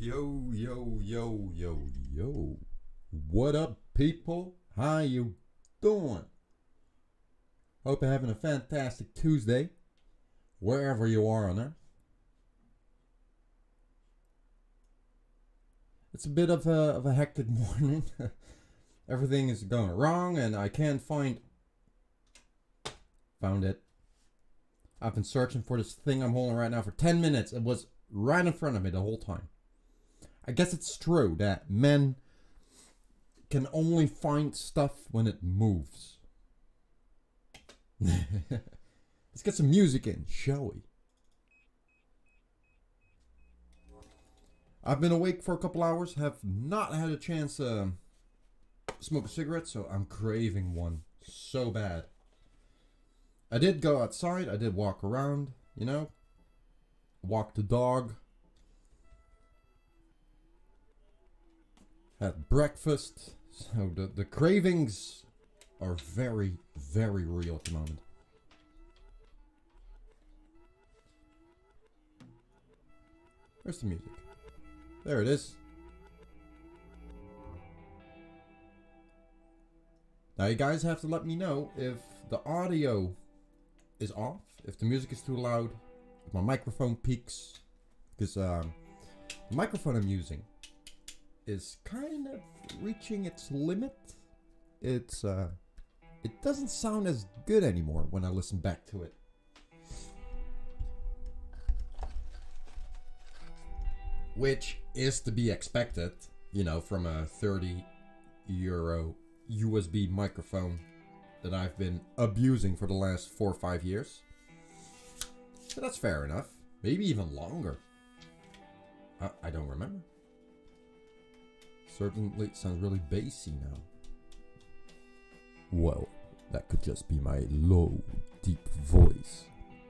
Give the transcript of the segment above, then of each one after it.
Yo, yo, yo, yo, yo. What up, people? How you doing? Hope you're having a fantastic Tuesday, wherever you are on Earth. It's a bit of a hectic morning. Everything is going wrong, and I can't find... Found it. I've been searching for this thing I'm holding right now for 10 minutes. It was right in front of me the whole time. I guess it's true that men can only find stuff when it moves. Let's get some music in, shall we? I've been awake for a couple hours, have not had a chance to smoke a cigarette, so I'm craving one so bad. I did go outside, I did walk around, you know, walk the dog, had breakfast, so the cravings are very, very real at the moment. Where's the music? There it is. Now you guys have to let me know if the audio is off, if the music is too loud, if my microphone peaks, because the microphone I'm using is kind of reaching its limit. It doesn't sound as good anymore when I listen back to it. Which is to be expected, you know, from a €30 USB microphone that I've been abusing for the last 4 or 5 years. So that's fair enough. Maybe even longer. I don't remember. Certainly sounds really bassy now. Well, that could just be my low, deep voice.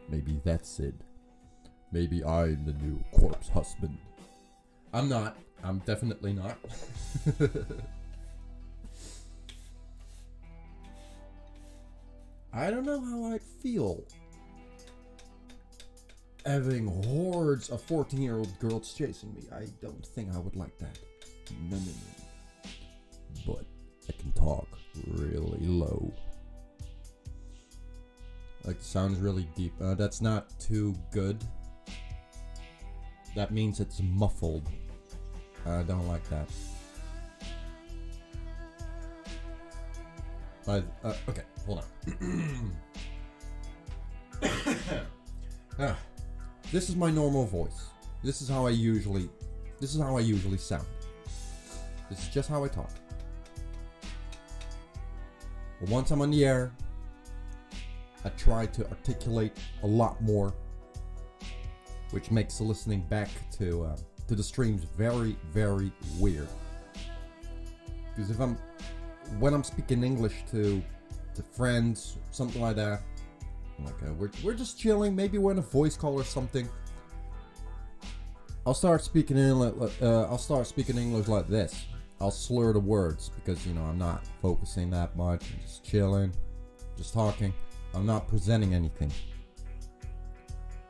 Maybe that's it. Maybe I'm the new corpse husband. I'm not. I'm definitely not. I don't know how I'd feel having hordes of 14-year-old girls chasing me. I don't think I would like that. No. But I can talk really low. Like, it sounds really deep. That's not too good. That means it's muffled. I don't like that. Okay, hold on. This is my normal voice. This is how I usually sound. This is just how I talk. But once I'm on the air, I try to articulate a lot more, which makes the listening back to the streams very, very weird. Because when I'm speaking English to friends, something like that, like we're just chilling, maybe we're in a voice call or something, I'll start speaking English like this. I'll slur the words because, you know, I'm not focusing that much. I'm just chilling, just talking. I'm not presenting anything.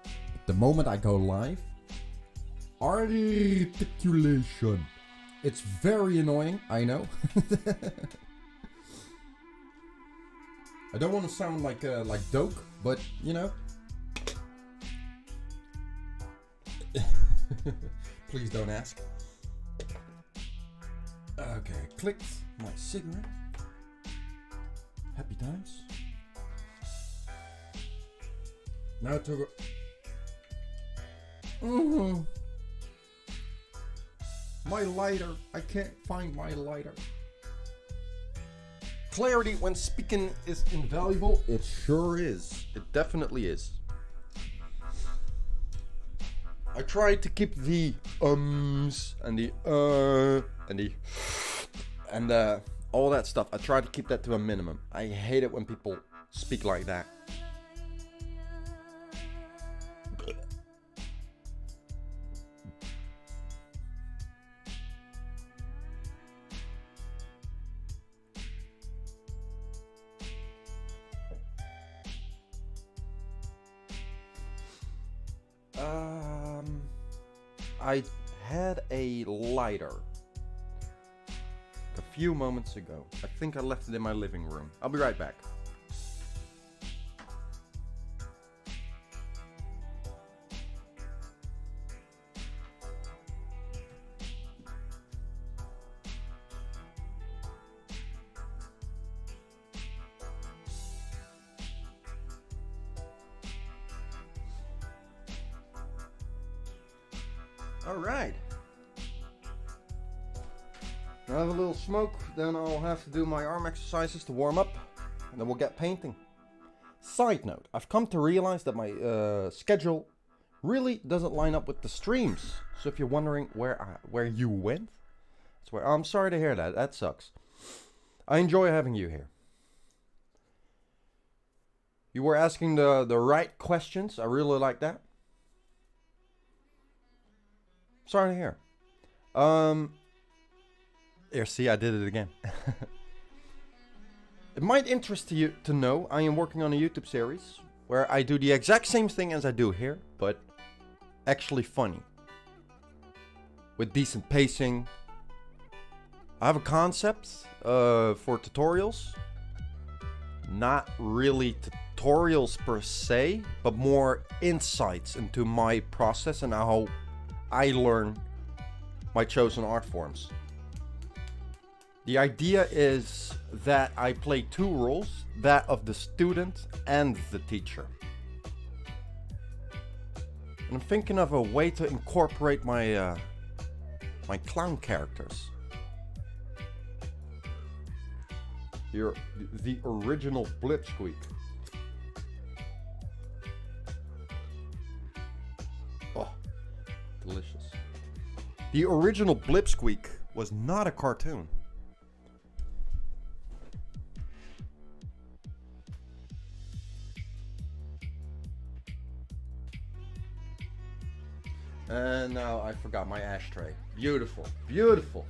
But the moment I go live, articulation. It's very annoying, I know. I don't want to sound like Doke, but you know. Please don't ask. Okay, clicked my cigarette. Happy times. Now to go. My lighter. I can't find my lighter. Clarity when speaking is invaluable. It sure is. It definitely is. I try to keep the ums and the and all that stuff. I try to keep that to a minimum. I hate it when people speak like that. I had a lighter a few moments ago. I think I left it in my living room. I'll be right back. Alright. I'll have a little smoke, then I'll have to do my arm exercises to warm up, and then we'll get painting. Side note, I've come to realize that my schedule really doesn't line up with the streams. So if you're wondering where you went, that's where I'm sorry to hear that. That sucks. I enjoy having you here. You were asking the right questions. I really like that. Sorry to hear. Here, see, I did it again. It might interest you to know I am working on a YouTube series where I do the exact same thing as I do here, but actually funny. With decent pacing. I have a concept for tutorials. Not really tutorials per se, but more insights into my process and how I learn my chosen art forms. The idea is that I play two roles, that of the student and the teacher. And I'm thinking of a way to incorporate my my clown characters. The original Blipsqueek. Oh, delicious. The original Blipsqueek was not a cartoon. And now I forgot my ashtray. Beautiful, beautiful.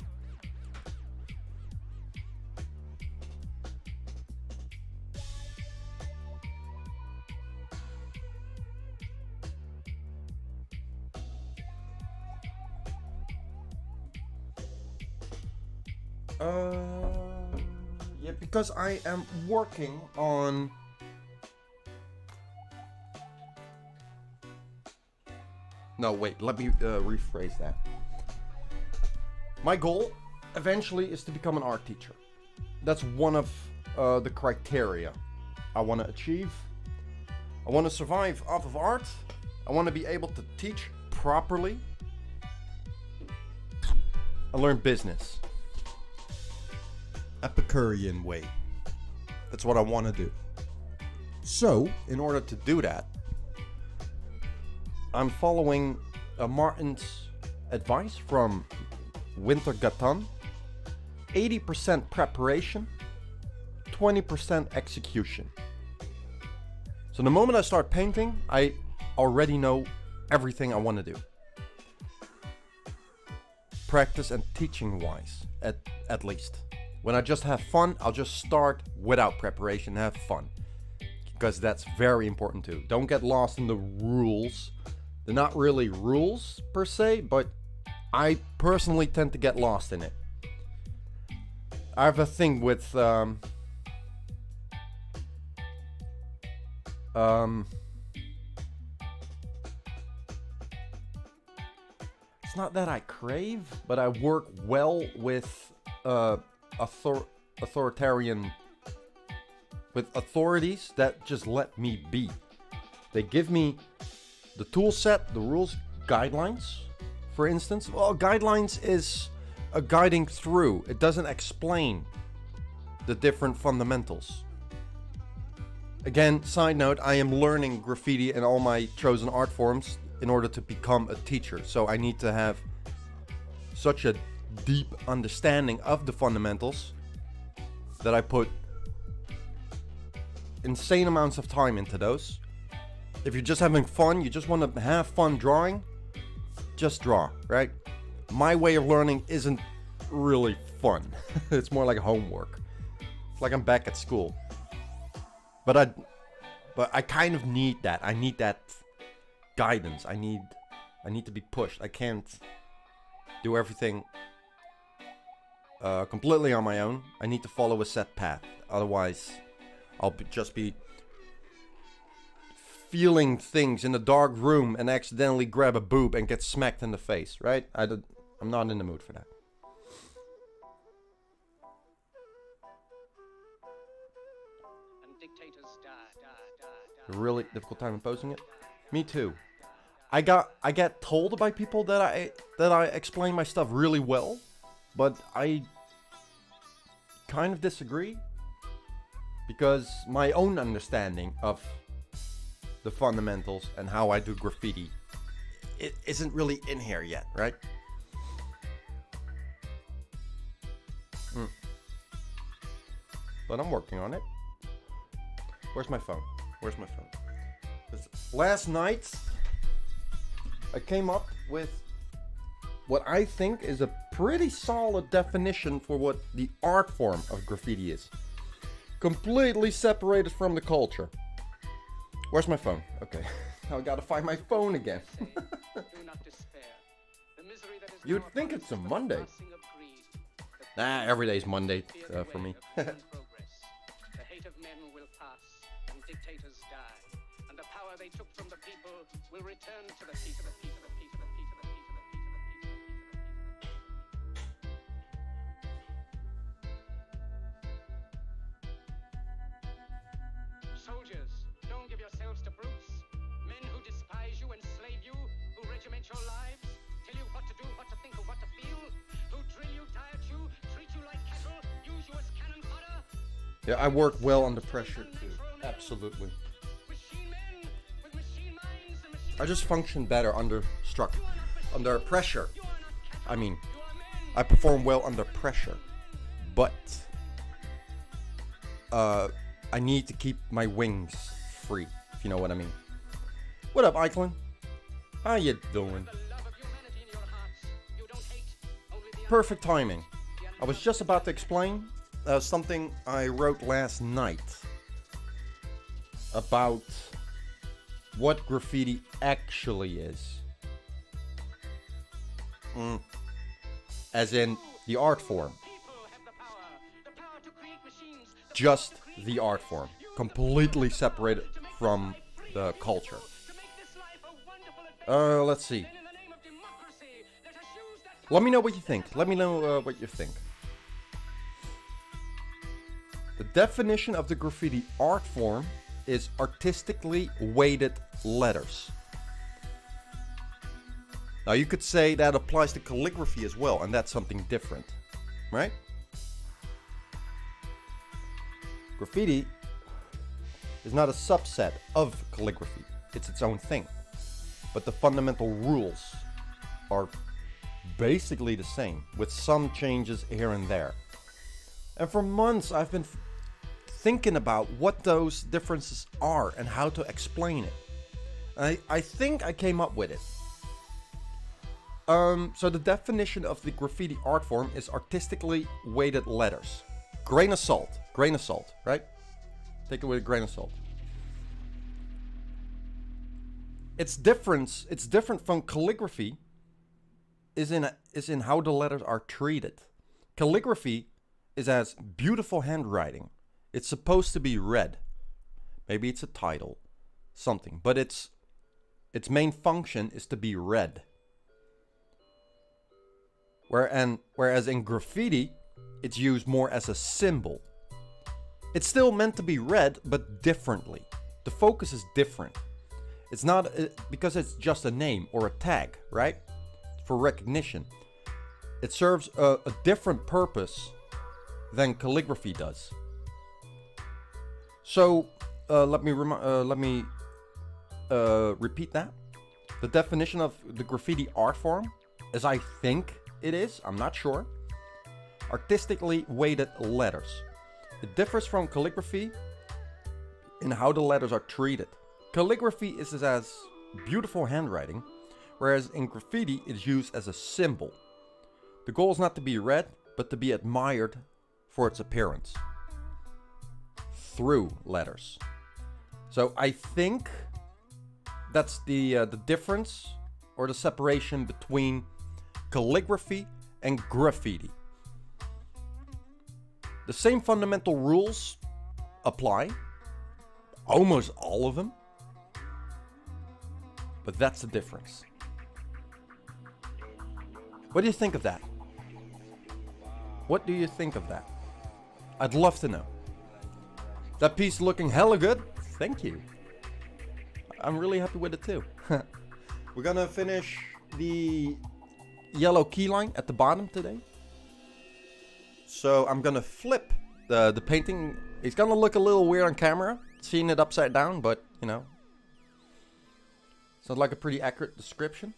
Yeah, because I am working on no, wait, let me rephrase that. My goal eventually is to become an art teacher. That's one of the criteria I want to achieve. I want to survive off of art. I want to be able to teach properly. I learn business. Epicurean way. That's what I want to do. So, in order to do that, I'm following Martin's advice from Winter Gatan. 80% preparation, 20% execution. So the moment I start painting, I already know everything I want to do. Practice and teaching wise, at least. When I just have fun, I'll just start without preparation and have fun. Because that's very important too. Don't get lost in the rules. They're not really rules per se, but I personally tend to get lost in it. I have a thing with it's not that I crave, but I work well with authoritarian, with authorities that just let me be. They give me the tool set, the rules, guidelines, for instance. Well, guidelines is a guiding through. It doesn't explain the different fundamentals. Again, side note, I am learning graffiti and all my chosen art forms in order to become a teacher. So I need to have such a deep understanding of the fundamentals that I put insane amounts of time into those. If you're just having fun, you just want to have fun drawing, just draw, right? My way of learning isn't really fun. It's more like homework. It's like I'm back at school. But I kind of need that. I need that guidance. I need to be pushed. I can't do everything completely on my own. I need to follow a set path. Otherwise, I'll just be feeling things in a dark room and accidentally grab a boob and get smacked in the face, right? I'm not in the mood for that. A really difficult time imposing it. Me too. I get told by people that I explain my stuff really well, but I kind of disagree, because my own understanding of the fundamentals and how I do graffiti, it isn't really in here yet, right? But I'm working on it. Where's my phone? Where's my phone? Last night, I came up with what I think is a pretty solid definition for what the art form of graffiti is. Completely separated from the culture. Where's my phone? Okay, now I gotta find my phone again. You'd think it's a Monday. Nah, every day's Monday for me. The hate of men will pass, and dictators die, and the power they took from the people will return to the people. Soldiers, don't give yourselves to brutes. Men who despise you, enslave you, who regiment your lives, tell you what to do, what to think, or what to feel, who drill you, diet you, treat you like cattle, use you as cannon fodder. Yeah, I work well under pressure too. Absolutely. I just function better under pressure. I mean, I perform well under pressure, but I need to keep my wings free, if you know what I mean. What up, Eichlin? How you doing? Perfect timing. I was just about to explain something I wrote last night about what graffiti actually is. As in the art form. Just the art form. Completely separated from the culture. Let's see. Let me know what you think. Let me know what you think. The definition of the graffiti art form is artistically weighted letters. Now you could say that applies to calligraphy as well, and that's something different, right? Graffiti is not a subset of calligraphy. It's its own thing. But the fundamental rules are basically the same, with some changes here and there. And for months I've been thinking about what those differences are and how to explain it. I think I came up with it. So the definition of the graffiti art form is artistically weighted letters. Grain of salt, right? Take it with a grain of salt. It's different from calligraphy is in how the letters are treated. Calligraphy is as beautiful handwriting. It's supposed to be read. Maybe it's a title, something, but its main function is to be read. Whereas in graffiti, it's used more as a symbol. It's still meant to be read, but differently. The focus is different. It's not because it's just a name or a tag, right? For recognition. It serves a different purpose than calligraphy does. So let me repeat that. The definition of the graffiti art form, as I think it is, I'm not sure. Artistically weighted letters. It differs from calligraphy in how the letters are treated. Calligraphy is as beautiful handwriting, whereas in graffiti it's used as a symbol. The goal is not to be read, but to be admired for its appearance through letters. So I think that's the difference or the separation between calligraphy and graffiti. The same fundamental rules apply, almost all of them, but that's the difference. What do you think of that? What do you think of that? I'd love to know. That piece looking hella good. Thank you. I'm really happy with it too. We're gonna finish the yellow key line at the bottom today. So I'm gonna flip the painting. It's gonna look a little weird on camera, seeing it upside down, but you know, sounds like a pretty accurate description.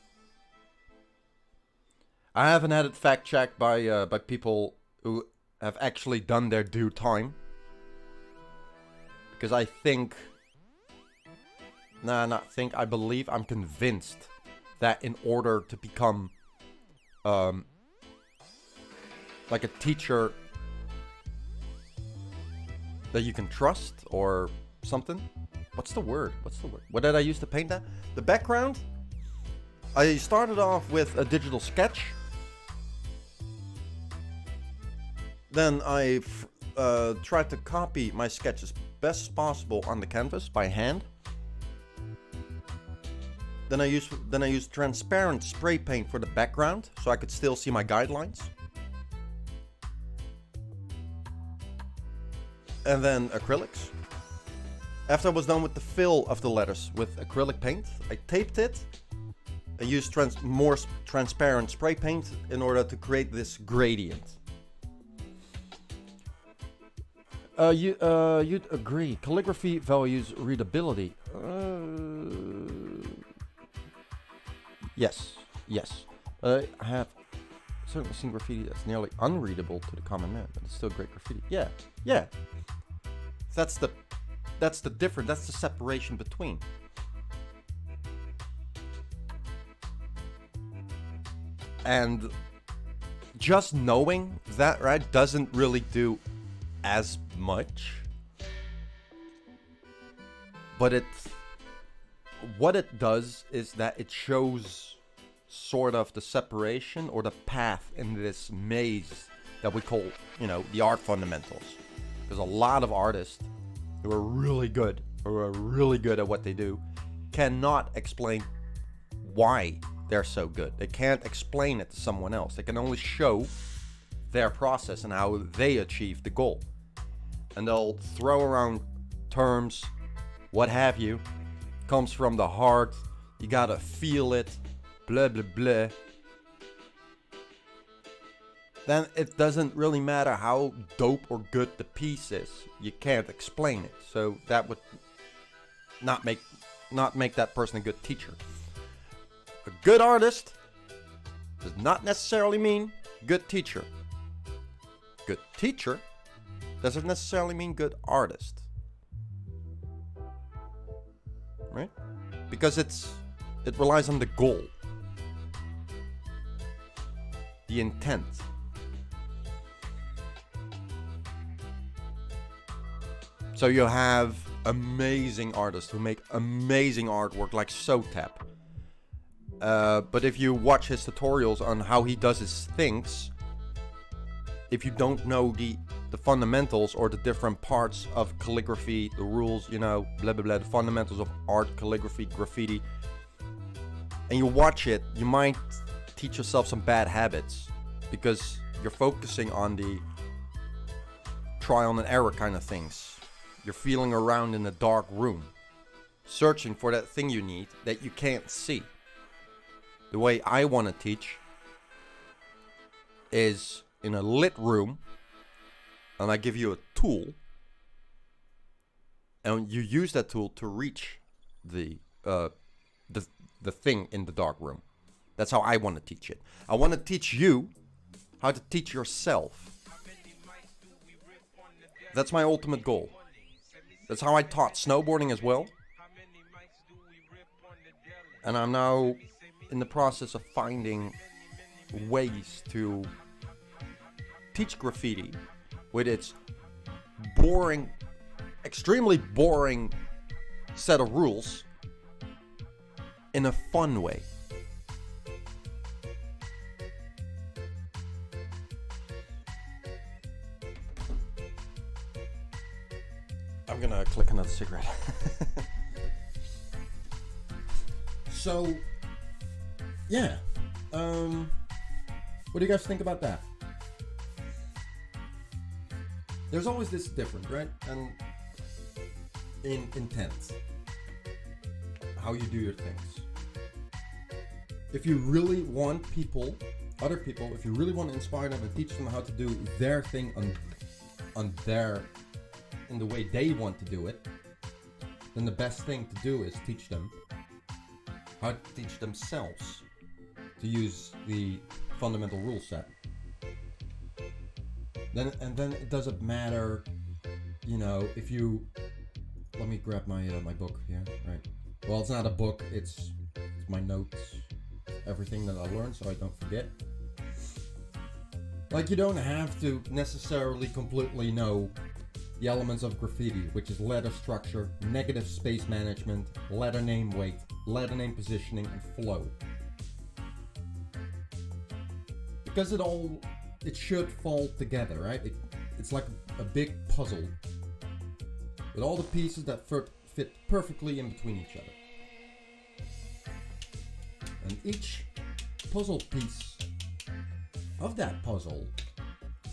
I haven't had it fact checked by people who have actually done their due time, because I think, I believe, I'm convinced that in order to become like a teacher that you can trust or something. What's the word? What did I use to paint that? The background, I started off with a digital sketch. Then I tried to copy my sketch as best as possible on the canvas by hand. Then I used transparent spray paint for the background, so I could still see my guidelines. And then acrylics. After I was done with the fill of the letters with acrylic paint, I taped it. I used more transparent spray paint in order to create this gradient. You'd agree. Calligraphy values readability. Yes. I have certainly seen graffiti that's nearly unreadable to the common man, but it's still great graffiti. Yeah. That's the difference. That's the separation between. And just knowing that, right, doesn't really do as much. But what it does is that it shows sort of the separation or the path in this maze that we call, the art fundamentals. Because a lot of artists who are really good at what they do cannot explain why they're so good. They can't explain it to someone else. They can only show their process and how they achieve the goal. And they'll throw around terms, what have you, comes from the heart, you gotta feel it, blah blah blah. Then it doesn't really matter how dope or good the piece is. You can't explain it. So that would not make that person a good teacher. A good artist does not necessarily mean good teacher. Good teacher doesn't necessarily mean good artist. Right? Because it relies on the goal. The intent. So you have amazing artists who make amazing artwork like Sotap. But if you watch his tutorials on how he does his things, if you don't know the fundamentals or the different parts of calligraphy, the rules, blah blah blah, the fundamentals of art, calligraphy, graffiti, and you watch it, you might teach yourself some bad habits because you're focusing on the trial and error kind of things. You're feeling around in a dark room, searching for that thing you need that you can't see. The way I want to teach is in a lit room, and I give you a tool, and you use that tool to reach the thing in the dark room. That's how I want to teach it. I want to teach you how to teach yourself. That's my ultimate goal. That's how I taught snowboarding as well. And I'm now in the process of finding ways to teach graffiti with its boring, extremely boring set of rules in a fun way. I'm gonna click another cigarette. So, yeah. What do you guys think about that? There's always this difference, right? And in intent, how you do your things. If you really want other people, if you really want to inspire them and teach them how to do their thing in the way they want to do it, then the best thing to do is teach them how to teach themselves to use the fundamental rule set. Then it doesn't matter, if you. Let me grab my my book here. Right. Well, it's not a book. It's my notes, everything that I learned, so I don't forget. Like, you don't have to necessarily completely know the elements of graffiti, which is letter structure, negative space management, letter name weight, letter name positioning, and flow. Because it should fall together, right? It's like a big puzzle with all the pieces that fit perfectly in between each other. And each puzzle piece of that puzzle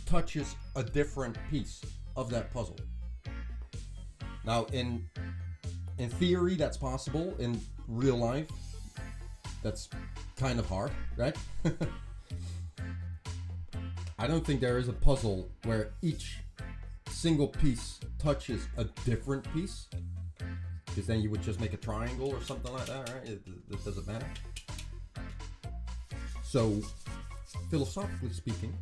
touches a different piece of that puzzle. Now, in theory, that's possible. In real life, that's kind of hard, right? I don't think there is a puzzle where each single piece touches a different piece, because then you would just make a triangle or something like that, right? It doesn't matter. So, philosophically speaking,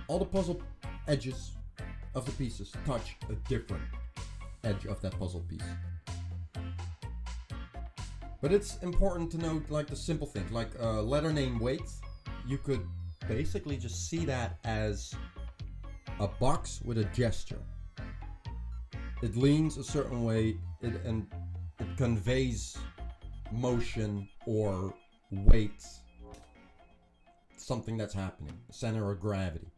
all the puzzle edges of the pieces touch a different edge of that puzzle piece. But it's important to note, like, the simple things, like letter name weight. You could basically just see that as a box with a gesture. It leans a certain way, and it conveys motion or weight, something that's happening, center of gravity.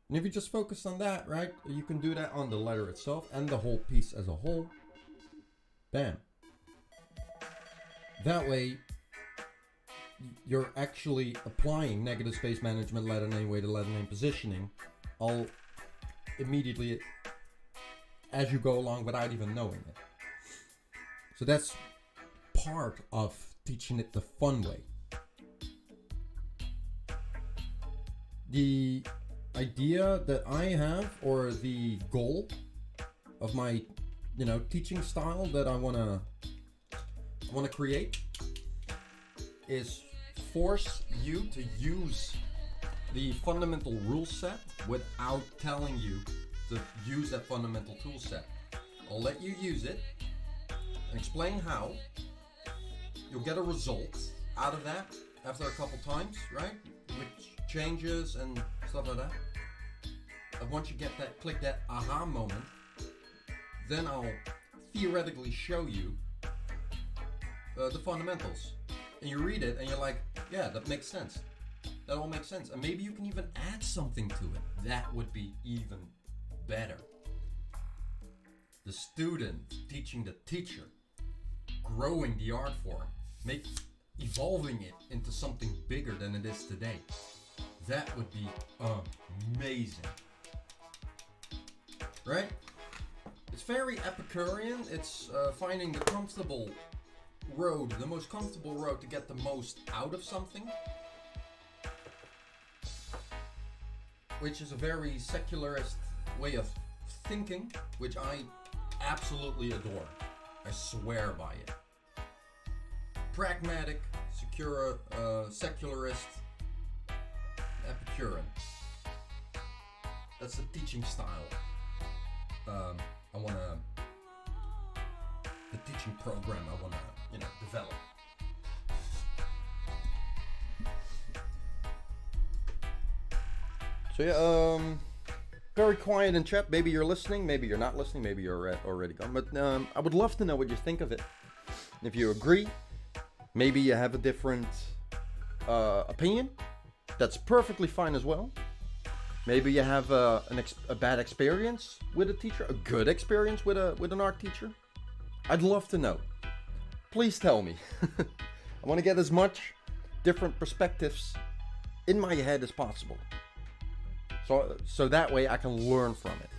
And if you just focus on that, right, you can do that on the letter itself and the whole piece as a whole. Bam. That way, you're actually applying negative space management, letter name weight, and letter name positioning all immediately as you go along without even knowing it. So that's part of teaching it the fun way. The idea that I have, or the goal of my, teaching style that I wanna create, is force you to use the fundamental rule set without telling you to use that fundamental tool set. I'll let you use it and explain how. You'll get a result out of that after a couple times, right? Which changes and stuff like that. And once you get that, click that aha moment, then I'll theoretically show you the fundamentals. And you read it and you're like, yeah, that makes sense. That all makes sense. And maybe you can even add something to it. That would be even better. The student teaching the teacher, growing the art form, evolving it into something bigger than it is today. That would be amazing. Right? It's very Epicurean. It's finding the comfortable road, the most comfortable road to get the most out of something. Which is a very secularist way of thinking, which I absolutely adore. I swear by it. Pragmatic, secularist, Epicurean. That's the teaching style. The teaching program I wanna, develop. So yeah, very quiet in chat. Maybe you're listening, maybe you're not listening, maybe you're already gone. But I would love to know what you think of it. If you agree, maybe you have a different opinion. That's perfectly fine as well. Maybe you have a bad experience with a teacher, a good experience with an art teacher. I'd love to know. Please tell me. I want to get as much different perspectives in my head as possible. So that way I can learn from it.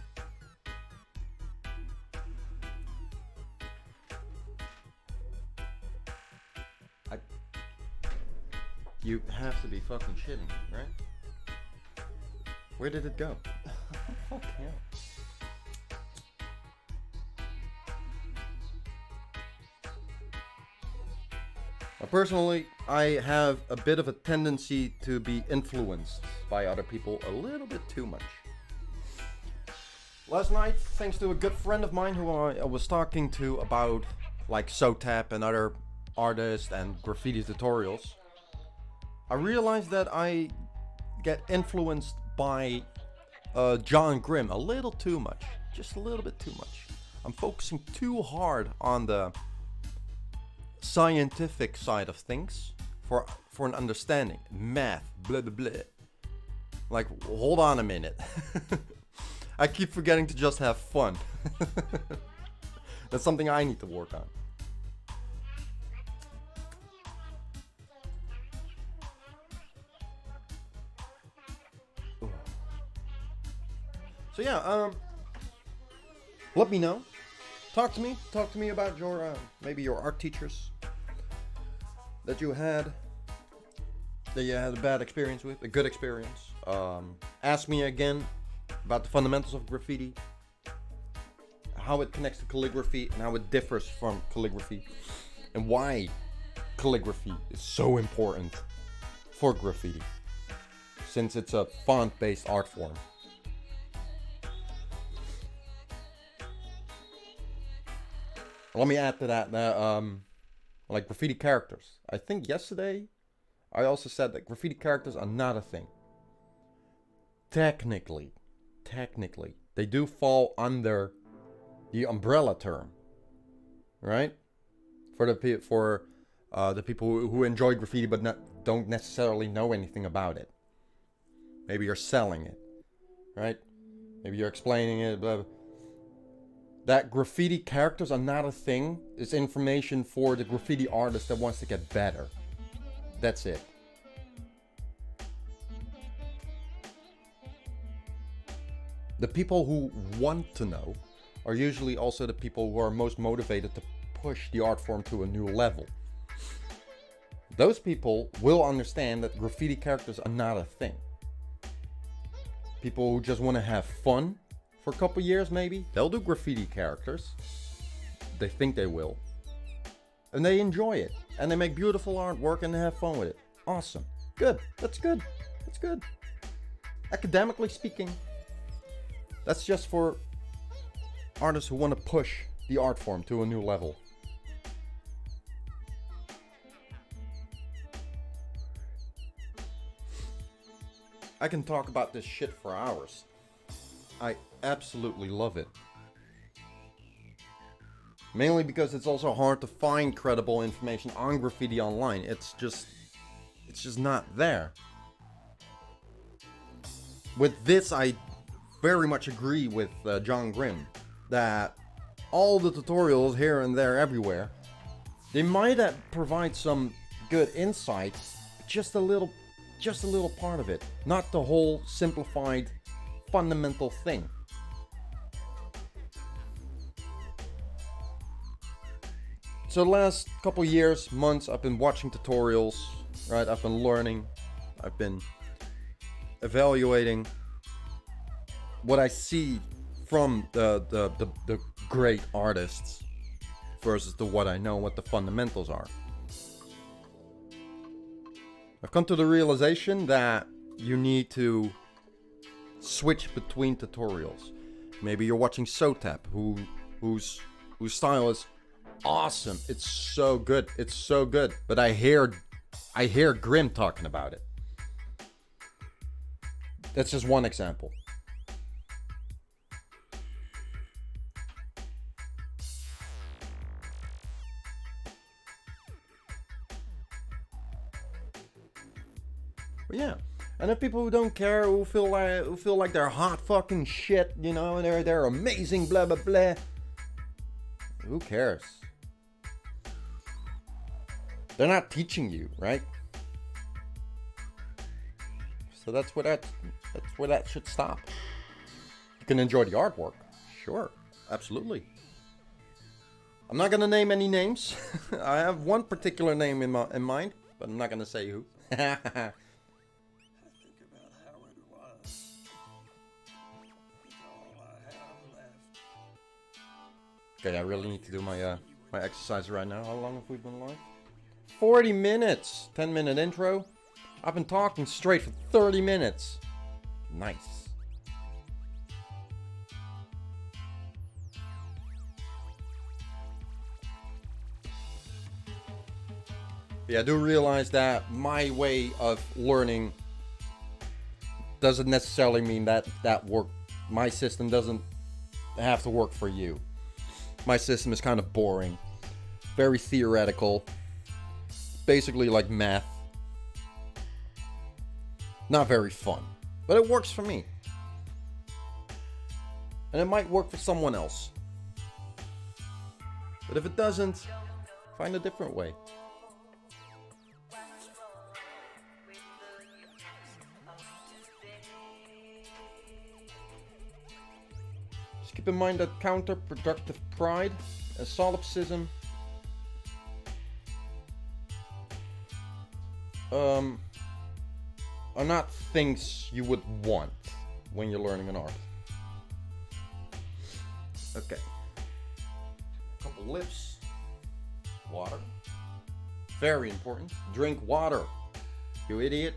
You have to be fucking shitting me, right? Where did it go? Fuck yeah. Personally, I have a bit of a tendency to be influenced by other people a little bit too much. Last night, thanks to a good friend of mine who I was talking to about like SOTAP and other artists and graffiti tutorials, I realized that I get influenced by John Grimm a little too much. Just a little bit too much. I'm focusing too hard on the scientific side of things for an understanding. Math, blah blah blah. Like, hold on a minute. I keep forgetting to just have fun. That's something I need to work on. So yeah, let me know. Talk to me about your maybe your art teachers that you had a bad experience with, a good experience. Ask me again about the fundamentals of graffiti, how it connects to calligraphy and how it differs from calligraphy, and why calligraphy is so important for graffiti, since it's a font-based art form. Let me add to that, like graffiti characters. I think yesterday I also said that graffiti characters are not a thing. Technically, they do fall under the umbrella term, right? For the people who enjoy graffiti but don't necessarily know anything about it. Maybe you're selling it, right? Maybe you're explaining it, blah, blah. That graffiti characters are not a thing is information for the graffiti artist that wants to get better. That's it. The people who want to know are usually also the people who are most motivated to push the art form to a new level. Those people will understand that graffiti characters are not a thing. People who just want to have fun for a couple years maybe, they'll do graffiti characters. They think they will. And they enjoy it. And they make beautiful artwork and they have fun with it. Awesome. Good. That's good. That's good. Academically speaking, that's just for artists who want to push the art form to a new level. I can talk about this shit for hours. I absolutely love it. Mainly because it's also hard to find credible information on graffiti online. It's just not there. With this, I very much agree with John Grimm that all the tutorials here and there everywhere, they might provide some good insight, just a little part of it, not the whole simplified fundamental thing. So the last couple years, months, I've been watching tutorials, right? I've been learning, I've been evaluating what I see from the great artists versus what I know, what the fundamentals are. I've come to the realization that you need to switch between tutorials. Maybe you're watching SOTAP, whose style is awesome. It's so good. It's so good. But I hear Grimm talking about it. That's just one example. But yeah, And the people who don't care, who feel like they're hot fucking shit, you know, and they're amazing, blah blah blah. Who cares? They're not teaching you, right? So that's where that should stop. You can enjoy the artwork, sure, absolutely. I'm not gonna name any names. I have one particular name in mind, but I'm not gonna say who. Okay, I really need to do my my exercise right now. How long have we been live? 40 minutes! 10-minute intro. I've been talking straight for 30 minutes. Nice. Yeah, I do realize that my way of learning doesn't necessarily mean that my system doesn't have to work for you. My system is kind of boring, very theoretical, basically like math. Not very fun, but it works for me. And it might work for someone else. But if it doesn't, find a different way. Just keep in mind that counterproductive pride and solipsism are not things you would want when you're learning an art. Okay. Couple lips. Water. Very important. Drink water, you idiot.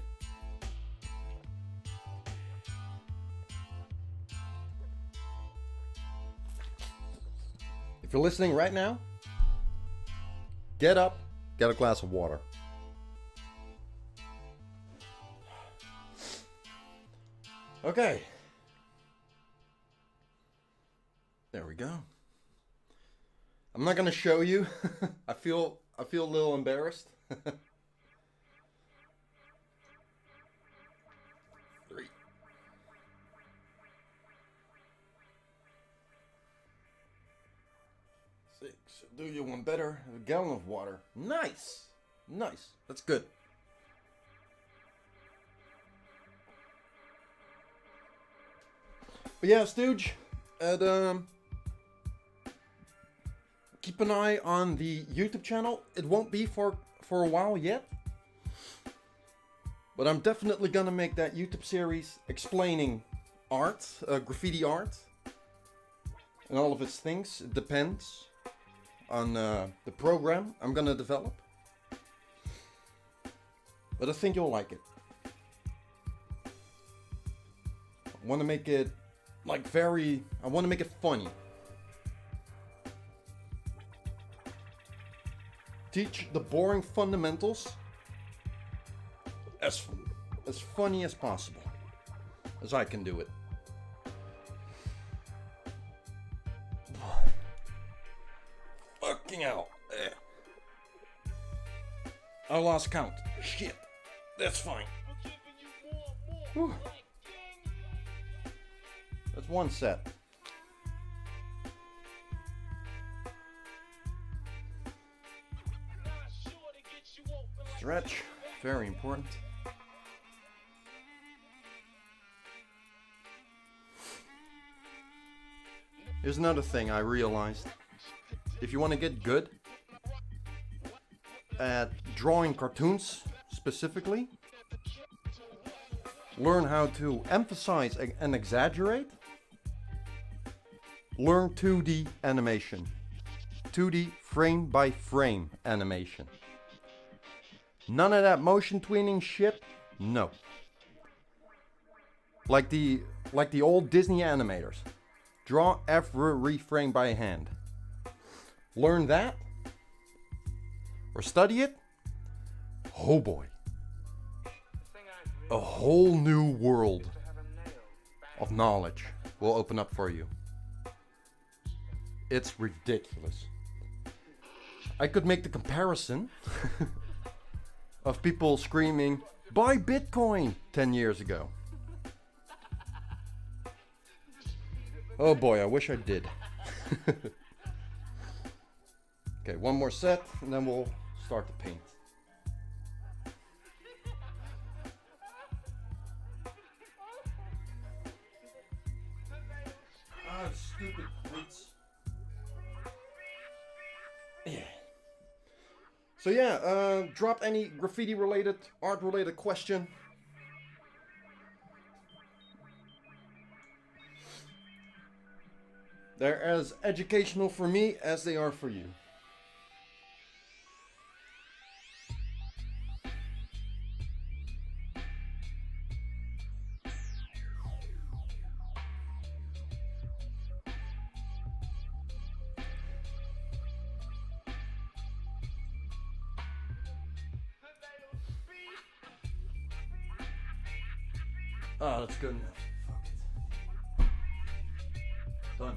If you're listening right now, get up, get a glass of water. Okay. There we go. I'm not gonna show you. I feel a little embarrassed. 3. 6. Do you one better? A gallon of water. Nice. Nice. That's good. But yeah, Stooge, and keep an eye on the YouTube channel. It won't be for a while yet, but I'm definitely gonna make that YouTube series explaining art, graffiti art, and all of its things. It depends on the program I'm gonna develop, but I think you'll like it. I want to make it I want to make it funny. Teach the boring fundamentals as funny as possible, as I can do it. Fucking hell. I lost count. Shit. That's fine. Whew. That's one set. Stretch, very important. Here's another thing I realized. If you want to get good at drawing cartoons specifically, learn how to emphasize and exaggerate. Learn 2D animation. 2D frame by frame animation. None of that motion tweening shit. No. Like the old Disney animators. Draw every frame by hand. Learn that or study it. Oh boy. A whole new world of knowledge will open up for you. It's ridiculous. I could make the comparison of people screaming buy Bitcoin 10 years ago. Oh boy, I wish I did. Okay, one more set and then we'll start the paint. Ah, stupid boots. Yeah. So yeah, drop any graffiti related, art related question. They're as educational for me as they are for you. Oh, that's good enough. Fuck it. Done.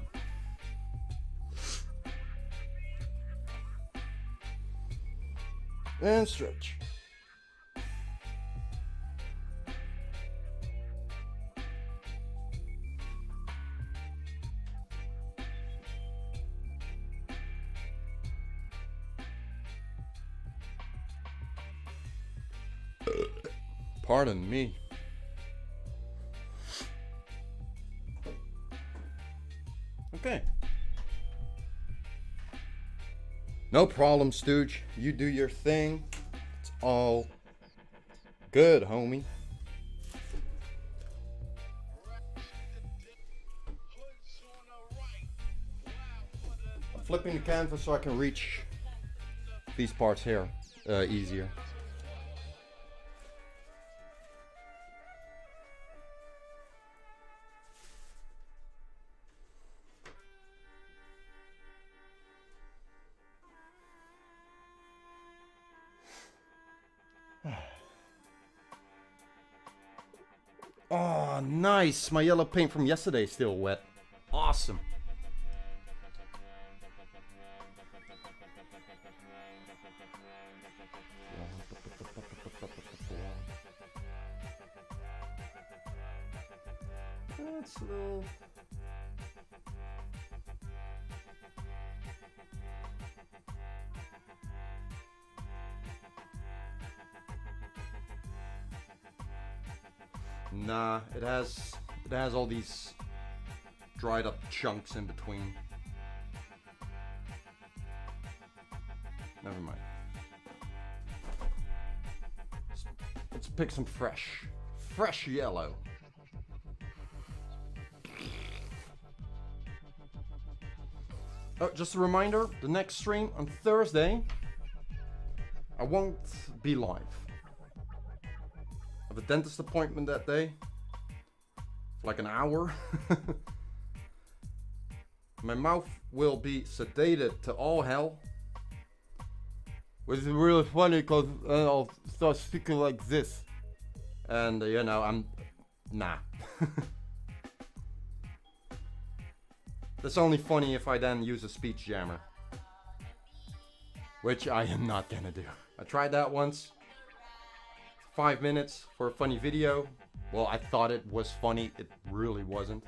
And stretch. Pardon me. Okay. No problem, Stooge. You do your thing. It's all good, homie. I'm flipping the canvas so I can reach these parts here easier. Oh, nice. My yellow paint from yesterday is still wet. Awesome. That's a little... Nah, it has all these dried up chunks in between. Never mind. Let's pick some fresh yellow. Oh, just a reminder, the next stream on Thursday, I won't be live. I have a dentist appointment that day, for like an hour. My mouth will be sedated to all hell, which is really funny because I'll start speaking like this, and you know, nah. That's only funny if I then use a speech jammer, which I am not gonna do. I tried that once. 5 minutes for a funny video. Well, I thought it was funny. It really wasn't.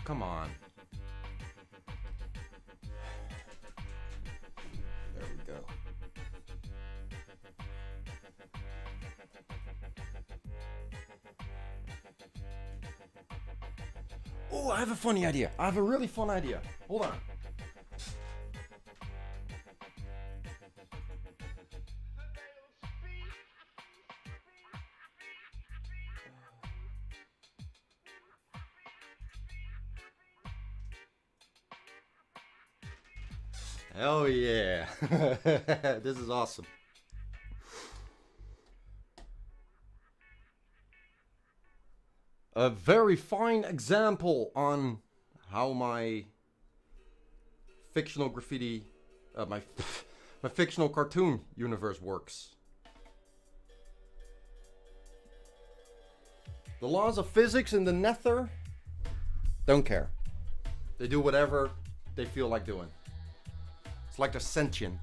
Come on. There we go. Oh, I have a funny idea. I have a really fun idea. Hold on. Hell yeah. This is awesome. A very fine example on how my fictional graffiti, my my fictional cartoon universe works. The laws of physics in the nether don't care. They do whatever they feel like doing. It's like they're sentient.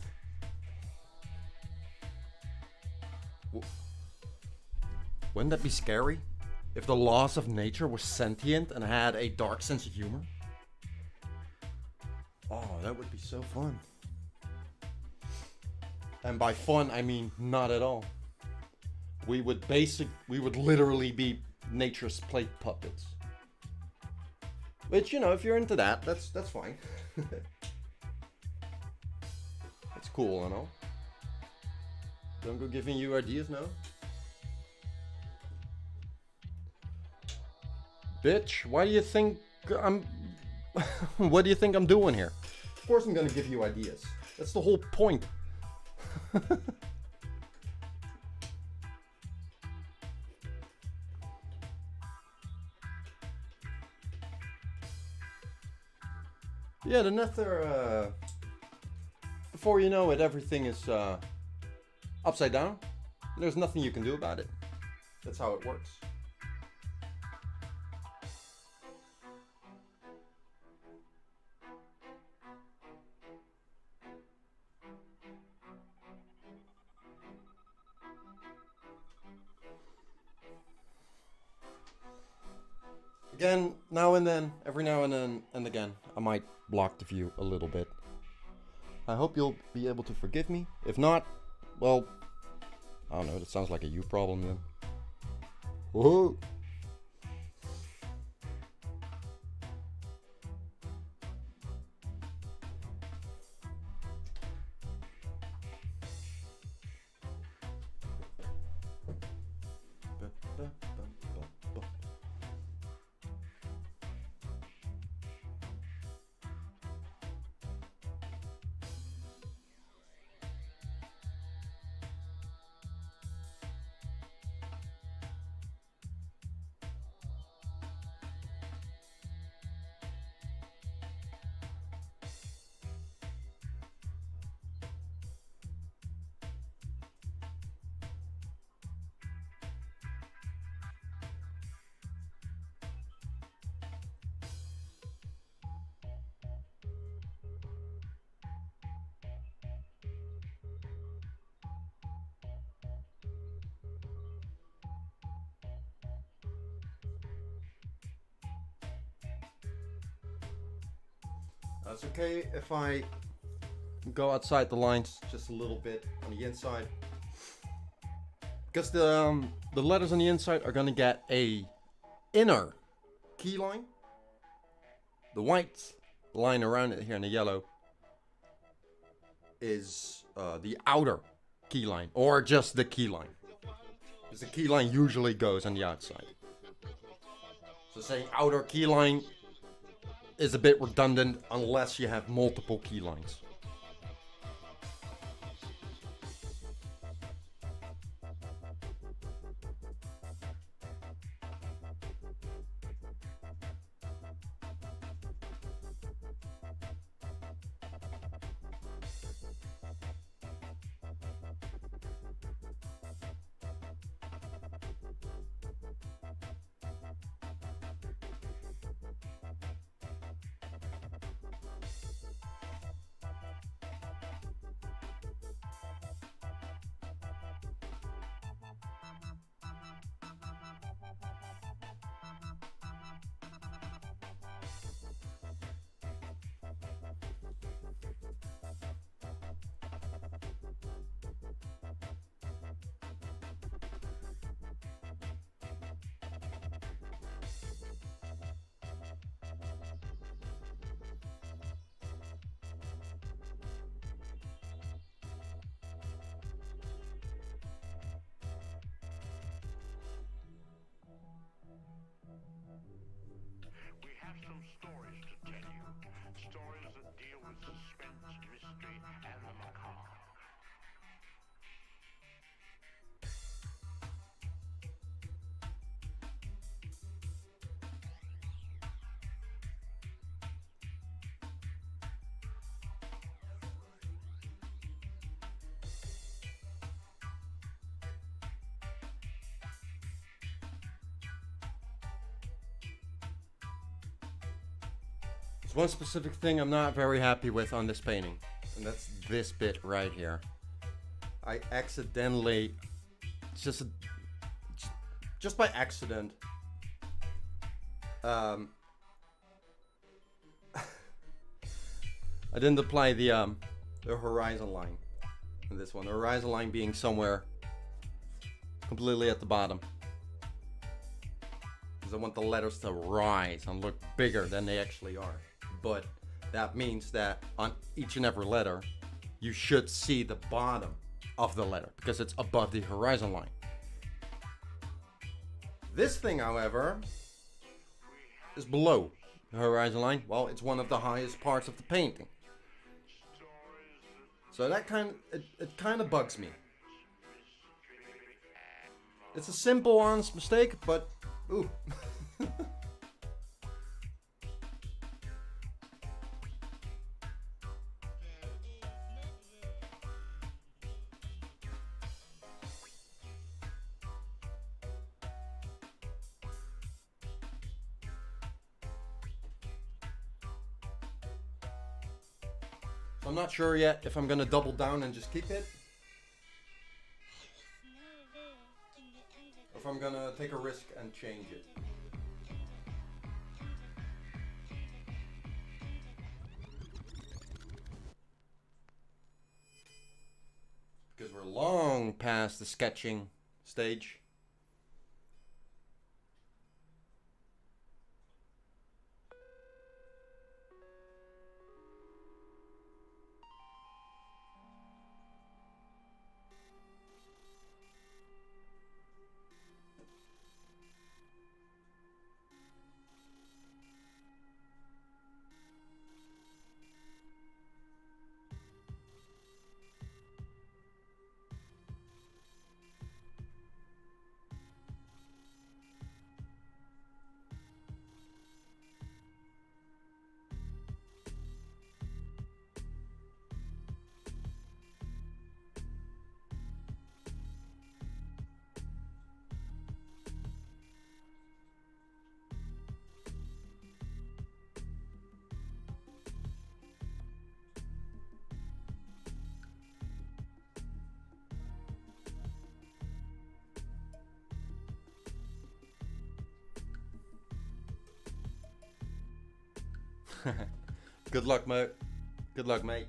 Wouldn't that be scary? If the laws of nature were sentient and had a dark sense of humor? Oh, that would be so fun. And by fun, I mean not at all. We would literally be nature's play puppets. Which, you know, if you're into that, that's fine. That's cool and all. Don't go giving you ideas now. Bitch, why do you think I'm... what do you think I'm doing here? Of course I'm gonna give you ideas. That's the whole point. Yeah, the nether, before you know it, everything is upside down. There's nothing you can do about it. That's how it works. Again, now and then, every now and then and again, I might block the view a little bit. I hope you'll be able to forgive me. If not, well, I don't know, that sounds like a you problem then. Whoa! It's okay if I go outside the lines just a little bit on the inside, because the letters on the inside are gonna get a inner key line. The white line around it here in the yellow is the outer key line, or just the key line, because the key line usually goes on the outside. So saying outer key line is a bit redundant unless you have multiple key lines. There's one specific thing I'm not very happy with on this painting, and that's this bit right here. I accidentally, just by accident, I didn't apply the horizon line in this one. The horizon line being somewhere completely at the bottom. Because I want the letters to rise and look bigger than they actually are. But that means that on each and every letter, you should see the bottom of the letter because it's above the horizon line. This thing, however, is below the horizon line. Well, it's one of the highest parts of the painting. So that it kind of bugs me. It's a simple, honest mistake, but ooh. I'm not sure yet if I'm gonna double down and just keep it, or if I'm gonna take a risk and change it. Because we're long past the sketching stage. Good luck, mate. Good luck, mate.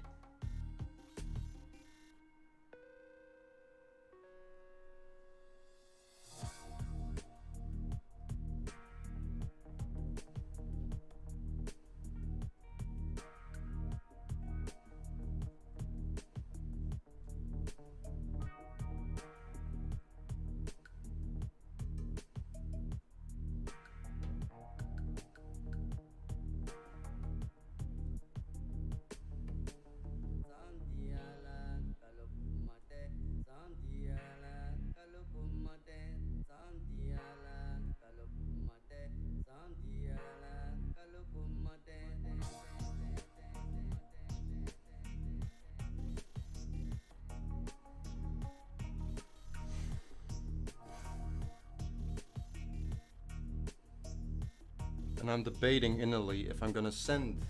And I'm debating innately if I'm gonna send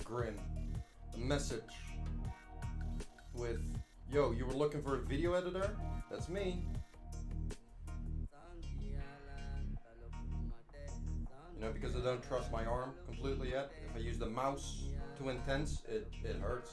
Grin a message with, yo, you were looking for a video editor? That's me. You know, because I don't trust my arm completely yet. If I use the mouse too intense, it hurts.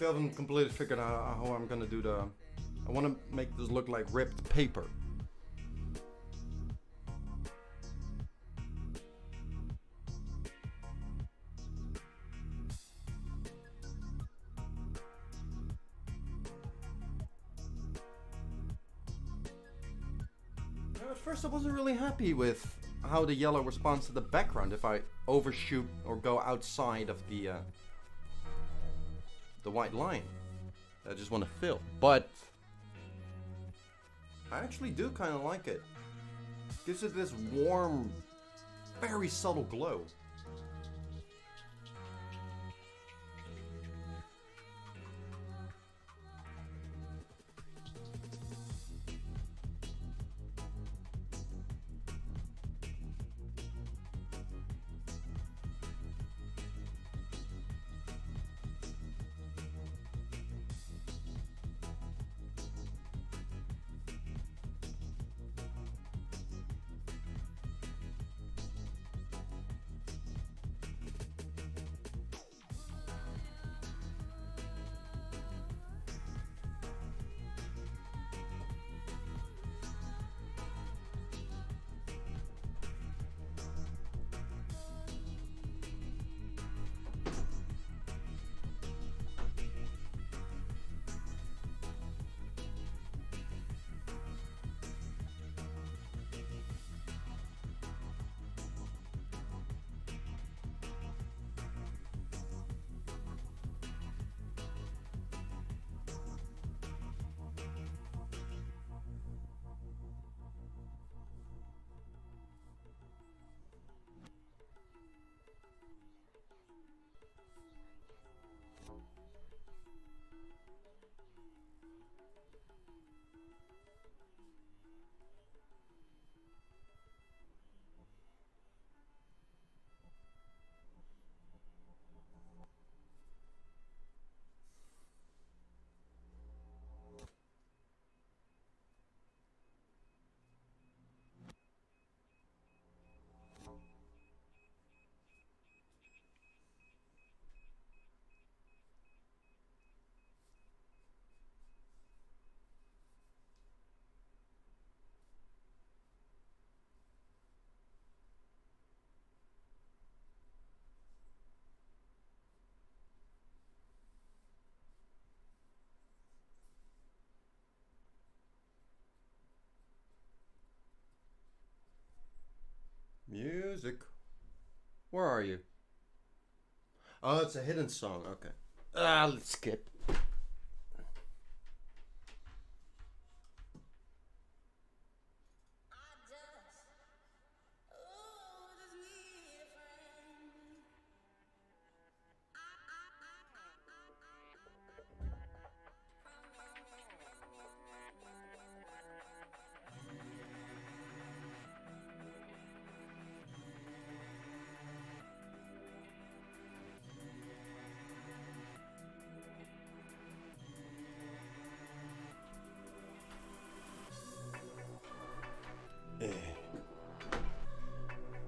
still haven't completely figured out how I'm gonna do the... I want to make this look like ripped paper. At first I wasn't really happy with how the yellow responds to the background if I overshoot or go outside of the white line. I just want to fill, but I actually do kind of like it. Gives it this warm, very subtle glow. Music. Where are you? Oh, it's a hidden song. Okay. Let's skip.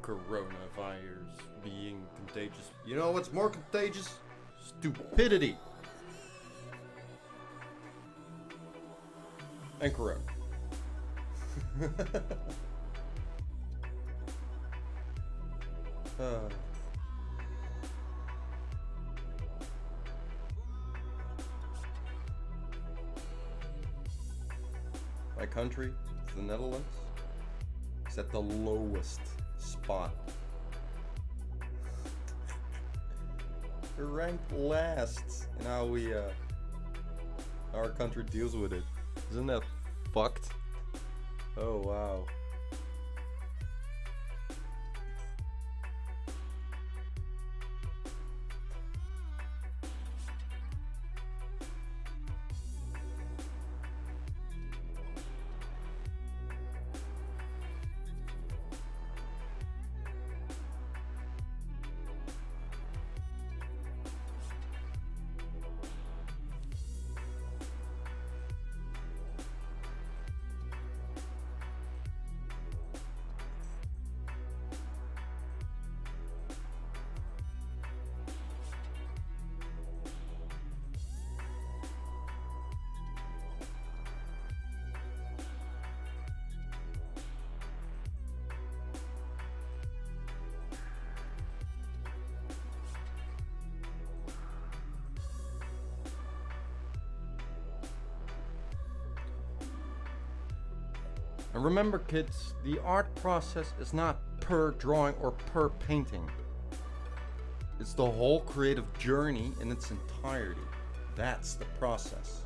Coronavirus being contagious. You know what's more contagious? Stupidity. And corona. My country, the Netherlands, is at the lowest spot. We're ranked last in how our country deals with it. Isn't that fucked? Oh wow. And remember, kids, the art process is not per drawing or per painting. It's the whole creative journey in its entirety. That's the process.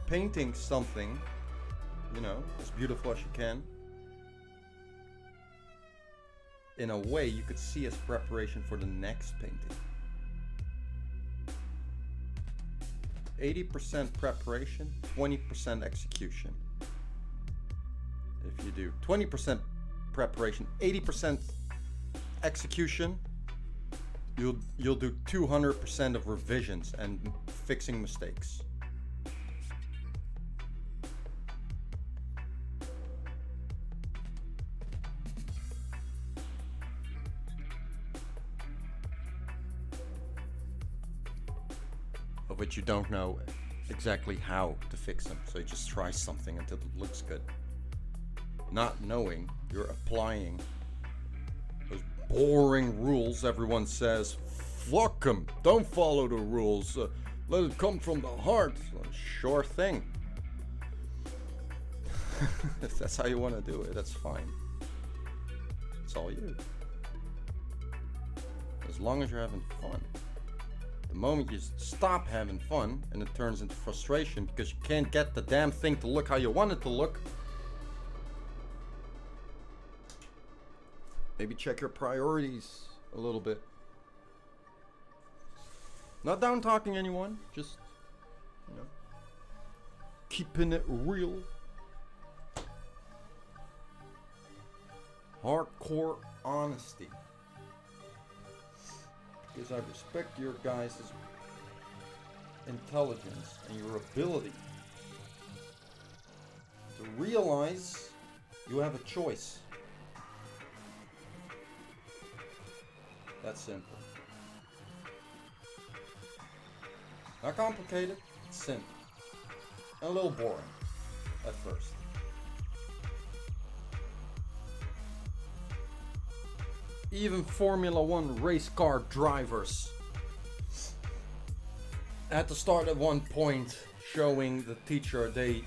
Painting something, you know, as beautiful as you can, in a way you could see as preparation for the next painting. 80% preparation, 20% execution. If you do 20% preparation, 80% execution, you'll do 200% of revisions and fixing mistakes. Of which you don't know exactly how to fix them, so you just try something until it looks good. Not knowing, you're applying those boring rules everyone says, fuck them, don't follow the rules, let it come from the heart. Sure thing. If that's how you want to do it, that's fine. It's all you. As long as you're having fun. The moment you stop having fun and it turns into frustration because you can't get the damn thing to look how you want it to look, maybe check your priorities a little bit. Not down talking anyone, just, you know, keeping it real. Hardcore honesty. Because I respect your guys' intelligence and your ability to realize you have a choice. That's simple. Not complicated, it's simple. And a little boring at first. Even Formula 1 race car drivers had to start at one point showing the teacher they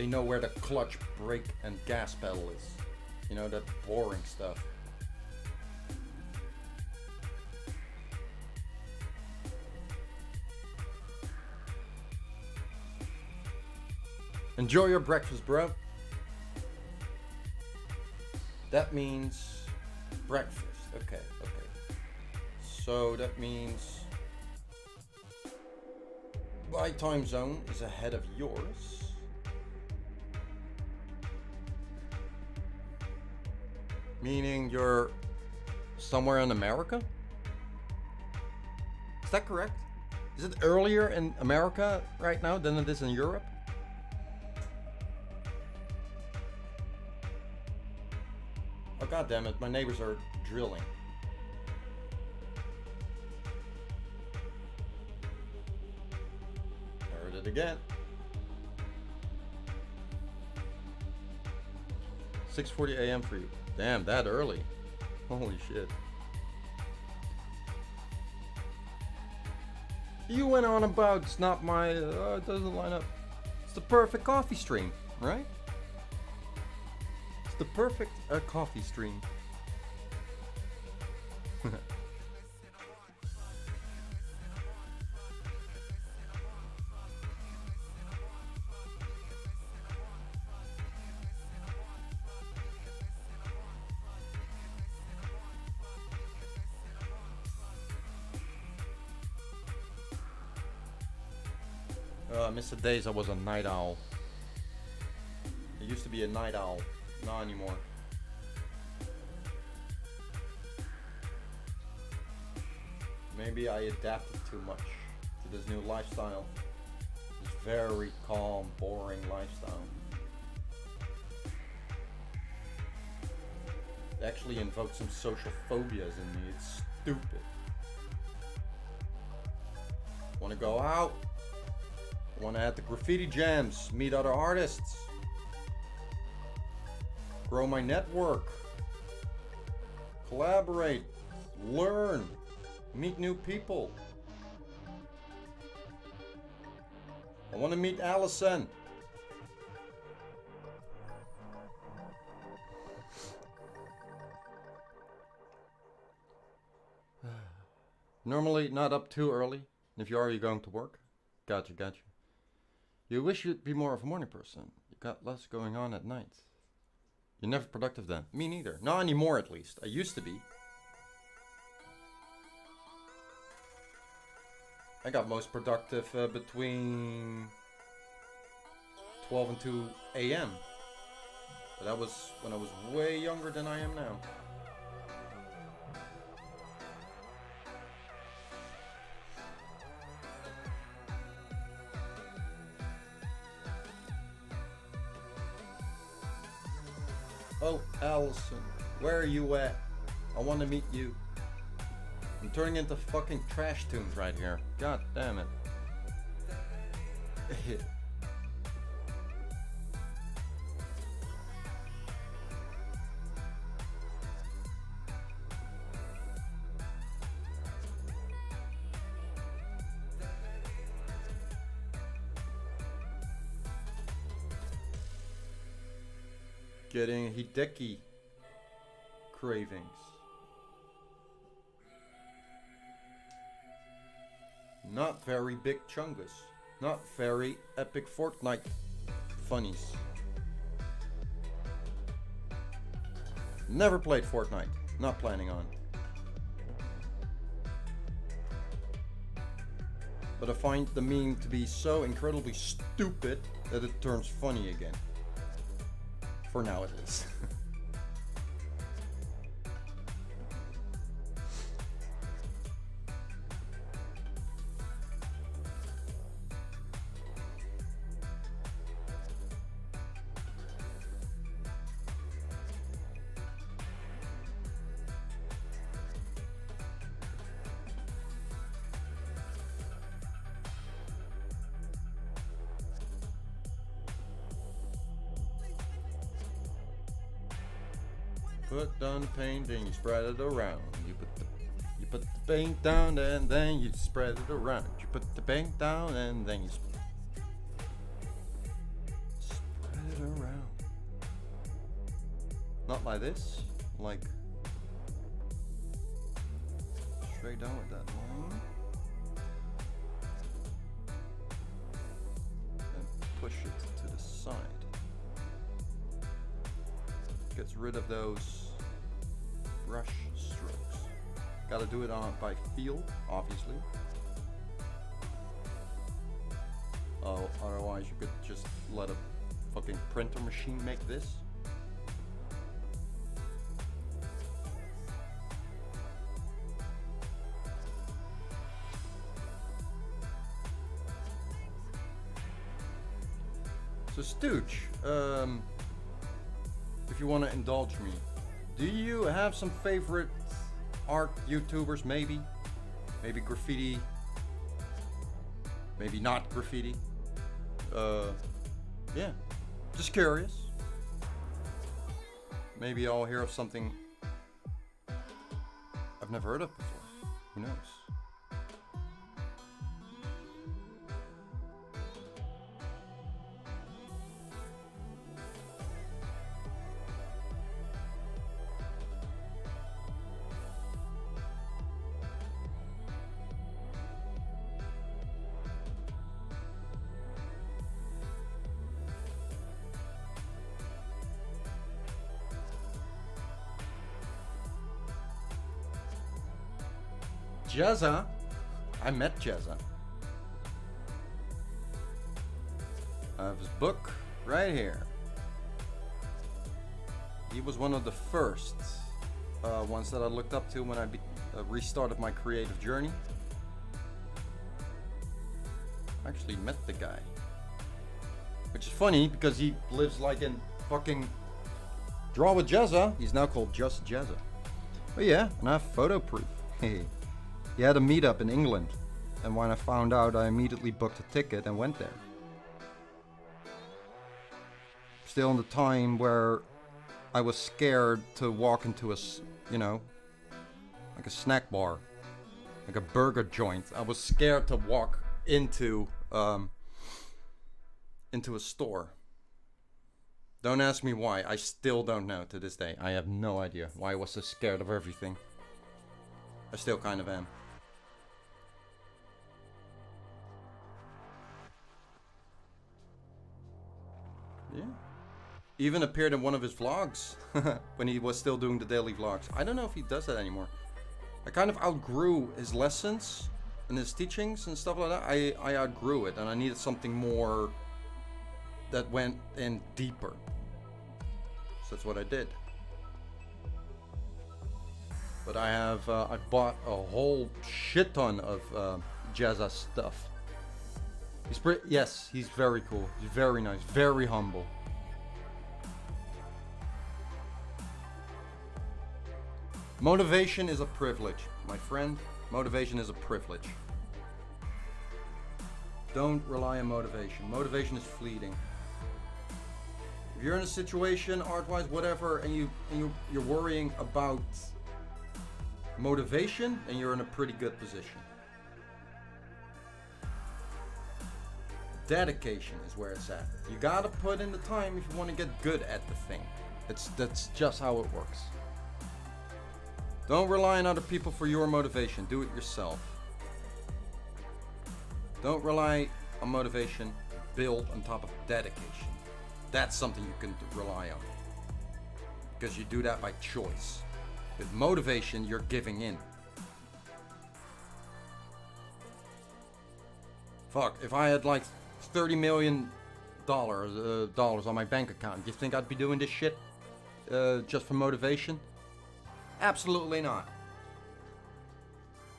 know where the clutch, brake and gas pedal is. You know, that boring stuff. Enjoy your breakfast, bro. That means breakfast. Okay. So that means my time zone is ahead of yours. Meaning you're somewhere in America? Is that correct? Is it earlier in America right now than it is in Europe? Oh, God damn it, my neighbors are drilling. Heard it again. 6:40 a.m. for you. Damn, that early. Holy shit. You went on about it's not my, it doesn't line up. It's the perfect coffee stream, right? It's the perfect coffee stream. I miss the days I was a night owl. I used to be a night owl, not anymore. Maybe I adapted too much to this new lifestyle. This very calm, boring lifestyle. It actually invoked some social phobias in me. It's stupid. Want to go out? Want to at the graffiti jams, meet other artists, grow my network, collaborate, learn, meet new people, I want to meet Allison. Normally not up too early. If you are, you're going to work. Gotcha. You wish you'd be more of a morning person. You got less going on at night. You're never productive then. Me neither. Not anymore, at least. I used to be. I got most productive between 12 and 2 a.m. But that was when I was way younger than I am now. Oh, Allison, where are you at? I want to meet you. I'm turning into fucking trash tunes right here. God damn it. Getting Hideki cravings. Not very big chungus. Not very epic Fortnite funnies. Never played Fortnite. Not planning on. But I find the meme to be so incredibly stupid that it turns funny again. For now, at least. Put down the paint, then you spread it around. You put the paint down, and then you spread it around. You put the paint down, and then you spread it around. Not like this, like straight down with that line, and push it to the side. Gets rid of those brush strokes. Gotta do it on by feel, obviously. Oh, otherwise you could just let a fucking printer machine make this. So Stooge, if you want to indulge me, do you have some favorite art YouTubers? Maybe graffiti, maybe not graffiti. Yeah, just curious. Maybe I'll hear of something I've never heard of before. Who knows? Jezza. I met Jezza. I have his book right here. He was one of the first ones that I looked up to when I restarted my creative journey. I actually met the guy. Which is funny because he lives like in fucking Draw with Jezza. He's now called just Jezza. But yeah, and I have photo proof. He had a meetup in England, and when I found out, I immediately booked a ticket and went there. Still in the time where I was scared to walk into a, like a snack bar, like a burger joint. I was scared to walk into into a store. Don't ask me why. I still don't know to this day. I have no idea why I was so scared of everything. I still kind of am. Yeah. Even appeared in one of his vlogs when he was still doing the daily vlogs. I don't know if he does that anymore. I kind of outgrew his lessons and his teachings and stuff like that. I outgrew it and I needed something more that went in deeper. So that's what I did. But I bought a whole shit ton of Jazza stuff. He's very cool. He's very nice, very humble. Motivation is a privilege, my friend. Motivation is a privilege. Don't rely on motivation. Motivation is fleeting. If you're in a situation, art-wise, whatever, and you're worrying about motivation, then you're in a pretty good position. Dedication is where it's at. You gotta put in the time if you want to get good at the thing. That's just how it works. Don't rely on other people for your motivation. Do it yourself. Don't rely on motivation. Build on top of dedication. That's something you can rely on. Because you do that by choice. With motivation, you're giving in. Fuck, if I had like $30 million on my bank account, do you think I'd be doing this shit just for motivation? Absolutely not.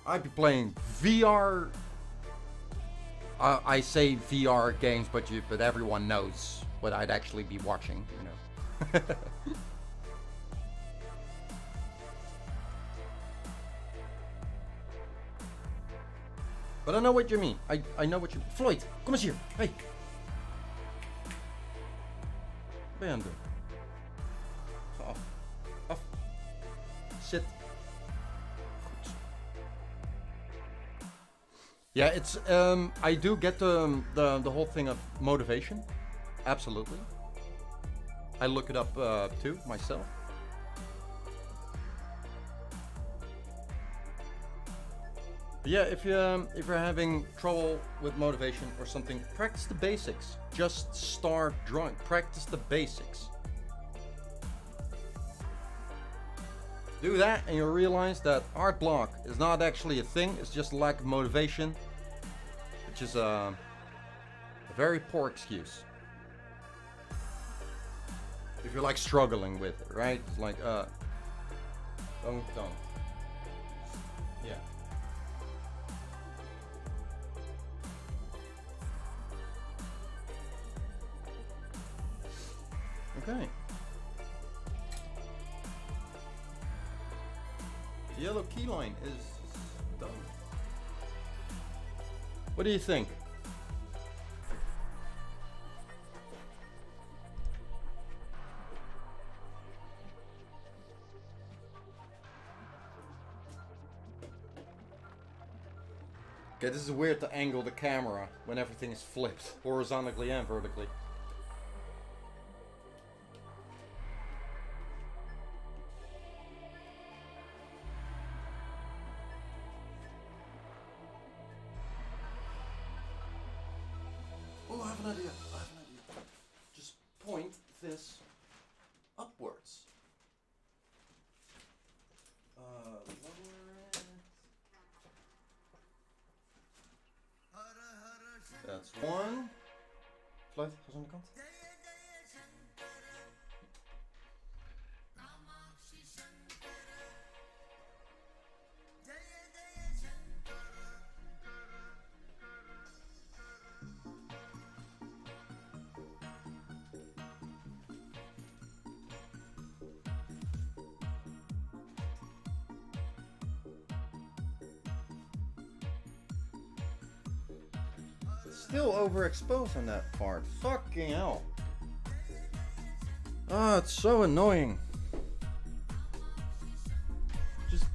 I'd be playing VR. I say VR games, but everyone knows what I'd actually be watching, you know. But I know what you mean. I know what you... Floyd, kom eens hier. Hey. Wat ben je aan het doen? Ga af. Af. Sit. Goed. Yeah, it's... I do get the whole thing of motivation. Absolutely. I look it up too, myself. Yeah, if you're having trouble with motivation or something, practice the basics. Just start drawing. Practice the basics. Do that and you'll realize that art block is not actually a thing. It's just a lack of motivation, which is a very poor excuse. If you're like struggling with it, right? It's like, don't. Yeah. Okay. The yellow keyline is done. What do you think? Okay, this is weird to angle the camera when everything is flipped, horizontally and vertically. Oh, I have an idea. Just point this upwards. Lower it. That's one. Fluit, ga eens aan de kant. Still overexposed on that part. Fucking hell. Ah, it's so annoying. Just...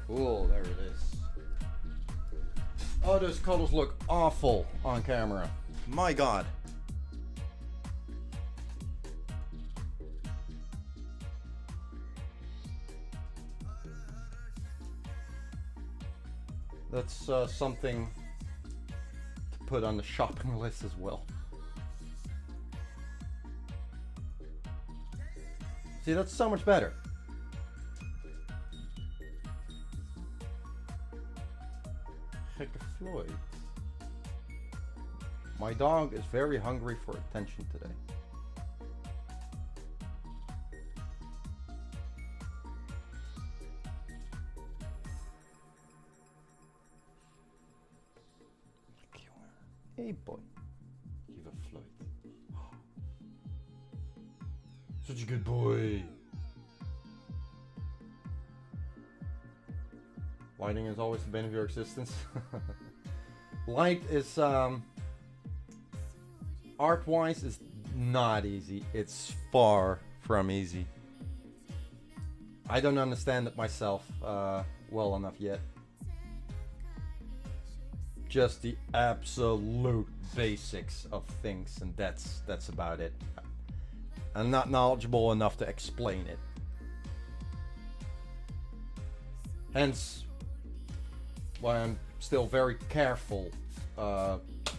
Cool, there it is. Oh, those colors look awful on camera. My God. That's something to put on the shopping list as well. See, that's so much better. Gekke Floyd. My dog is very hungry for attention today. Hey boy, Gekke Floyd. Such a good boy. Lighting is always the bane of your existence. Light is, art-wise, is not easy. It's far from easy. I don't understand it myself well enough yet. Just the absolute basics of things, and that's about it. I'm not knowledgeable enough to explain it. Hence why I'm still very careful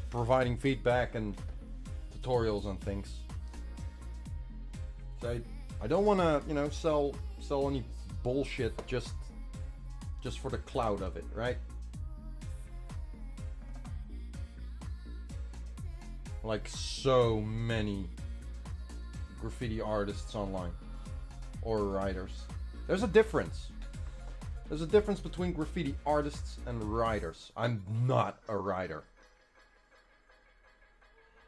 providing feedback and tutorials on things. So I don't want to, you know, sell any bullshit just for the clout of it, right? Like so many graffiti artists online or writers. There's a difference. There's a difference between graffiti artists and writers. I'm not a writer.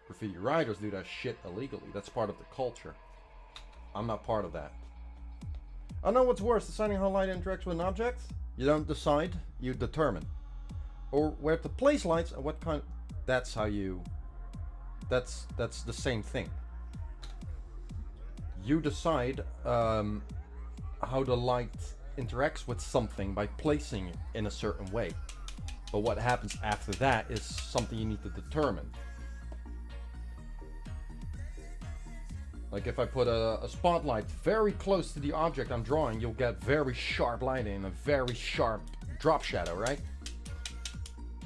Graffiti writers do that shit illegally. That's part of the culture. I'm not part of that. I know what's worse, deciding how light interacts with an object. You don't decide, you determine. Or where to place lights and what kind. That's how you. That's the same thing. You decide how the light interacts with something by placing it in a certain way. But what happens after that is something you need to determine. Like if I put a spotlight very close to the object I'm drawing, you'll get very sharp lighting and a very sharp drop shadow, right?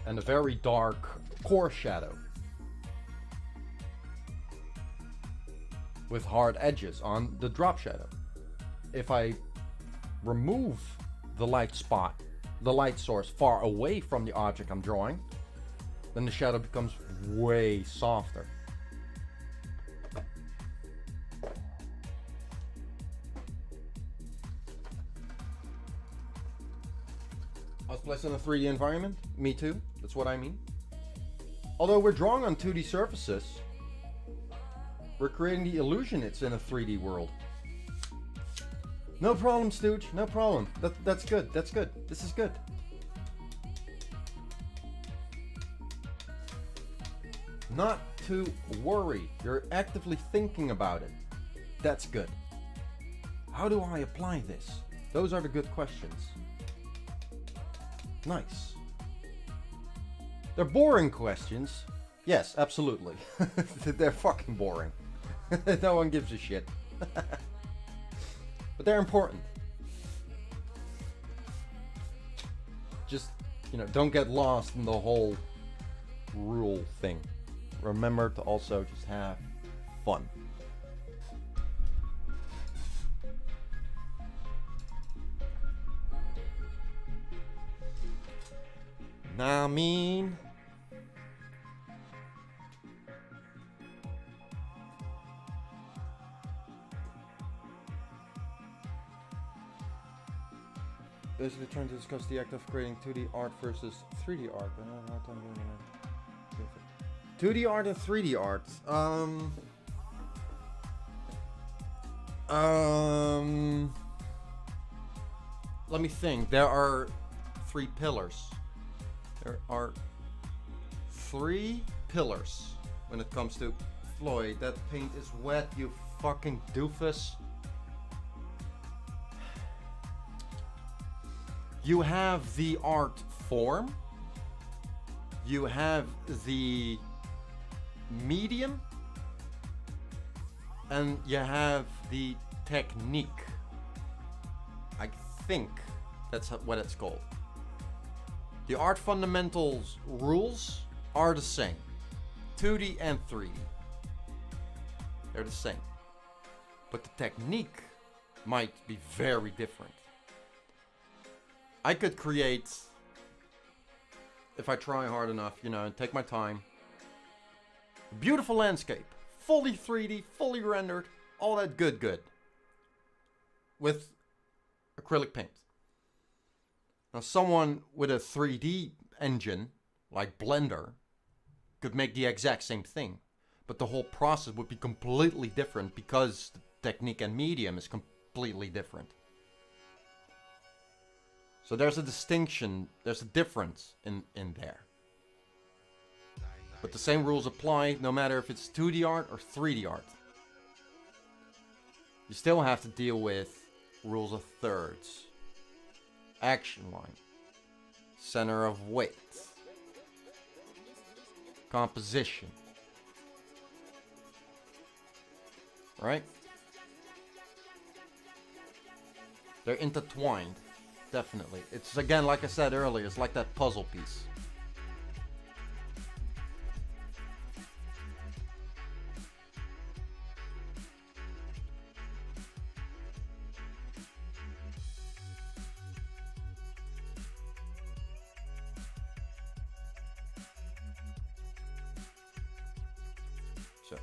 And a very dark core shadow. With hard edges on the drop shadow. If I remove the light spot, the light source far away from the object I'm drawing, then the shadow becomes way softer. I was placed in a 3D environment. Me too. That's what I mean. Although we're drawing on 2D surfaces, we're creating the illusion it's in a 3D world. No problem, Stooge. No problem. That's good. That's good. This is good. Not to worry. You're actively thinking about it. That's good. How do I apply this? Those are the good questions. Nice. They're boring questions. Yes, absolutely. They're fucking boring. No one gives a shit. But they're important. Just, you know, don't get lost in the whole rule thing. Remember to also just have fun. Nah, I mean, basically trying to discuss the act of creating 2D art versus 3D art. But I don't know what I'm doing. 2D art and 3D art. Let me think. There are 3 pillars. There are 3 pillars when it comes to Floyd. That paint is wet, you fucking doofus. You have the art form, you have the medium, and you have the technique. I think that's what it's called. The art fundamentals rules are the same. 2D and 3D. They're the same. But the technique might be very different. I could create, if I try hard enough, you know, and take my time, a beautiful landscape. Fully 3D, fully rendered, all that good. With acrylic paint. Now someone with a 3D engine, like Blender, could make the exact same thing. But the whole process would be completely different because the technique and medium is completely different. So there's a distinction, there's a difference in there. But the same rules apply no matter if it's 2D art or 3D art. You still have to deal with rules of thirds, action line, center of weight, composition. Right? They're intertwined, definitely. It's again, like I said earlier, it's like that puzzle piece. So.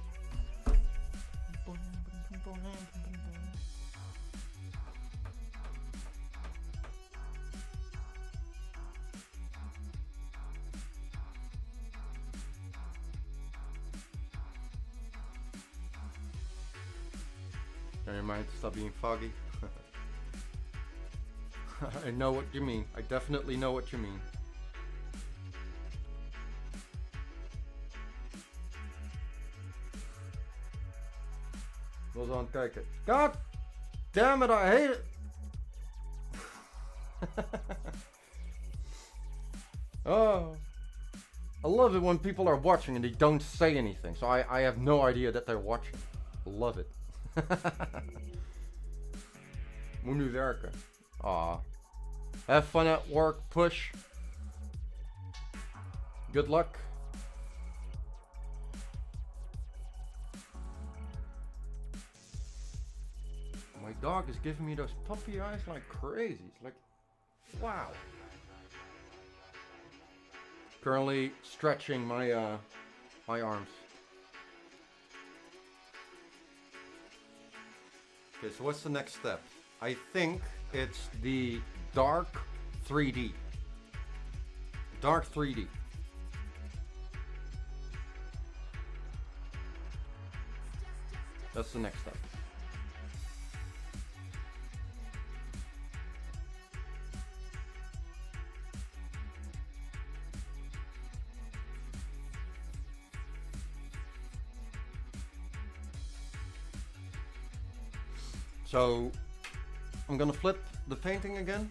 Turn your mind to stop being foggy. I know what you mean. I definitely know what you mean. Was aan het kijken. God damn it, I hate it. Oh, I love it when people are watching and they don't say anything. So I have no idea that they're watching. I love it. Moet nu werken. Aw. Have fun at work, push. Good luck. My dog is giving me those puppy eyes like crazy. It's like, wow. Currently stretching my my arms. Okay, so what's the next step? I think it's the dark 3D. Dark 3D. That's the next step. So I'm gonna flip the painting again.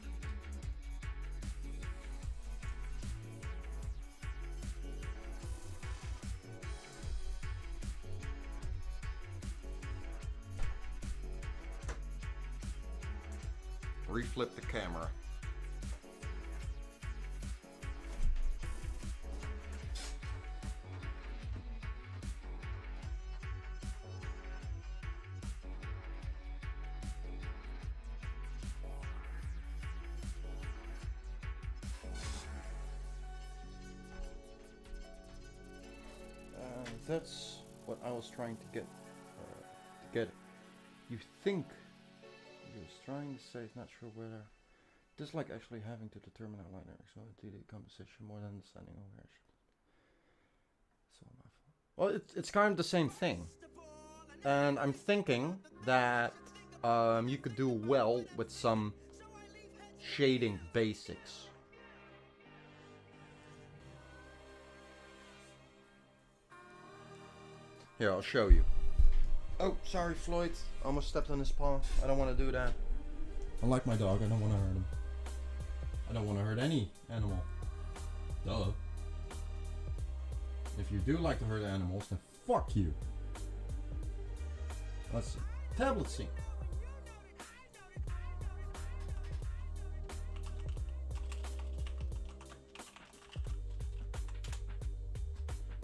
Reflip the camera. That's what I was trying to get. You think he was trying to say, it's not sure whether. Just like actually having to determine our liner, so the composition more than understanding ownership. So well, it's kind of the same thing, and I'm thinking that you could do well with some shading basics. Here, I'll show you. Oh, sorry, Floyd. Almost stepped on his paw. I don't want to do that. I like my dog. I don't want to hurt him. I don't want to hurt any animal. Duh. If you do like to hurt animals, then fuck you. Let's see. Tablet scene.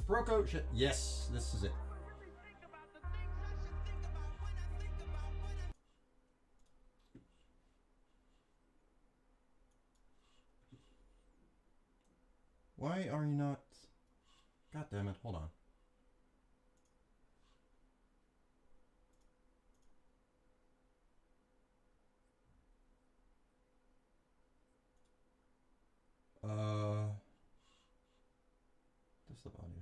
Broco shit. Yes, this is it. Why are you not? God damn it, hold on. Desktop audio.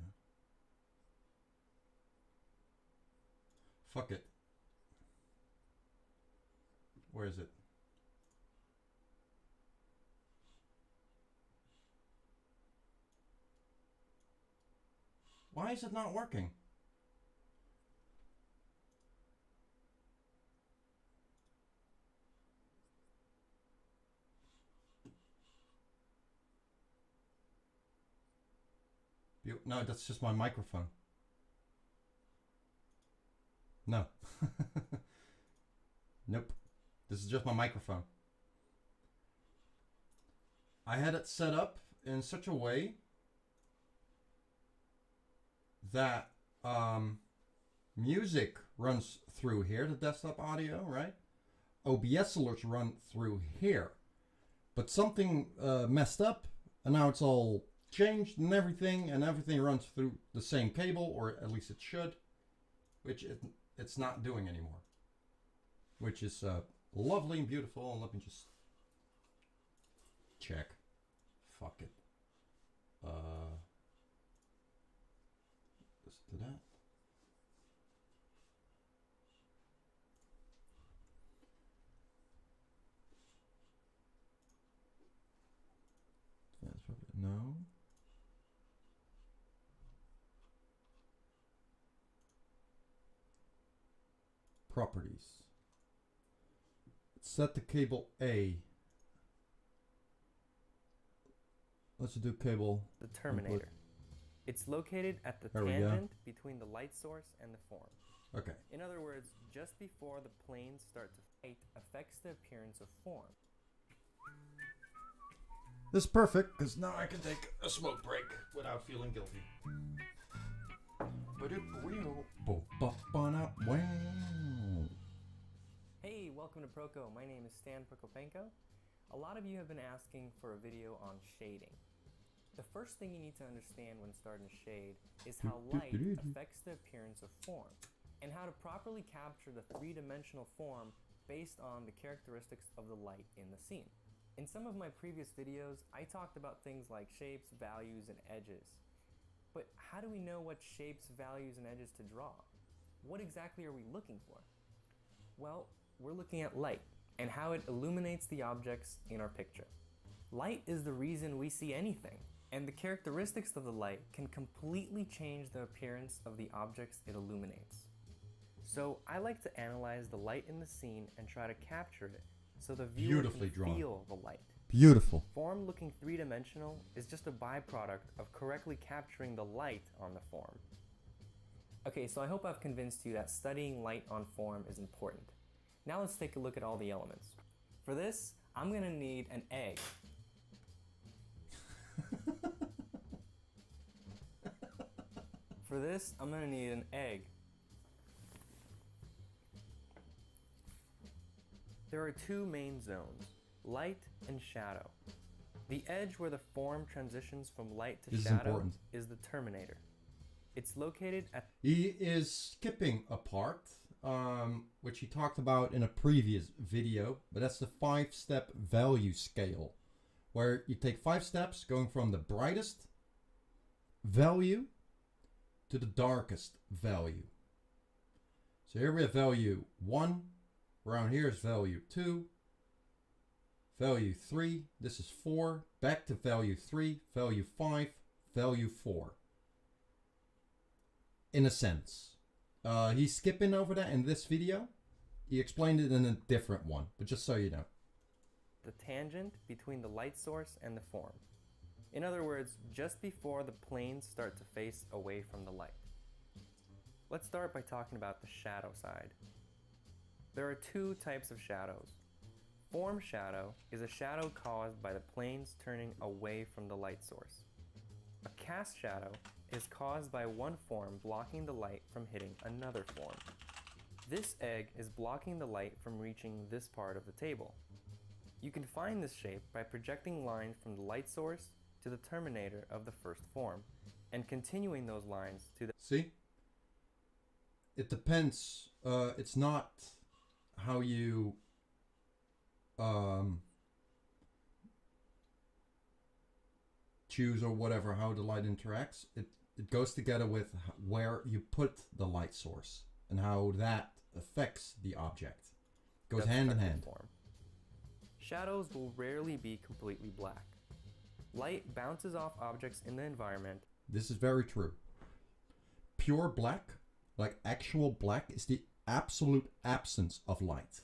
Fuck it. Where is it? Why is it not working? No, that's just my microphone. No. Nope. This is just my microphone. I had it set up in such a way that music runs through here, the desktop audio, right? OBS alerts run through here. But something messed up, and now it's all changed and everything runs through the same cable, or at least it should, which it's not doing anymore. Which is lovely and beautiful, and let me just check. Fuck it. Listen to that. That's probably no. Properties. Set the cable A. Let's do cable. The terminator. Input. It's located at the There we go. tangent between the light source and the form. Okay. In other words, just before the planes start to fight affects the appearance of form. This is perfect, because now I can take a smoke break without feeling guilty. Hey, welcome to Proco. My name is Stan Prokopenko. A lot of you have been asking for a video on shading. The first thing you need to understand when starting to shade is how light affects the appearance of form, and how to properly capture the three-dimensional form based on the characteristics of the light in the scene. In some of my previous videos, I talked about things like shapes, values, and edges. But how do we know what shapes, values, and edges to draw? What exactly are we looking for? Well, we're looking at light and how it illuminates the objects in our picture. Light is the reason we see anything, and the characteristics of the light can completely change the appearance of the objects it illuminates. So I like to analyze the light in the scene and try to capture it so the viewer Beautifully can drawn. feel the light. Beautiful. Form looking three-dimensional is just a byproduct of correctly capturing the light on the form. Okay, so I hope I've convinced you that studying light on form is important. Now let's take a look at all the elements. For this, I'm gonna need an egg. For this, I'm gonna need an egg. There are two main zones, light and shadow. The edge where the form transitions from light to This is shadow important. is the terminator. It's located at He is skipping a part, which he talked about in a previous video, but that's the 5-step value scale, where you take 5 steps going from the brightest value to the darkest value. So here we have value 1, around here is value 2, value 3, this is 4, back to value 3, value 5, value 4. In a sense. He's skipping over that in this video. He explained it in a different one, but just so you know. the tangent between the light source and the form. In other words, just before the planes start to face away from the light. Let's start by talking about the shadow side. There are two types of shadows. Form shadow is a shadow caused by the planes turning away from the light source. A cast shadow is caused by one form blocking the light from hitting another form. This egg is blocking the light from reaching this part of the table. You can find this shape by projecting lines from the light source to the terminator of the first form, and continuing those lines to the... See? It depends. It's not how you choose or whatever, how the light interacts. It goes together with where you put the light source and how that affects the object. Goes hand in hand. Form. Shadows will rarely be completely black. Light bounces off objects in the environment. This is very true. Pure black, like actual black, is the absolute absence of light.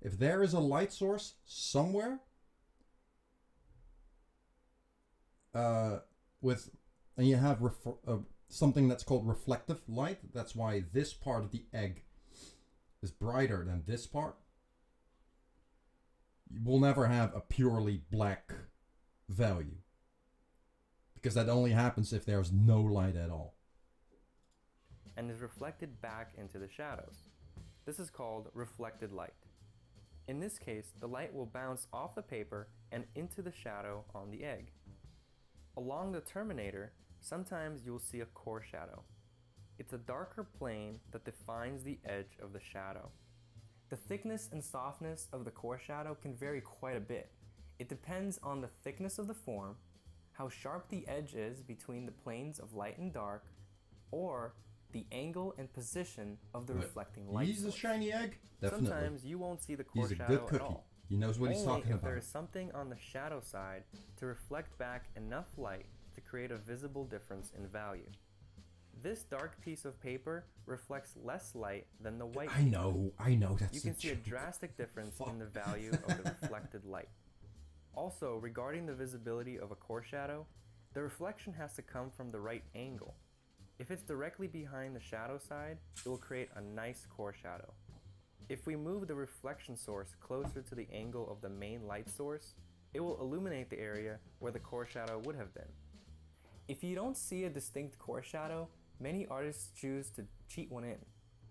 If there is a light source somewhere, and you have something that's called reflective light, that's why this part of the egg is brighter than this part. You will never have a purely black value, because that only happens if there's no light at all. And is reflected back into the shadows. This is called reflected light. In this case, the light will bounce off the paper and into the shadow on the egg. Along the terminator, sometimes you'll see a core shadow. It's a darker plane that defines the edge of the shadow. The thickness and softness of the core shadow can vary quite a bit. It depends on the thickness of the form, how sharp the edge is between the planes of light and dark, or the angle and position of the reflecting light He's source. a shiny egg? Definitely. Sometimes you won't see the core He's a shadow good cookie. at all. He knows what he's Only talking if about. there is something on the shadow side to reflect back enough light to create a visible difference in value. This dark piece of paper reflects less light than the white. I know, that's You can see a joke. drastic difference in the value of the reflected light. Also, regarding the visibility of a core shadow, the reflection has to come from the right angle. If it's directly behind the shadow side, it will create a nice core shadow. If we move the reflection source closer to the angle of the main light source, it will illuminate the area where the core shadow would have been. If you don't see a distinct core shadow, many artists choose to cheat one in,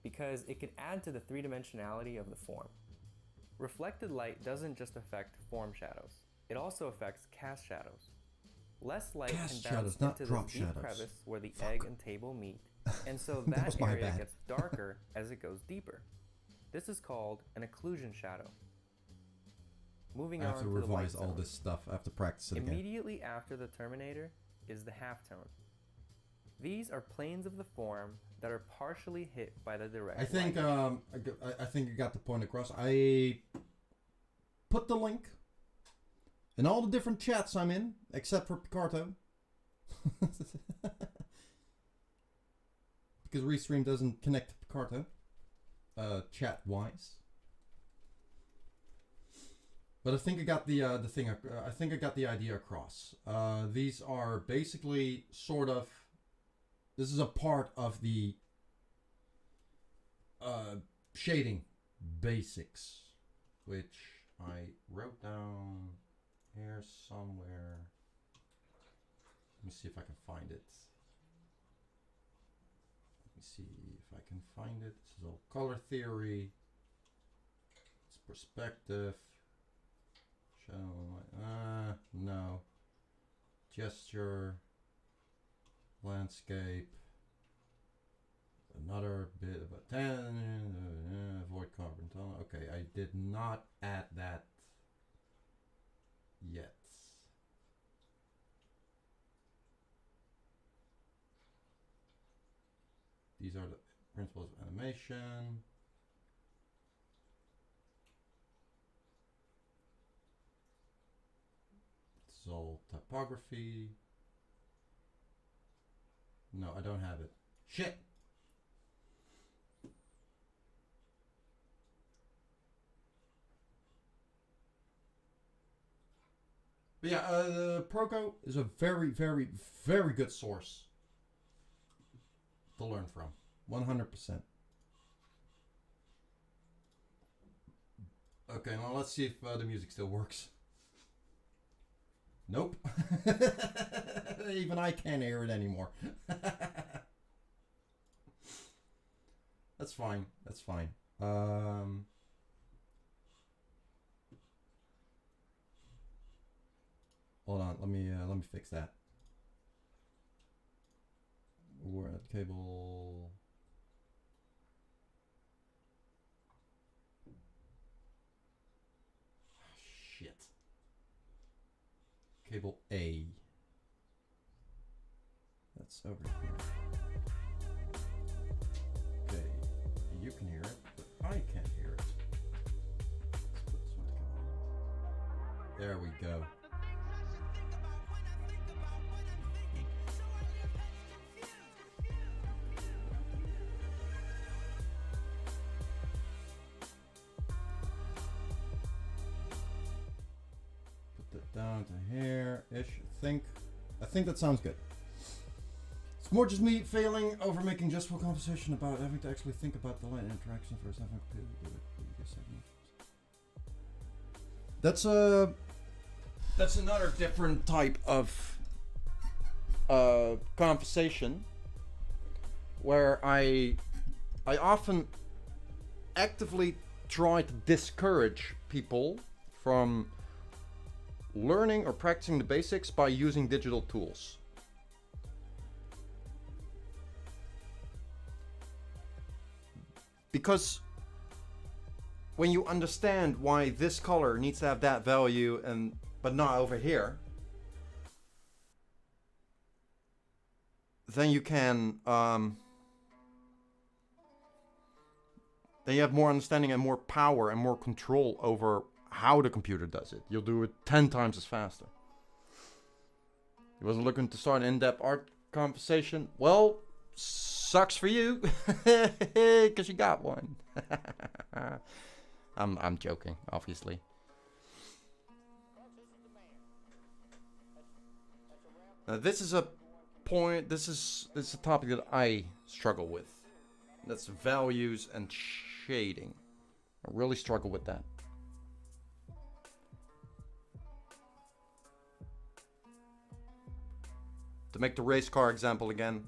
because it can add to the three-dimensionality of the form. Reflected light doesn't just affect form shadows, it also affects cast shadows. Less light Cast can bounce shadows, not into drop this deep shadows. crevice where the egg and table meet, and so That that was my area bad. gets darker as it goes deeper. This is called an occlusion shadow. Moving I on have to to the light revise all zone. this stuff. I have to practice it again. Immediately after the terminator is the halftone. These are planes of the form that are partially hit by the direct I think light. I think you got the point across. I put the link in all the different chats I'm in, except for Picarto. Because RESTREAM doesn't connect to Picarto, chat-wise. But I think I got the thing. I think I got the idea across. These are basically sort of. This is a part of the shading basics, which I wrote down here somewhere. Let me see if I can find it. Let me see if I can find it. This is all color theory. It's perspective. Shadow. No. Gesture. Landscape. Another bit of a 10. Avoid carbon tone. Okay, I did not add that yet. These are the principles of animation. This is all typography. No, I don't have it. Shit! But yeah, the Proco is a very, very, very good source to learn from. 100%. Okay, now let's see if the music still works. Nope. Even I can't hear it anymore. That's fine. That's fine. Hold on. Let me fix that. We're at cable. Shit. Cable A. That's over here. Okay, you can hear it, but I can't hear it. Let's put this one together. There we go. Down to here-ish, I think that sounds good. It's more just me failing over making justful conversation about having to actually think about the line interaction versus having a computer do it. That's another different type of conversation where I often actively try to discourage people from learning or practicing the basics by using digital tools. Because when you understand why this color needs to have that value but not over here, then you can then you have more understanding and more power and more control over how the computer does it. You'll do it 10 times as faster. You wasn't looking to start an in-depth art conversation? Well, sucks for you, because you got one. I'm joking, obviously. Now this is a point. This is a topic that I struggle with. That's values and shading. I really struggle with that. To make the race car example again,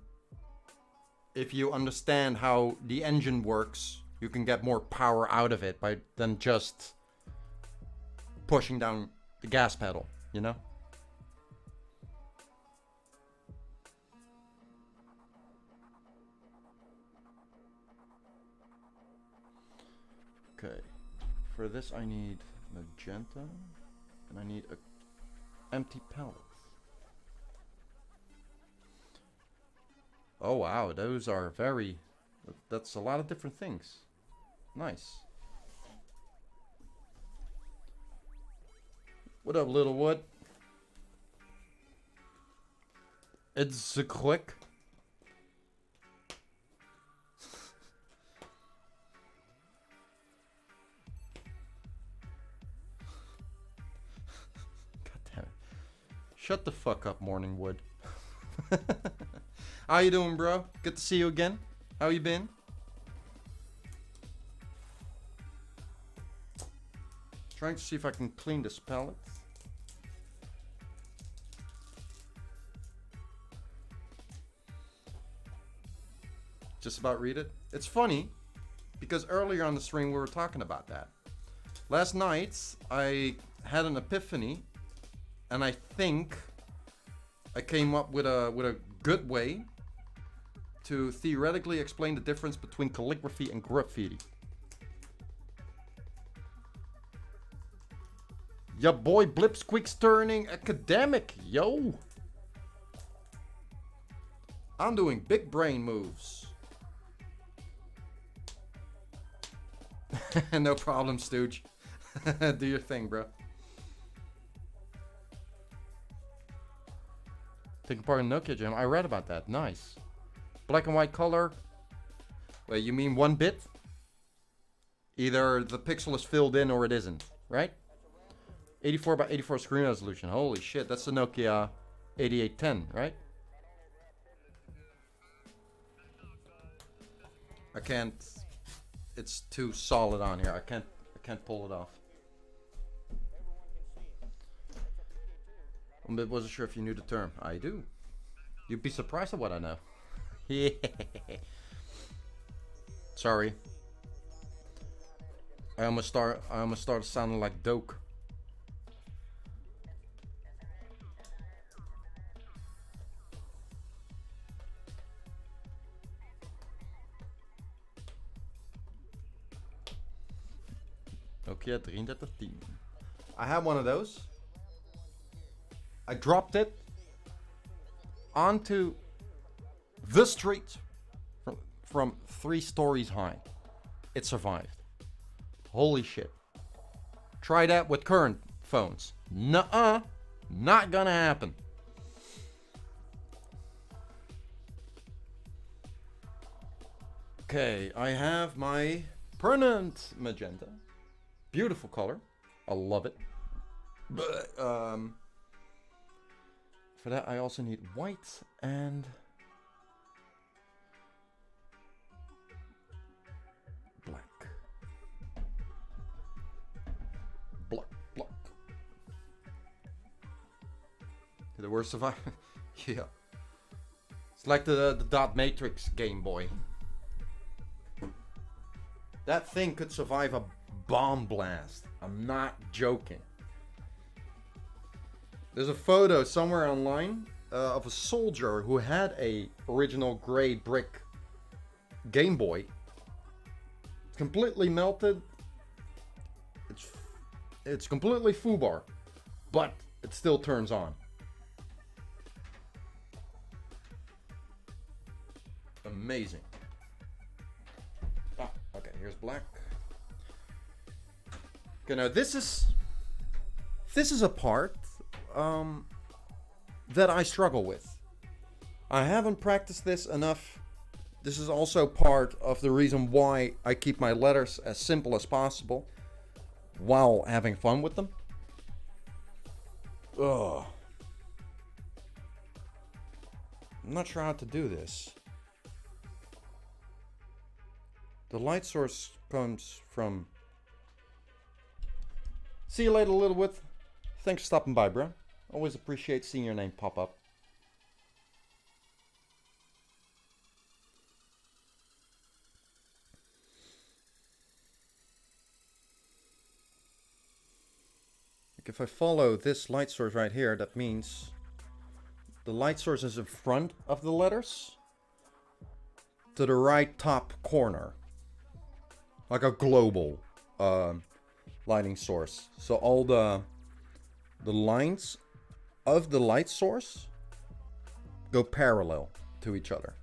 if you understand how the engine works, you can get more power out of it than just pushing down the gas pedal, you know? Okay, for this I need magenta, and I need a empty palette. Oh wow, those are that's a lot of different things. Nice. What up, Littlewood? It's a quick. God damn it. Shut the fuck up, Morningwood. How you doing, bro? Good to see you again. How you been? Trying to see if I can clean this palette. Just about read it. It's funny because earlier on the stream we were talking about that. Last night I had an epiphany, and I think I came up with a good way to theoretically explain the difference between calligraphy and graffiti. Ya boy Blipsqueek's turning academic, yo! I'm doing big brain moves. No problem, Stooge. Do your thing, bro. Taking part in Nokia Jam. I read about that. Nice. Black and white color. Wait, you mean 1 bit? Either the pixel is filled in or it isn't, right? 84 by 84 screen resolution. Holy shit, that's the Nokia 8810, right? I can't. It's too solid on here. I can't pull it off. I wasn't sure if you knew the term. I do. You'd be surprised at what I know. Yeah. Sorry. I almost started sounding like Doke. Nokia 3310. I had one of those. I dropped it onto the street from 3 stories high. It survived. Holy shit. Try that with current phones. Nuh-uh. Not gonna happen. Okay, I have my permanent magenta. Beautiful color. I love it. But, for that I also need white and black. Black. The worst survive. Yeah. It's like the dot matrix Game Boy. That thing could survive a bomb blast. I'm not joking. There's a photo somewhere online of a soldier who had a original gray brick Game Boy. It's completely melted. It's completely foobar, but it still turns on. Amazing. Ah, okay, here's black. Okay, now this is a part that I struggle with. I haven't practiced this enough. This is also part of the reason why I keep my letters as simple as possible while having fun with them. Ugh. I'm not sure how to do this. The light source comes from... See you later, Littlewith. Thanks for stopping by, bro. Always appreciate seeing your name pop up. Like if I follow this light source right here, that means the light source is in front of the letters to the right top corner. Like a global lighting source. So all the lines of the light source go parallel to each other.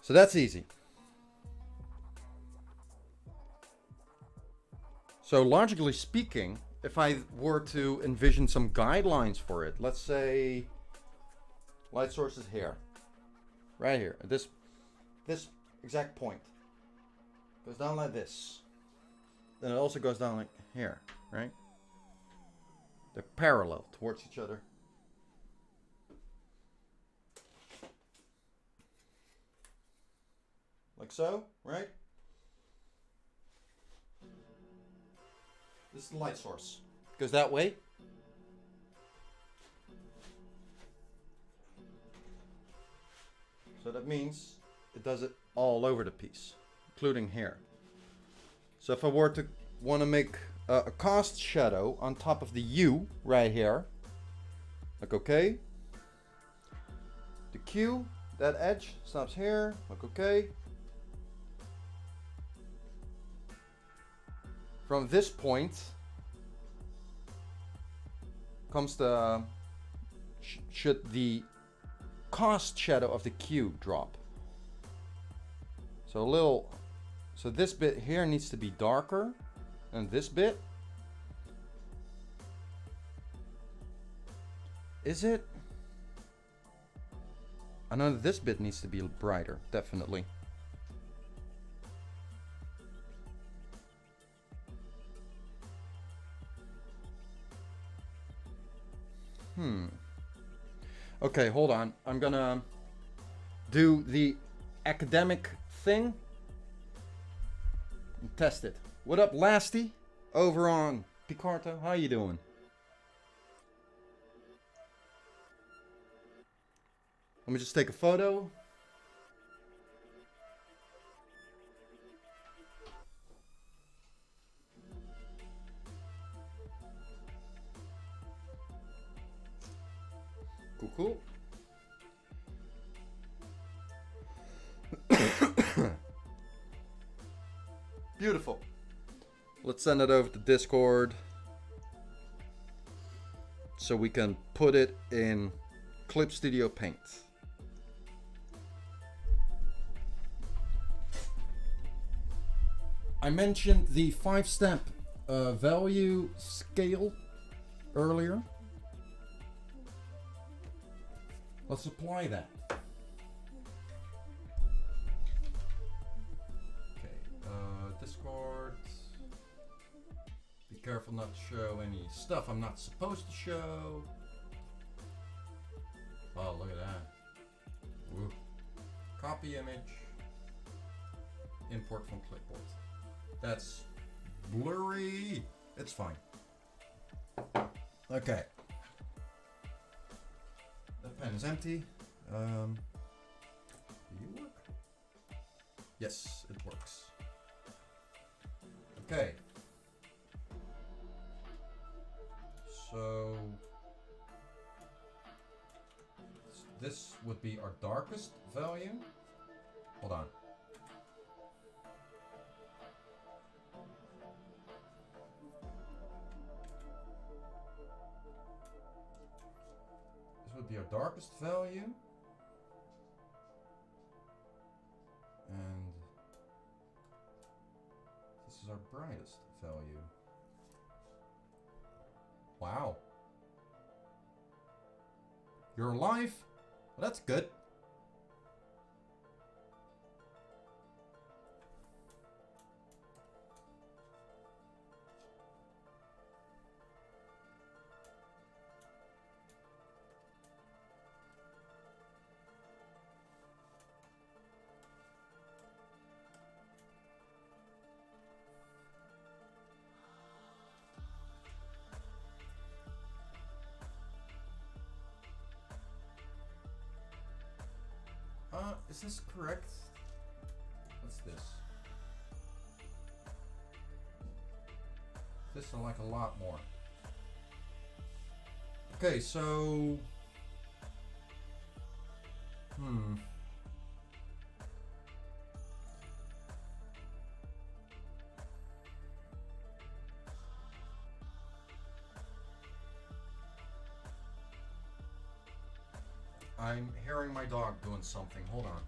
So that's easy. So logically speaking, if I were to envision some guidelines for it, let's say light source is here, right here, at this exact point. Goes down like this. Then it also goes down like here, right? They're parallel towards each other. Like so, right? This is the light source. Goes that way. So that means it does it all over the piece, including here. So if I were to want to make a cast shadow on top of the U right here, like okay. The Q, that edge stops here, like okay. From this point comes the should the cast shadow of the Q drop. So this bit here needs to be darker than this bit. Is it? I know that this bit needs to be brighter, definitely. Okay, hold on. I'm gonna do the academic thing and test it. What up, Lasty? Over on Picarto, how you doing? Let me just take a photo. Cool. Beautiful. Let's send it over to Discord so we can put it in Clip Studio Paint. I mentioned the 5-step value scale earlier. Let's apply that. Okay, Discord. Be careful not to show any stuff I'm not supposed to show. Oh, look at that. Woo. Copy image. Import from clipboard. That's blurry. It's fine. Okay. The pen is empty. Do you work? Yes, it works. Okay. So this would be our darkest value. Hold on. This would be our darkest value. And this is our brightest value. Wow. You're alive? Well, that's good. Is this correct? What's this? This I like a lot more. Okay, so I'm hearing my dog doing something. Hold on.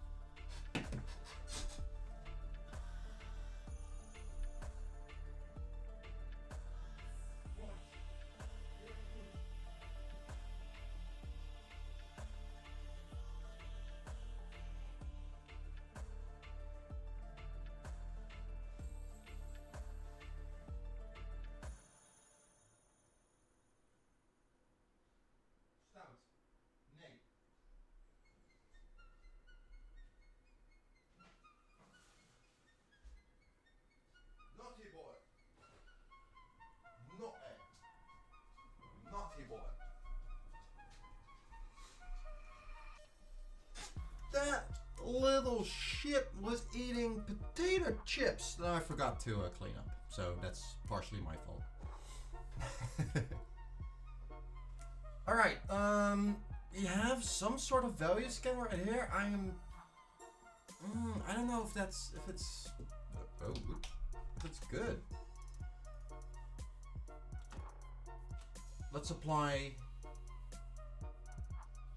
Naughty boy. Naughty boy. That little shit was eating potato chips that I forgot to clean up. So that's partially my fault. Alright, you have some sort of value scan right here. I don't know if it's good. Let's apply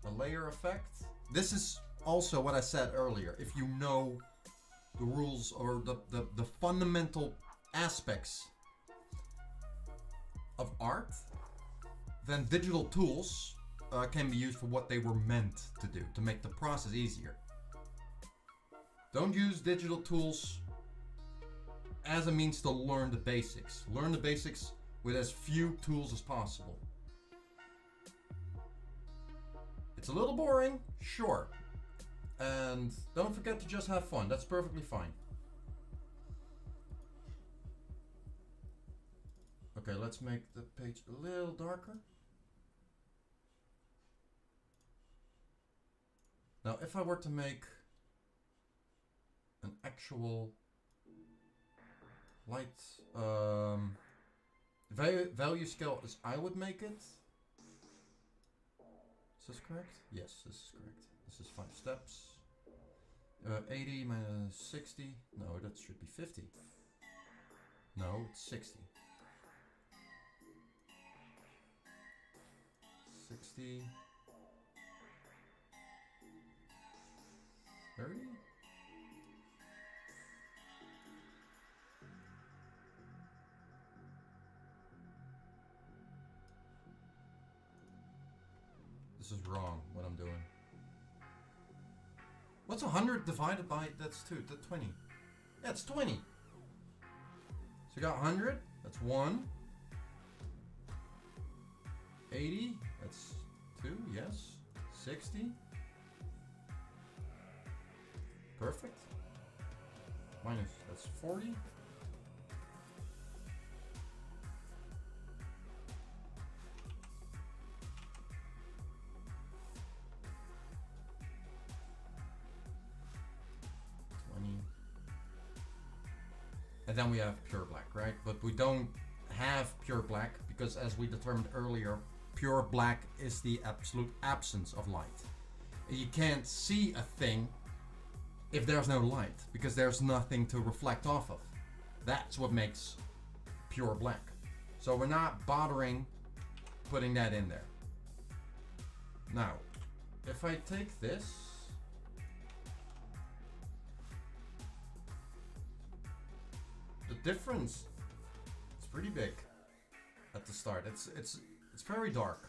a layer effect. This is also what I said earlier. If you know the rules or the fundamental aspects of art, then digital tools can be used for what they were meant to do, to make the process easier. Don't use digital tools as a means to learn the basics. Learn the basics with as few tools as possible. It's a little boring, sure. And don't forget to just have fun. That's perfectly fine. Okay, let's make the page a little darker. Now, if I were to make an actual light value scale as I would make it. Is this correct? Yes, this is correct. This is 5 steps. 80 minus 60. No, that should be 50. No, it's 60. 60. 30? This is wrong, what I'm doing. What's 100 divided by, that's 2, that's 20. Yeah, it's 20. So you got 100, that's 1. 80, that's 2, yes. 60. Perfect. Minus, that's 40. And then we have pure black, right? But we don't have pure black because, as we determined earlier, pure black is the absolute absence of light. You can't see a thing if there's no light because there's nothing to reflect off of. That's what makes pure black. So we're not bothering putting that in there. Now, if I take this, the difference is pretty big at the start. It's very dark.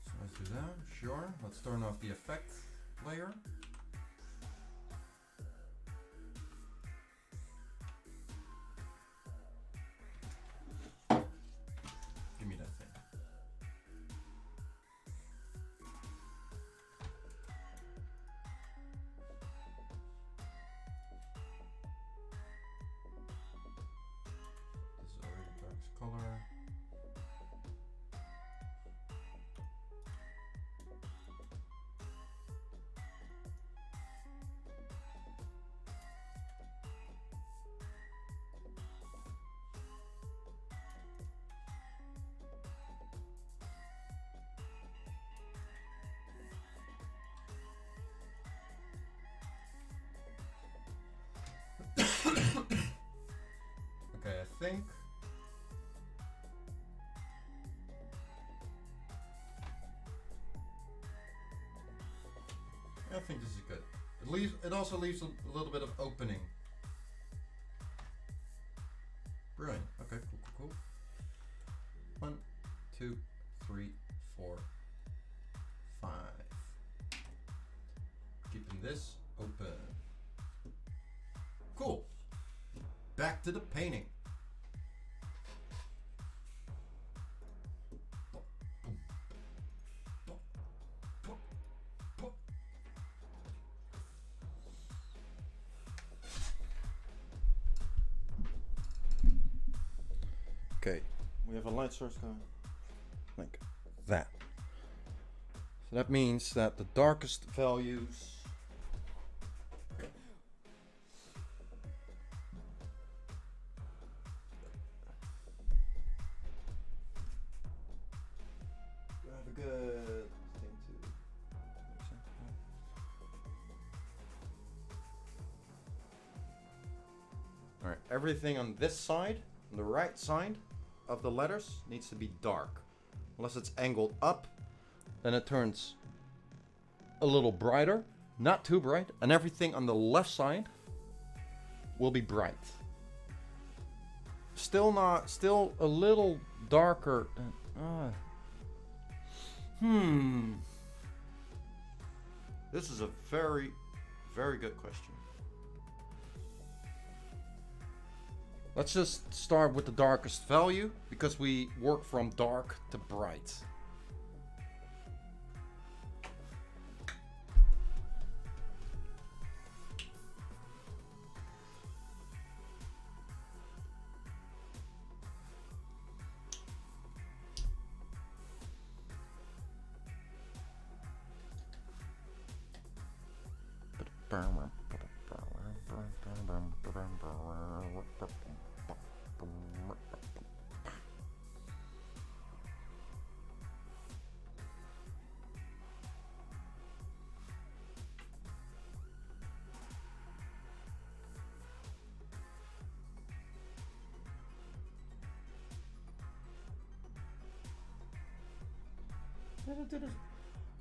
So let's do that. Sure. Let's turn off the effect layer. Give me that thing. This is already dark color. Okay, I think this is good. It also leaves a little bit of opening. Brilliant. Okay, cool. 1, 2, 3, 4, 5. Keeping this open. Cool. Back to the painting. Okay, we have a light source going like that. So that means that the darkest values have a good thing to. All right, everything on this side, on the right side of the letters, needs to be dark. Unless it's angled up, then it turns a little brighter, not too bright, and everything on the left side will be bright. Still a little darker. This is a very, very good question. Let's just start with the darkest value because we work from dark to bright.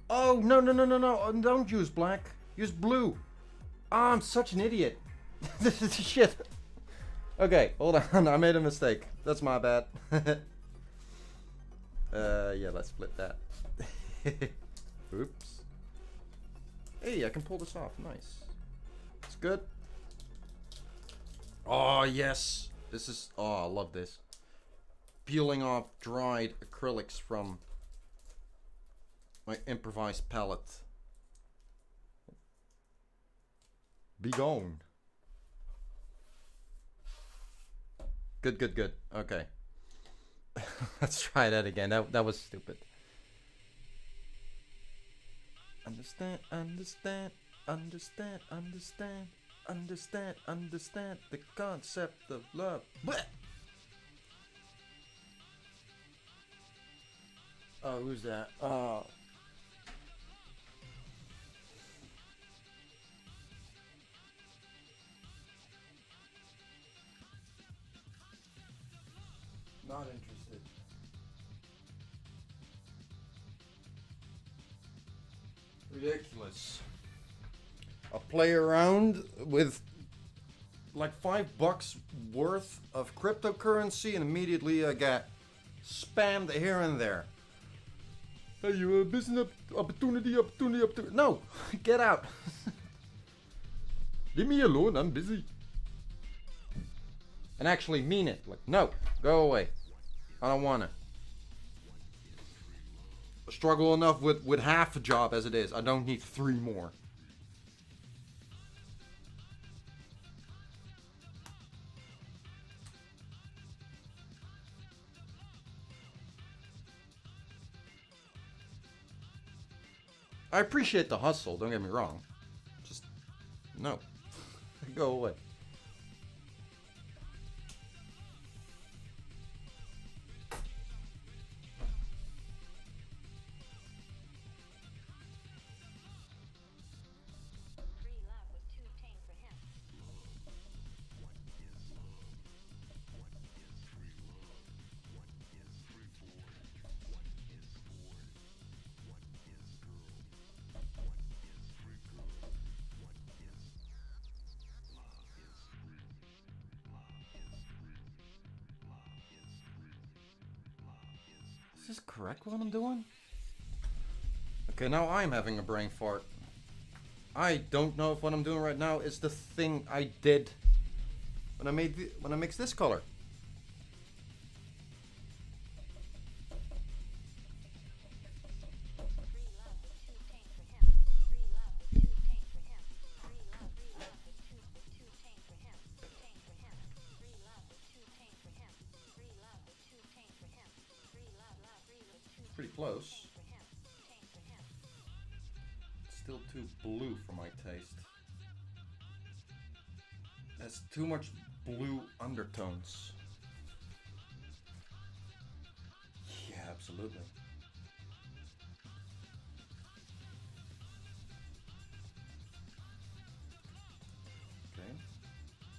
Oh, no, no, no, no, no. Don't use black. Use blue. Oh, I'm such an idiot. This is shit. Okay, hold on. I made a mistake. That's my bad. Yeah, let's split that. Oops. Hey, I can pull this off. Nice. It's good. Oh, yes. This is... Oh, I love this. Peeling off dried acrylics from my improvised palette. Be gone. Good, good, good. Okay. Let's try that again. That was stupid. Understand, understand, understand, understand, understand, understand the concept of love. Blech! Oh, who's that? Oh. Not interested. Ridiculous. I'll play around with like $5 worth of cryptocurrency and immediately I get spammed here and there. Hey, you business opportunity. No, get out. Leave me alone, I'm busy. And actually mean it. Like, no, go away. I don't want to. I struggle enough with half a job as it is. I don't need 3 more. I appreciate the hustle, don't get me wrong. Just, no. Go away. Is this correct what I'm doing? Okay, now I'm having a brain fart. I don't know if what I'm doing right now is the thing I did when I mixed this color. Pretty close. Still too blue for my taste. That's too much blue undertones. Yeah, absolutely. Okay.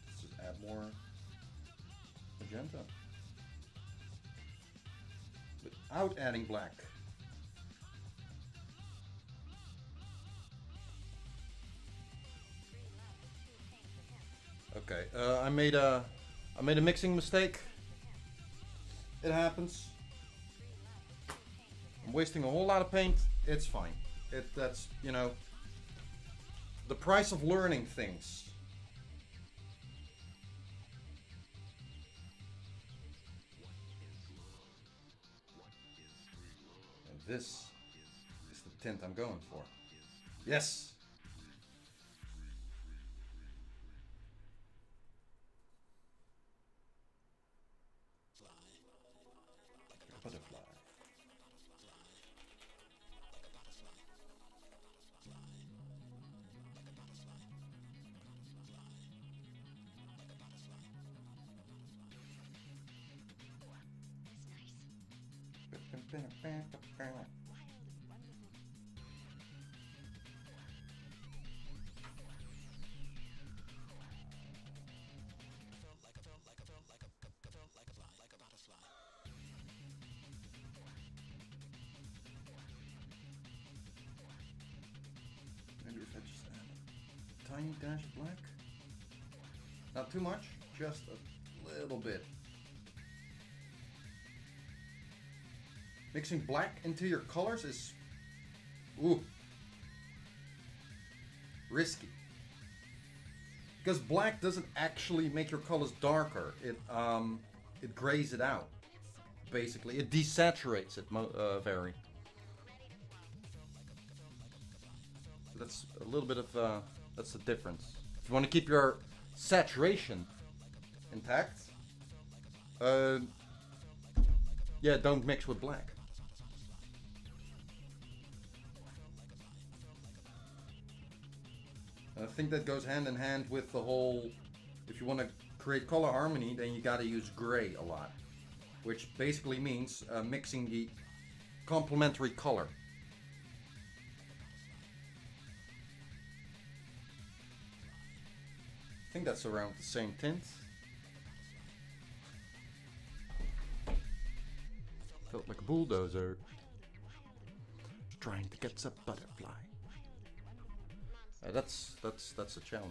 Let's just add more magenta. Without adding black. Okay, I made a mixing mistake. It happens. I'm wasting a whole lot of paint. It's fine. That's, you know, the price of learning things. this is the tint I'm going for. Yes! Butterfly. Maybe if I just add a tiny dash of black. Not too much, just a little bit. Mixing black into your colors is risky. Because black doesn't actually make your colors darker. It grays it out. Basically, it desaturates it very. So that's a little bit of that's the difference. If you want to keep your saturation intact, yeah, don't mix with black. I think that goes hand in hand with the whole, if you want to create color harmony, then you gotta use gray a lot. Which basically means mixing the complementary color. I think that's around the same tint. Felt like a bulldozer. Trying to get a butterfly. That's a challenge.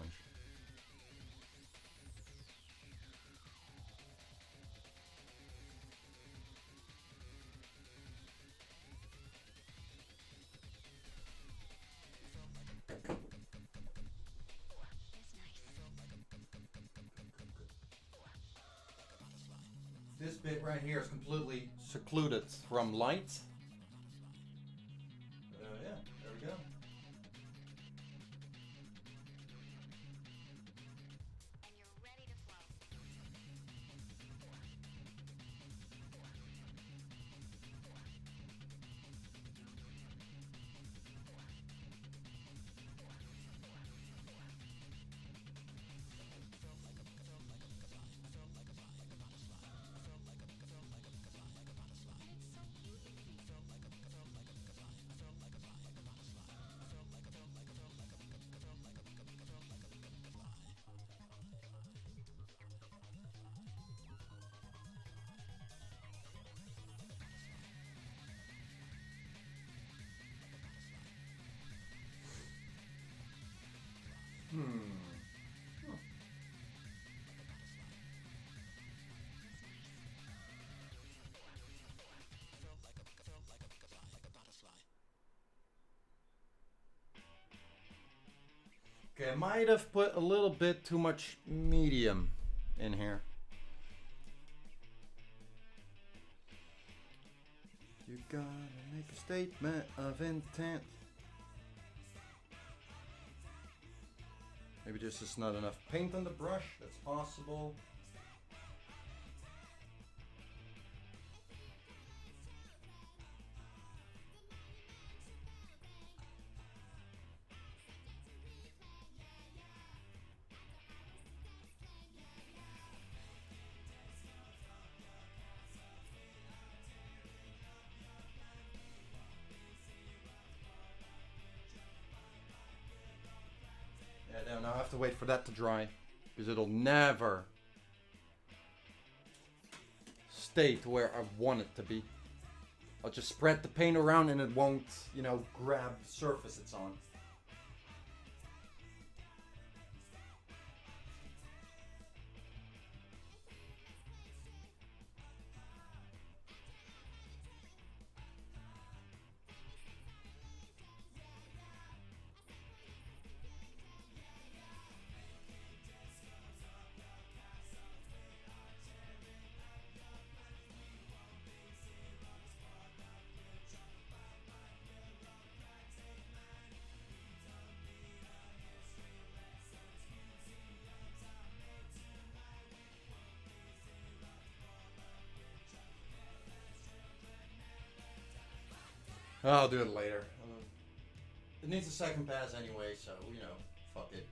This bit right here is completely secluded from light. Yeah, there we go. Okay, I might have put a little bit too much medium in here. You gotta make a statement of intent. Maybe there's just not enough paint on the brush, that's possible. Yeah, now I have to wait for that to dry, because it'll never stay to where I want it to be. I'll just spread the paint around and it won't, you know, grab the surface it's on. I'll do it later. It needs a second pass anyway, so, you know, fuck it.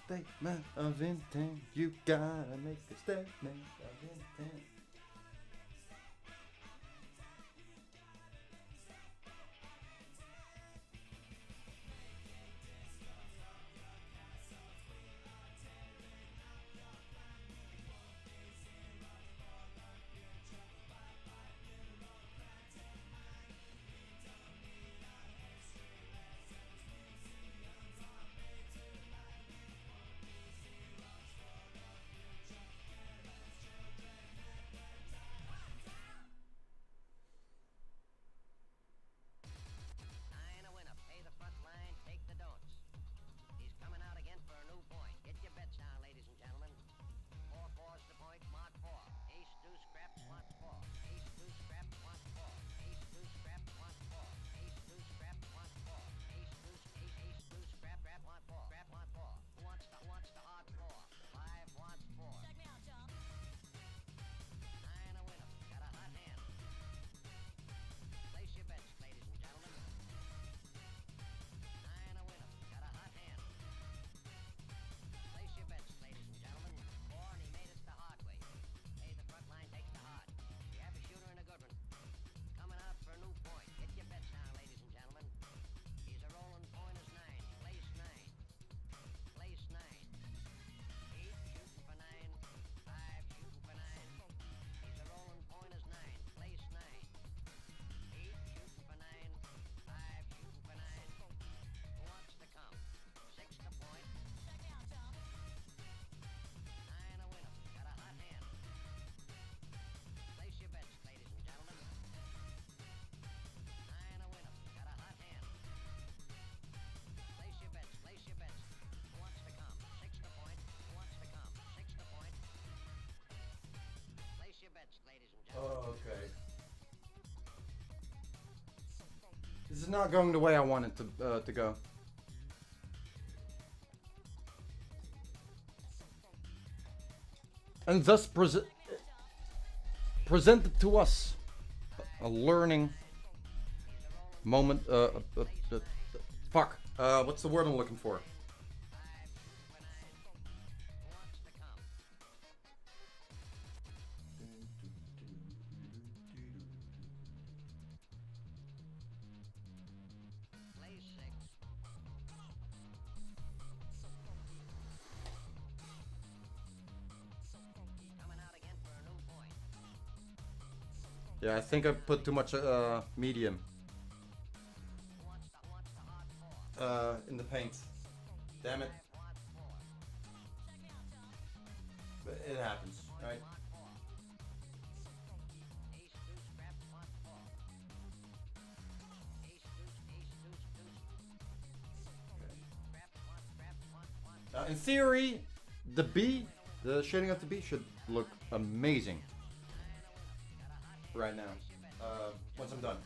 Statement of intent. You gotta make a statement of intent. Nine a winner, pay the front line, take the don'ts. He's coming out again for a new point. Get your bets now, ladies and gentlemen. 4-4's the point, mark 4. Ace, deuce, scrap, wants 4. Ace, deuce, scrap, wants 4. Ace, deuce, scrap, wants 4. Ace, deuce, scrap, wants 4. Ace, deuce, ace, deuce, scrap, want 4. Scrap, want 4. Who wants the odd 4? 5 wants 4. Check me out, John. Nine a winner, got a hot hand. Place your bets, ladies and gentlemen. Nine a winner, got a hot hand. Place your bets, ladies and gentlemen. 4 and he made us the hard way. Pay the front line, take the hard. You have a shooter and a good one. Coming out for a new point. Get your bets now, ladies and gentlemen. He's a rolling point is 9. Place 9. Place 9. 8 shooting for 9. 5 shooting for 9. He's a rolling point is 9. Place 9. 8 shooting for 9. 5 shooting for 9. Who wants to come? 6 to point. Check me out, John. 9 a winner. Got a hot hand. Place your bets, ladies and gentlemen. 9 a winner. Got a hot hand. Place your bets. Place your bets. Who wants to come? 6 to point. Who wants to come? 6 to point. Place your bets, ladies and gentlemen. Oh, okay. This is not going the way I want it to go. And thus presented to us a learning moment. Fuck. What's the word I'm looking for? Place 6. Coming out again for a new point. Yeah, I think I put too much medium Who wants the hard 4? in the paint. Damn it. Wants 4. But it happens, right? Want 4. Ace, deuce, scrap, want 4. Ace, deuce, deuce. Scrap, want. In theory, the B, the shading of the B should look amazing right now. Once I'm done.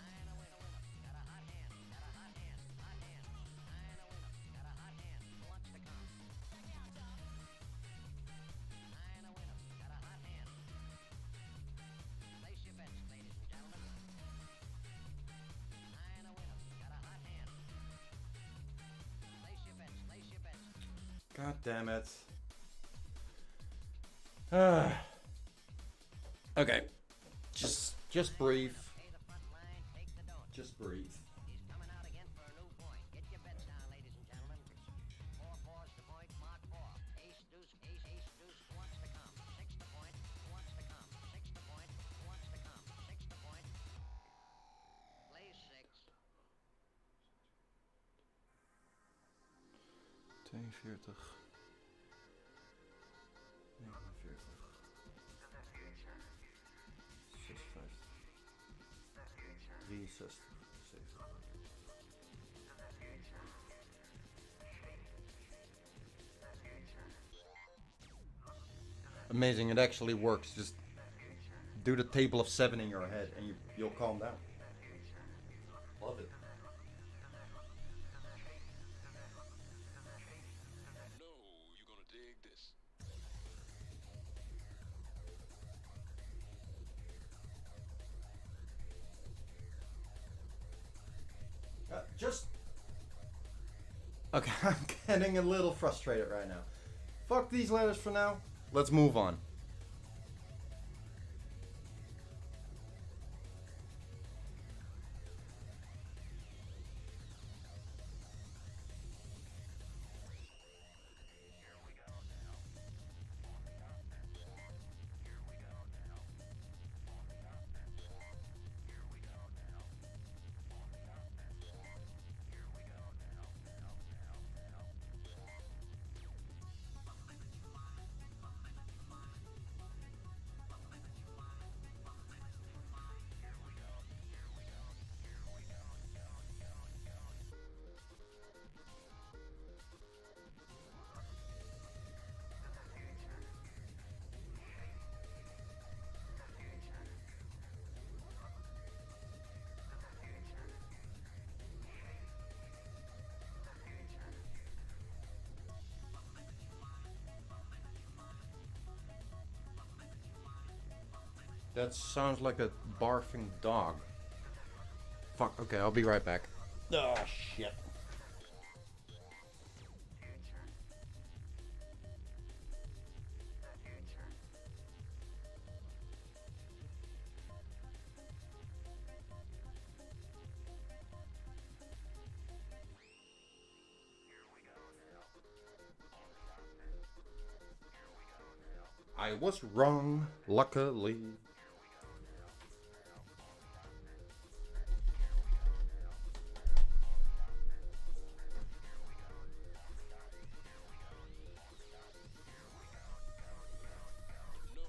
God damn it. Okay. Just breathe. Just breathe. He's coming out again for a new point. Get your bets down, ladies and gentlemen. 4-4's the point, mark 4. Ace, deuce, who wants to come? 6 to point, who wants to come? 6 to point, who wants to come? 6 to point. Play 6. 42. 49. 56. 63. Amazing, it actually works. Just do the table of 7 in your head, and you'll calm down. Love it. Just... Okay, I'm getting a little frustrated right now. Fuck these letters for now. Let's move on. That sounds like a barfing dog. Fuck, okay, I'll be right back. Oh, shit. I was wrong, luckily.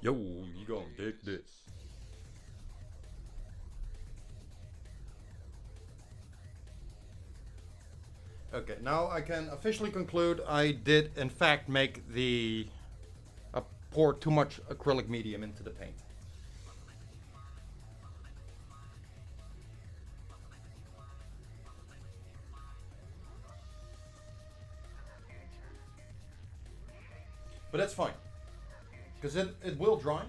Yo, you gonna dig this. Okay, now I can officially conclude I did in fact make the... pour too much acrylic medium into the paint. But that's fine. Because it will dry.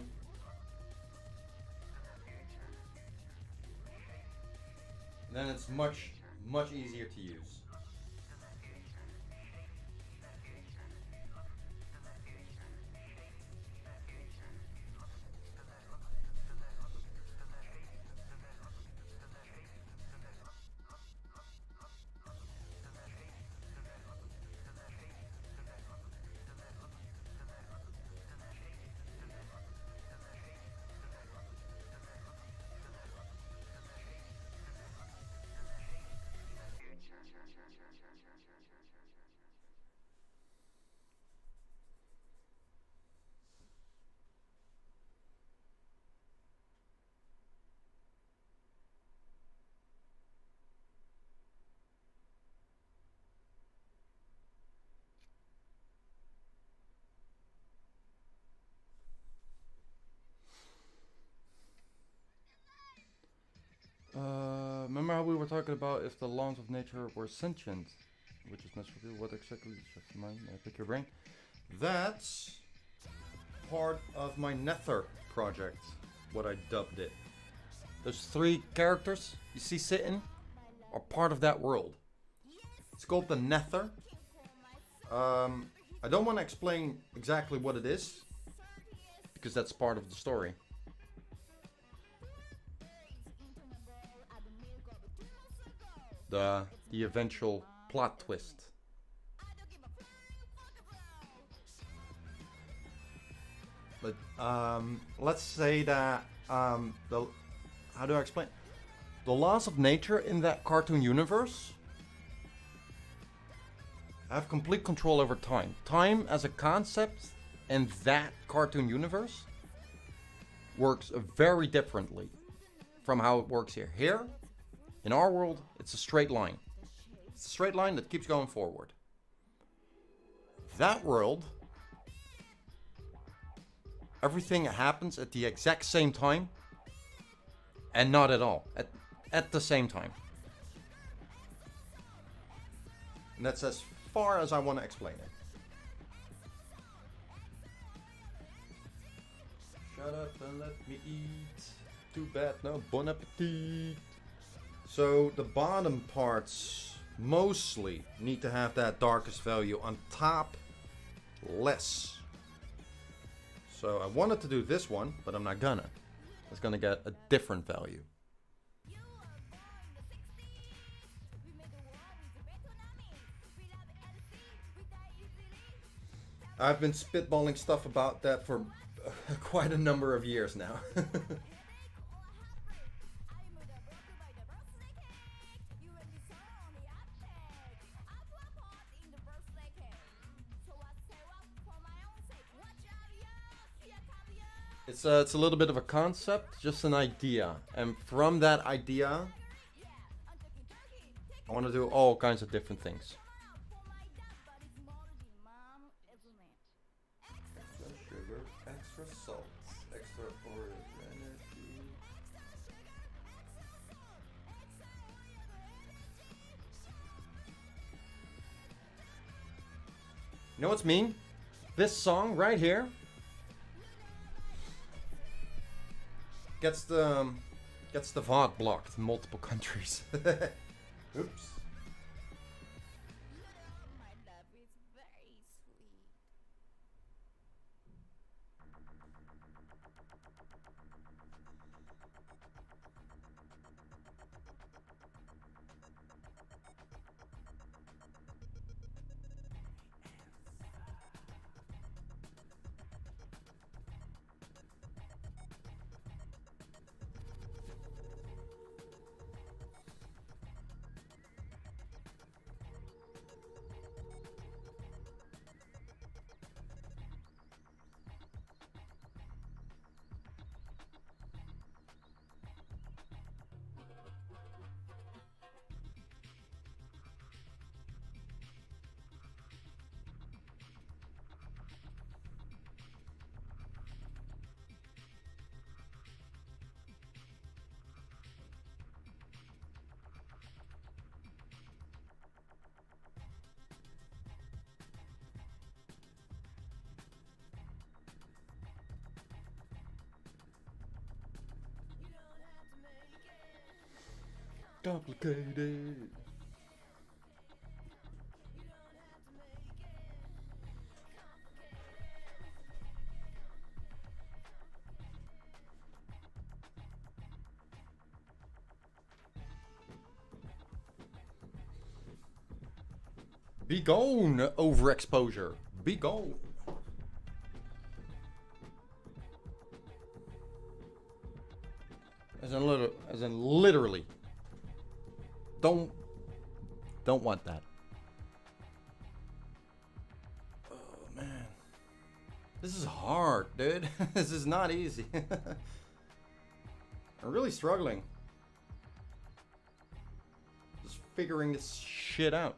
And then it's much easier to use. Remember how we were talking about if the laws of nature were sentient, which is necessarily what exactly is just mine? Pick your brain. That's part of my Nether project, what I dubbed it. Those 3 characters you see sitting are part of that world. It's called the Nether. I don't want to explain exactly what it is, because that's part of the story. The eventual plot twist. But let's say that how do I explain? The laws of nature in that cartoon universe have complete control over time. Time as a concept in that cartoon universe works very differently from how it works here. Here, in our world, it's a straight line. It's a straight line that keeps going forward. That world everything happens at the exact same time, and not at all. At the same time. And that's as far as I want to explain it. Shut up and let me eat. Too bad, no bon appetit. So the bottom parts mostly need to have that darkest value. On top, less. So I wanted to do this one, but I'm not gonna. It's gonna get a different value. I've been spitballing stuff about that for quite a number of years now. It's a little bit of a concept, just an idea. And from that idea, I want to do all kinds of different things. Extra sugar, extra salt, extra orange energy. You know what's mean? This song right here gets the VOD blocked in multiple countries. Oops. Complicated. Be gone, overexposure. Be gone. As in literally. Don't want that. Oh man. This is hard, dude. This is not easy. I'm really struggling. Just figuring this shit out.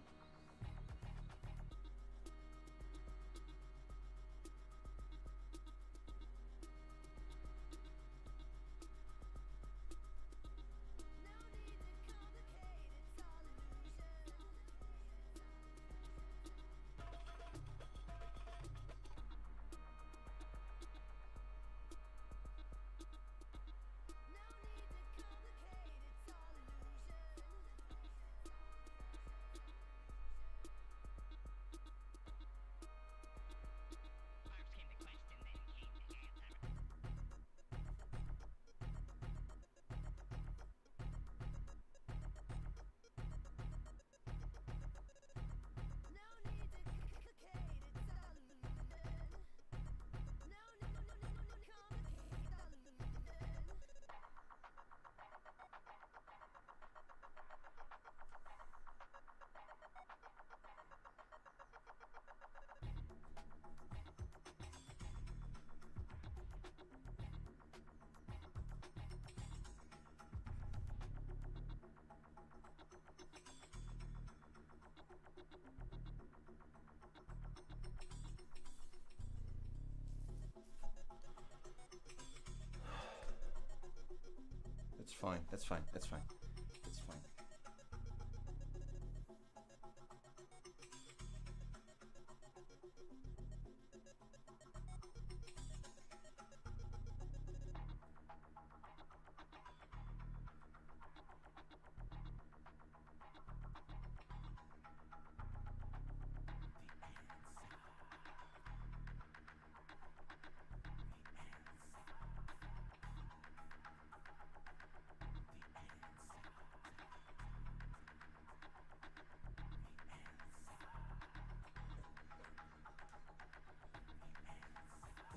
fine. That's fine. That's fine. That's fine.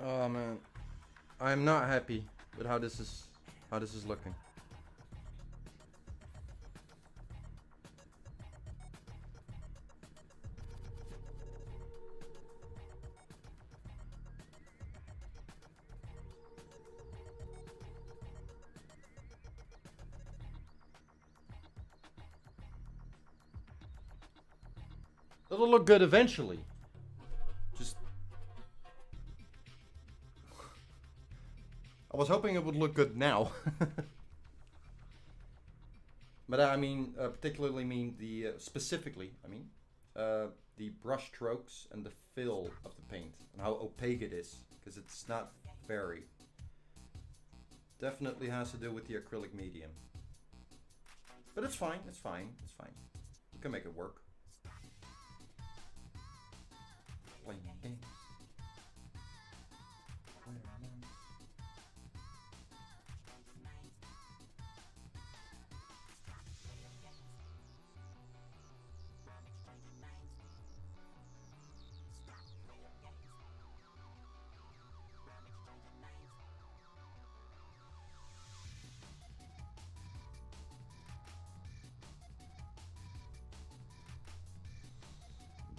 Oh man, I'm not happy with how this is looking. It'll look good eventually. Just I was hoping it would look good now. But I mean, particularly mean the specifically, I mean, the brush strokes and the fill of the paint and how opaque it is, because it's not very. Definitely has to do with the acrylic medium. But it's fine. It's fine. It's fine. You can make it work. Playing games.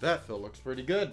That fill looks pretty good.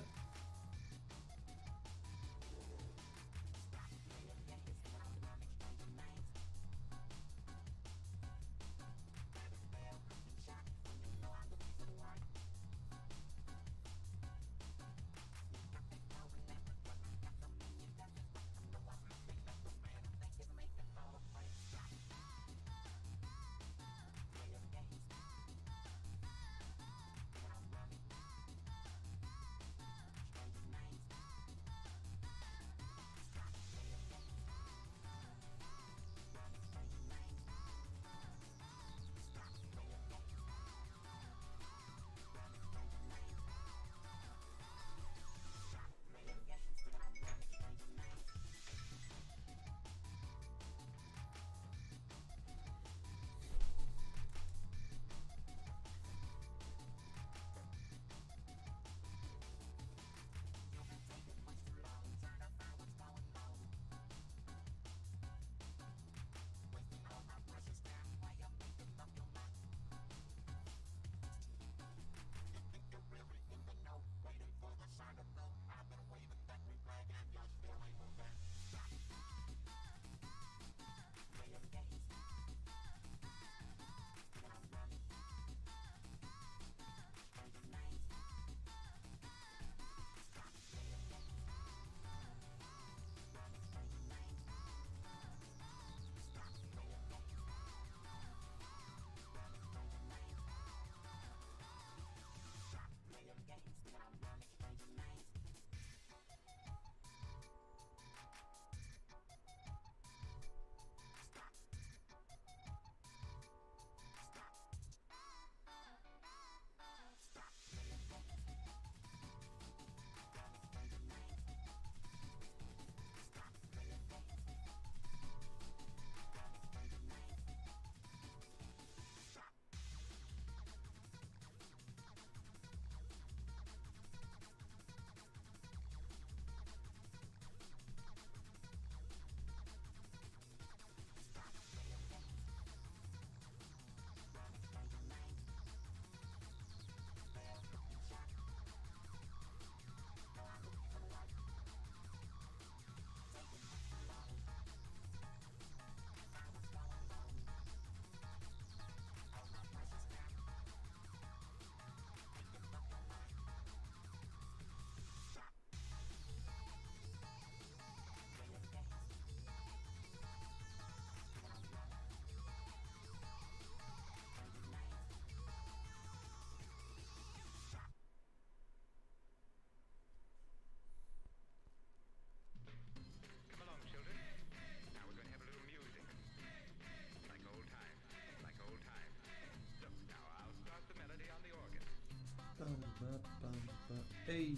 Hey.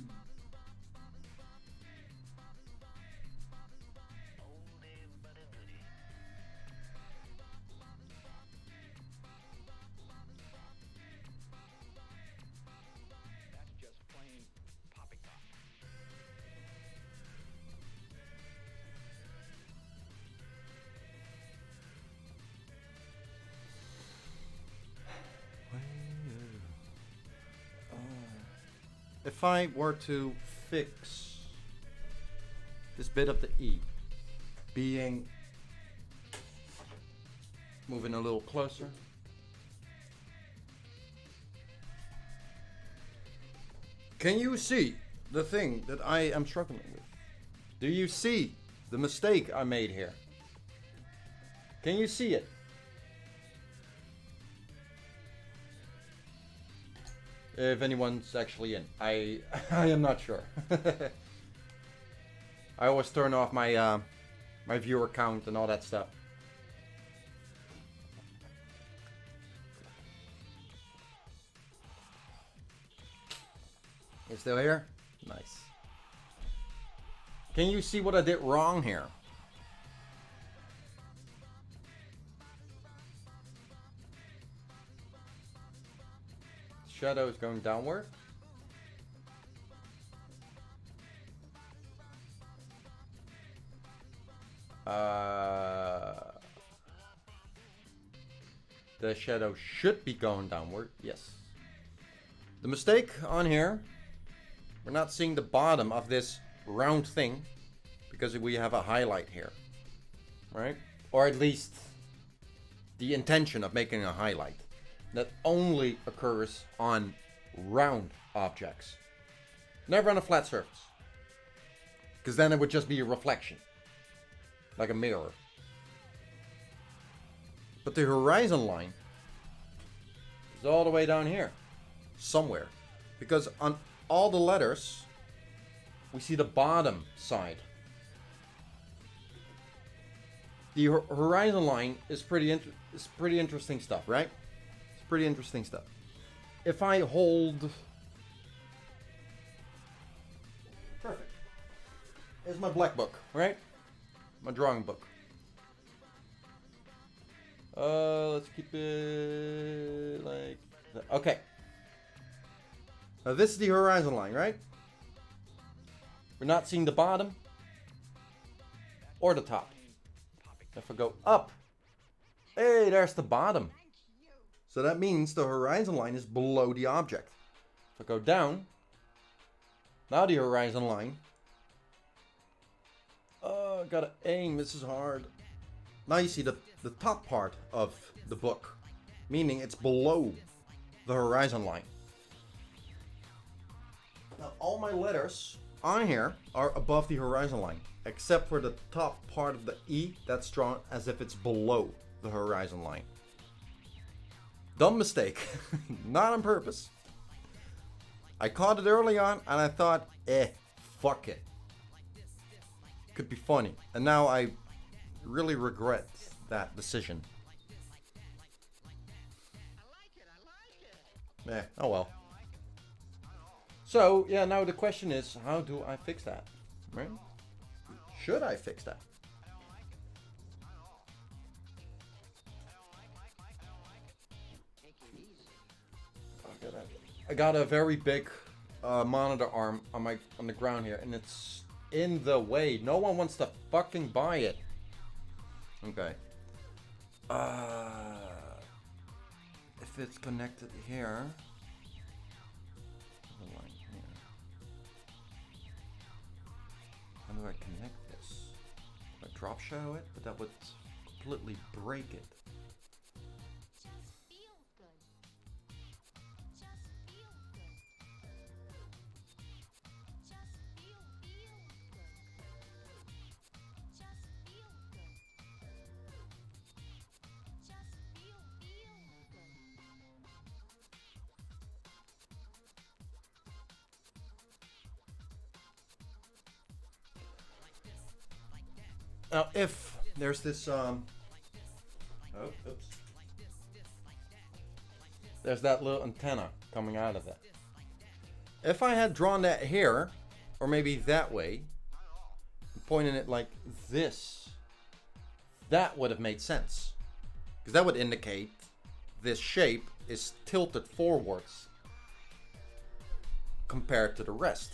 That's just plain poppycock. If I were to fix this bit of the E being moving a little closer. Can you see the thing that I am struggling with? Do you see the mistake I made here? Can you see it? If anyone's actually in. I am not sure. I always turn off my my viewer count and all that stuff. You still here? Nice. Can you see what I did wrong here? Shadow is going downward. The shadow should be going downward. Yes. The mistake on here, we're not seeing the bottom of this round thing because we have a highlight here, right? Or at least the intention of making a highlight. That only occurs on round objects. Never on a flat surface. Because then it would just be a reflection. Like a mirror. But the horizon line is all the way down here. Somewhere. Because on all the letters, we see the bottom side. The horizon line is pretty interesting stuff, right? Pretty interesting stuff. If I hold... Perfect. Here's my black book, right? My drawing book. Let's keep it like that. Okay. Now this is the horizon line, right? We're not seeing the bottom or the top. If I go up, hey, there's the bottom. So that means the horizon line is below the object. If I go down, now the horizon line. Oh, gotta aim, this is hard. Now you see the top part of the book, meaning it's below the horizon line. Now all my letters on here are above the horizon line, except for the top part of the E that's drawn as if it's below the horizon line. Dumb mistake. Not on purpose. I caught it early on and I thought, fuck it. Could be funny. And now I really regret that decision. Oh well. So, yeah, now the question is, how do I fix that? Right? Should I fix that? I got a very big monitor arm on the ground here, and it's in the way. No one wants to fucking buy it. Okay. If it's connected here, how do I connect this? I drop shadow it, but that would completely break it. Now, if there's this, there's that little antenna coming out of it. If I had drawn that here, or maybe that way, pointing it like this, that would have made sense. Because that would indicate this shape is tilted forwards compared to the rest.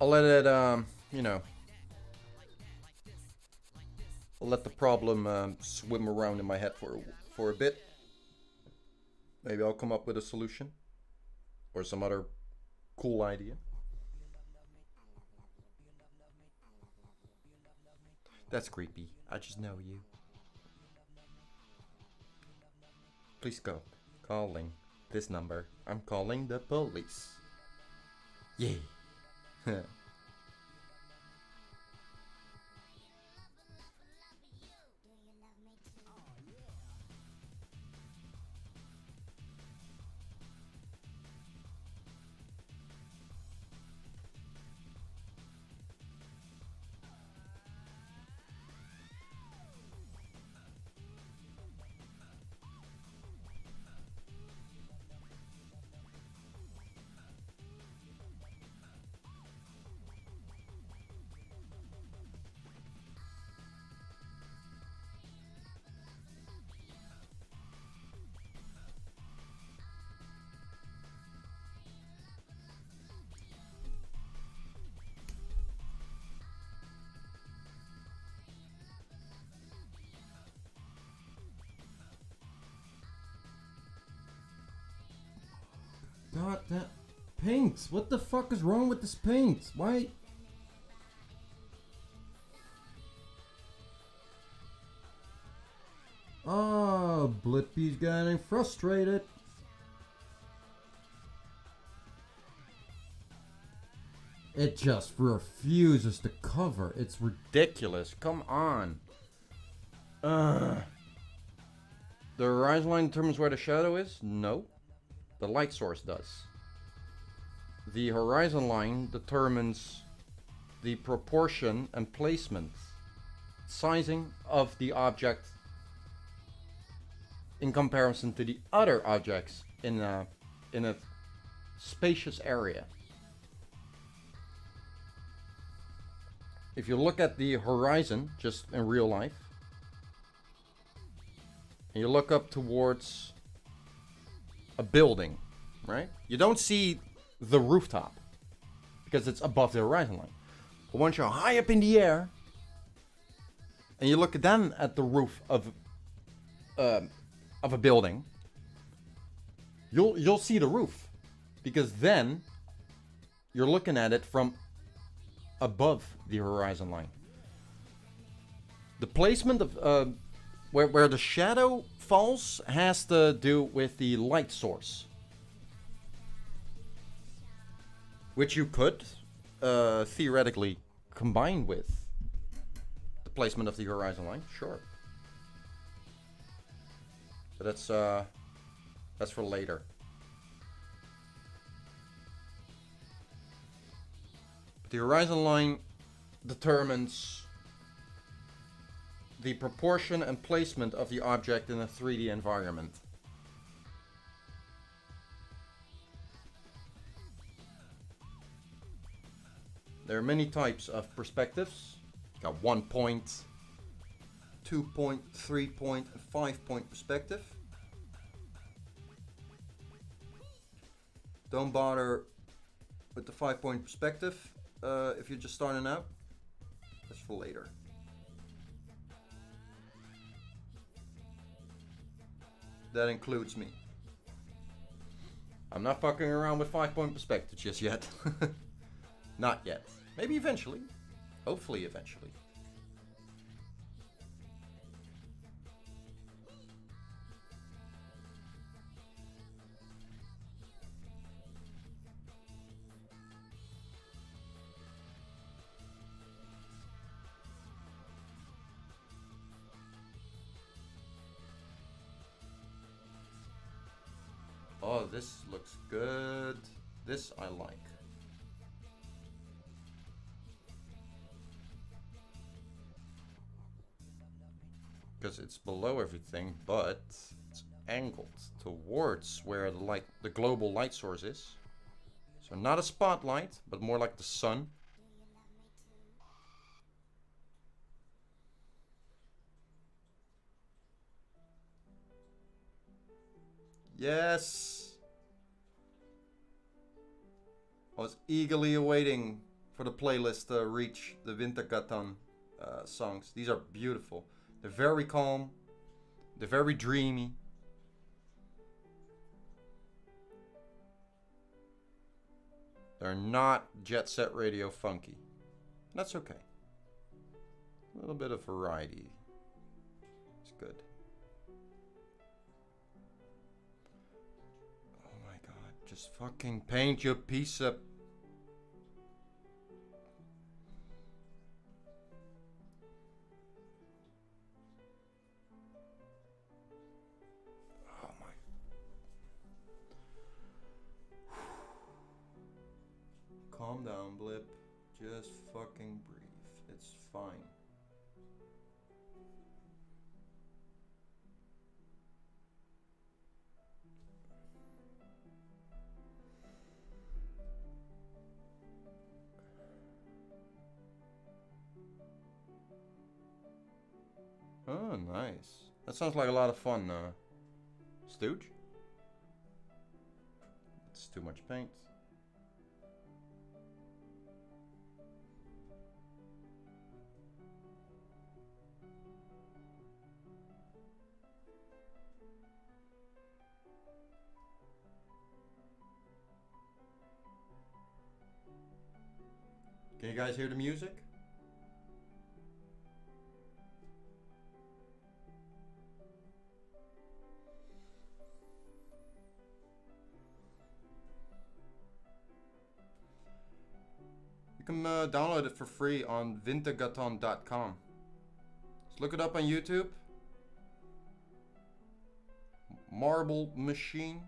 I'll let it, you know, I'll let the problem swim around in my head for a bit. Maybe I'll come up with a solution or some other cool idea. That's creepy. I just know you. Please go. Calling this number. I'm calling the police. Yay. God, that paint. What the fuck is wrong with this paint? Why? Oh, Blippi's getting frustrated. It just refuses to cover. It's ridiculous. Come on. The horizon line determines where the shadow is? No. The light source does. The horizon line determines the proportion and placement, sizing of the object in comparison to the other objects in a spacious area. If you look at the horizon, just in real life, and you look up towards a building, right? You don't see the rooftop because it's above the horizon line. But once you're high up in the air and you look then at the roof of a building, you'll see the roof because then you're looking at it from above the horizon line. The placement of where the shadow falls has to do with the light source, which you could theoretically combine with the placement of the horizon line, sure. But that's for later. The horizon line determines the proportion and placement of the object in a 3D environment. There are many types of perspectives. You got 1 point, 2 point, 3 point, and 5 point perspective. Don't bother with the 5 point perspective if you're just starting out. That's for later. That includes me. I'm not fucking around with 5 point perspective just yet. Not yet. Maybe eventually. Hopefully eventually. Oh, this looks good. This I like. Because it's below everything, but it's angled towards where the global light source is. So not a spotlight, but more like the sun. Yes! I was eagerly awaiting for the playlist to reach the Wintergatan songs. These are beautiful. They're very calm. They're very dreamy. They're not jet set radio funky. That's okay. A little bit of variety. It's good. Oh my god. Just fucking paint your piece of... Oh my... Calm down, Blip. Just fucking breathe. It's fine. Oh, nice. That sounds like a lot of fun, Stooge. It's too much paint. Can you guys hear the music? You can download it for free on wintergatan.com. Just look it up on YouTube. Marble Machine.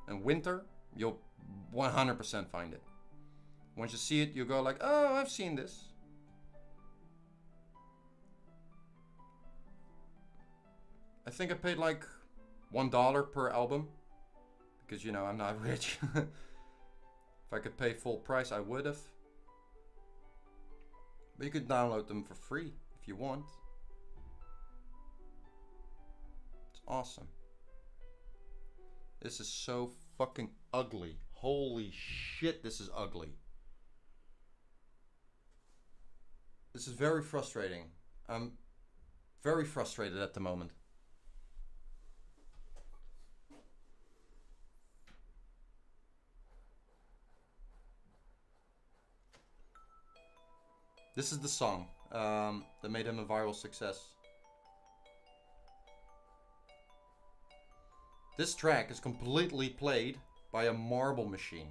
And Winter. You'll 100% find it. Once you see it, you go like, oh, I've seen this. I think I paid like $1 per album. Because, you know, I'm not rich. If I could pay full price, I would have. But you could download them for free if you want. It's awesome. This is so fucking ugly. Holy shit, this is ugly. This is very frustrating. I'm very frustrated at the moment. This is the song that made him a viral success. This track is completely played by a marble machine.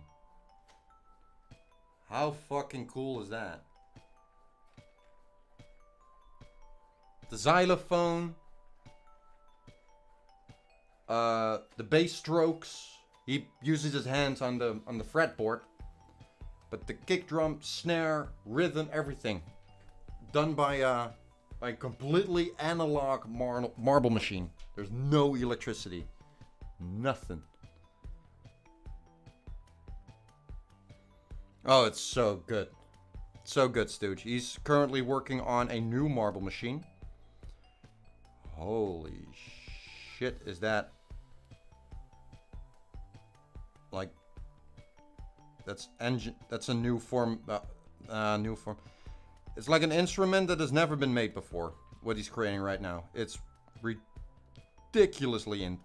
How fucking cool is that? The xylophone, the bass strokes. He uses his hands on the fretboard. But the kick drum, snare, rhythm, everything done by a completely analog marble machine. There's no electricity, nothing. Oh, it's so good, so good, Stooge. He's currently working on a new marble machine. Holy shit, is that like? That's a new form. New form. It's like an instrument that has never been made before. What he's creating right now. It's ridiculously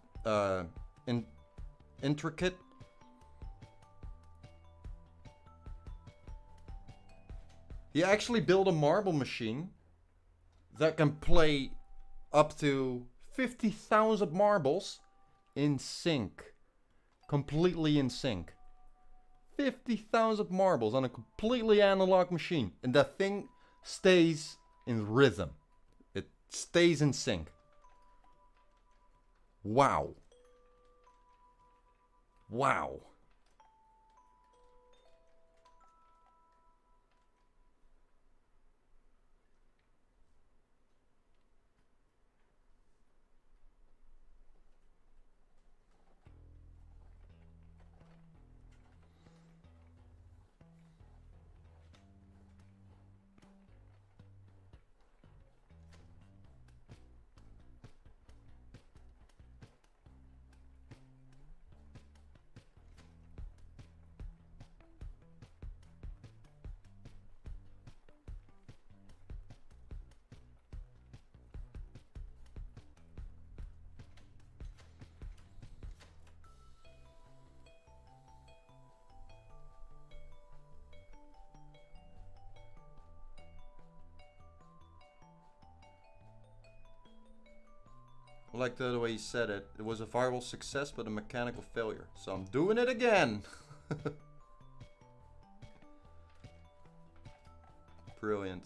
intricate. He actually built a marble machine that can play up to 50,000 marbles in sync, completely in sync. 50,000 marbles on a completely analog machine, and that thing stays in rhythm. It stays in sync. Wow. Wow. I like the way he said it. It was a viral success, but a mechanical failure. So I'm doing it again. Brilliant.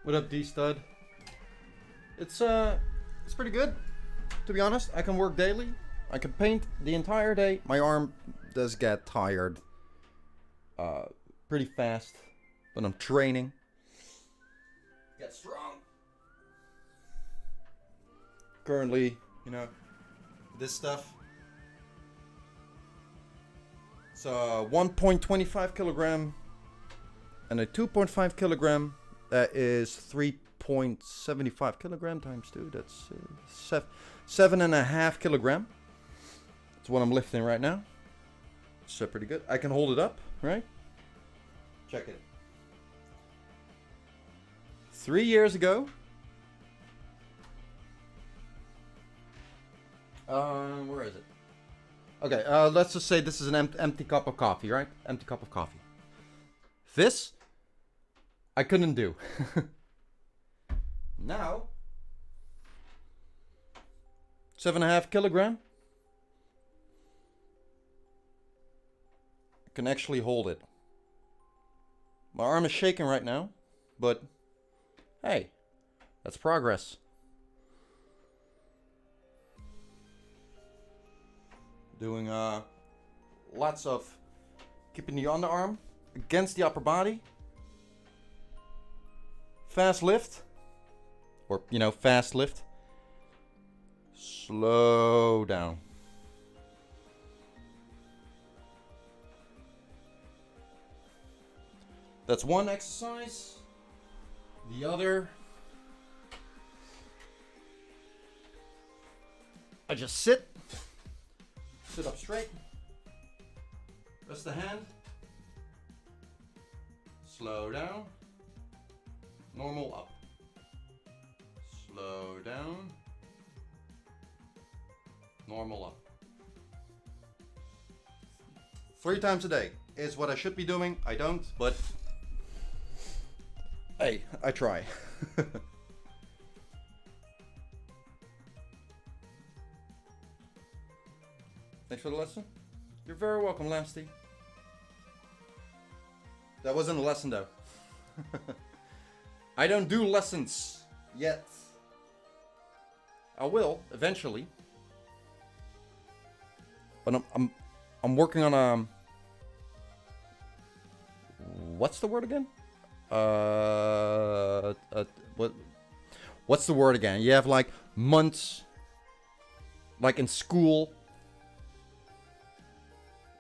What up, D-Stud? It's pretty good, to be honest. I can work daily. I can paint the entire day. My arm does get tired pretty fast, but I'm training. Get strong. Currently, you know, this stuff. It's a 1.25 kilogram and a 2.5 kilogram. That is 3.75 kilogram times 2. That's 7.5 kilogram. That's what I'm lifting right now. It's pretty good. I can hold it up, right? Check it. 3 years ago. Where is it? Okay, let's just say this is an empty cup of coffee, right? Empty cup of coffee. This, I couldn't do. Now, 7.5 kilogram. I can actually hold it. My arm is shaking right now, but hey, that's progress. Doing lots of keeping the underarm against the upper body. Fast lift. Or, you know, fast lift. Slow down. That's one exercise. The other, I just sit up straight, rest the hand, slow down, normal up, slow down, normal up. 3 times a day is what I should be doing. I don't, but hey, I try. Thanks for the lesson. You're very welcome, Lasty. That wasn't a lesson, though. I don't do lessons yet. I will eventually. But I'm working on what's the word again? What's the word again? You have like months, like in school,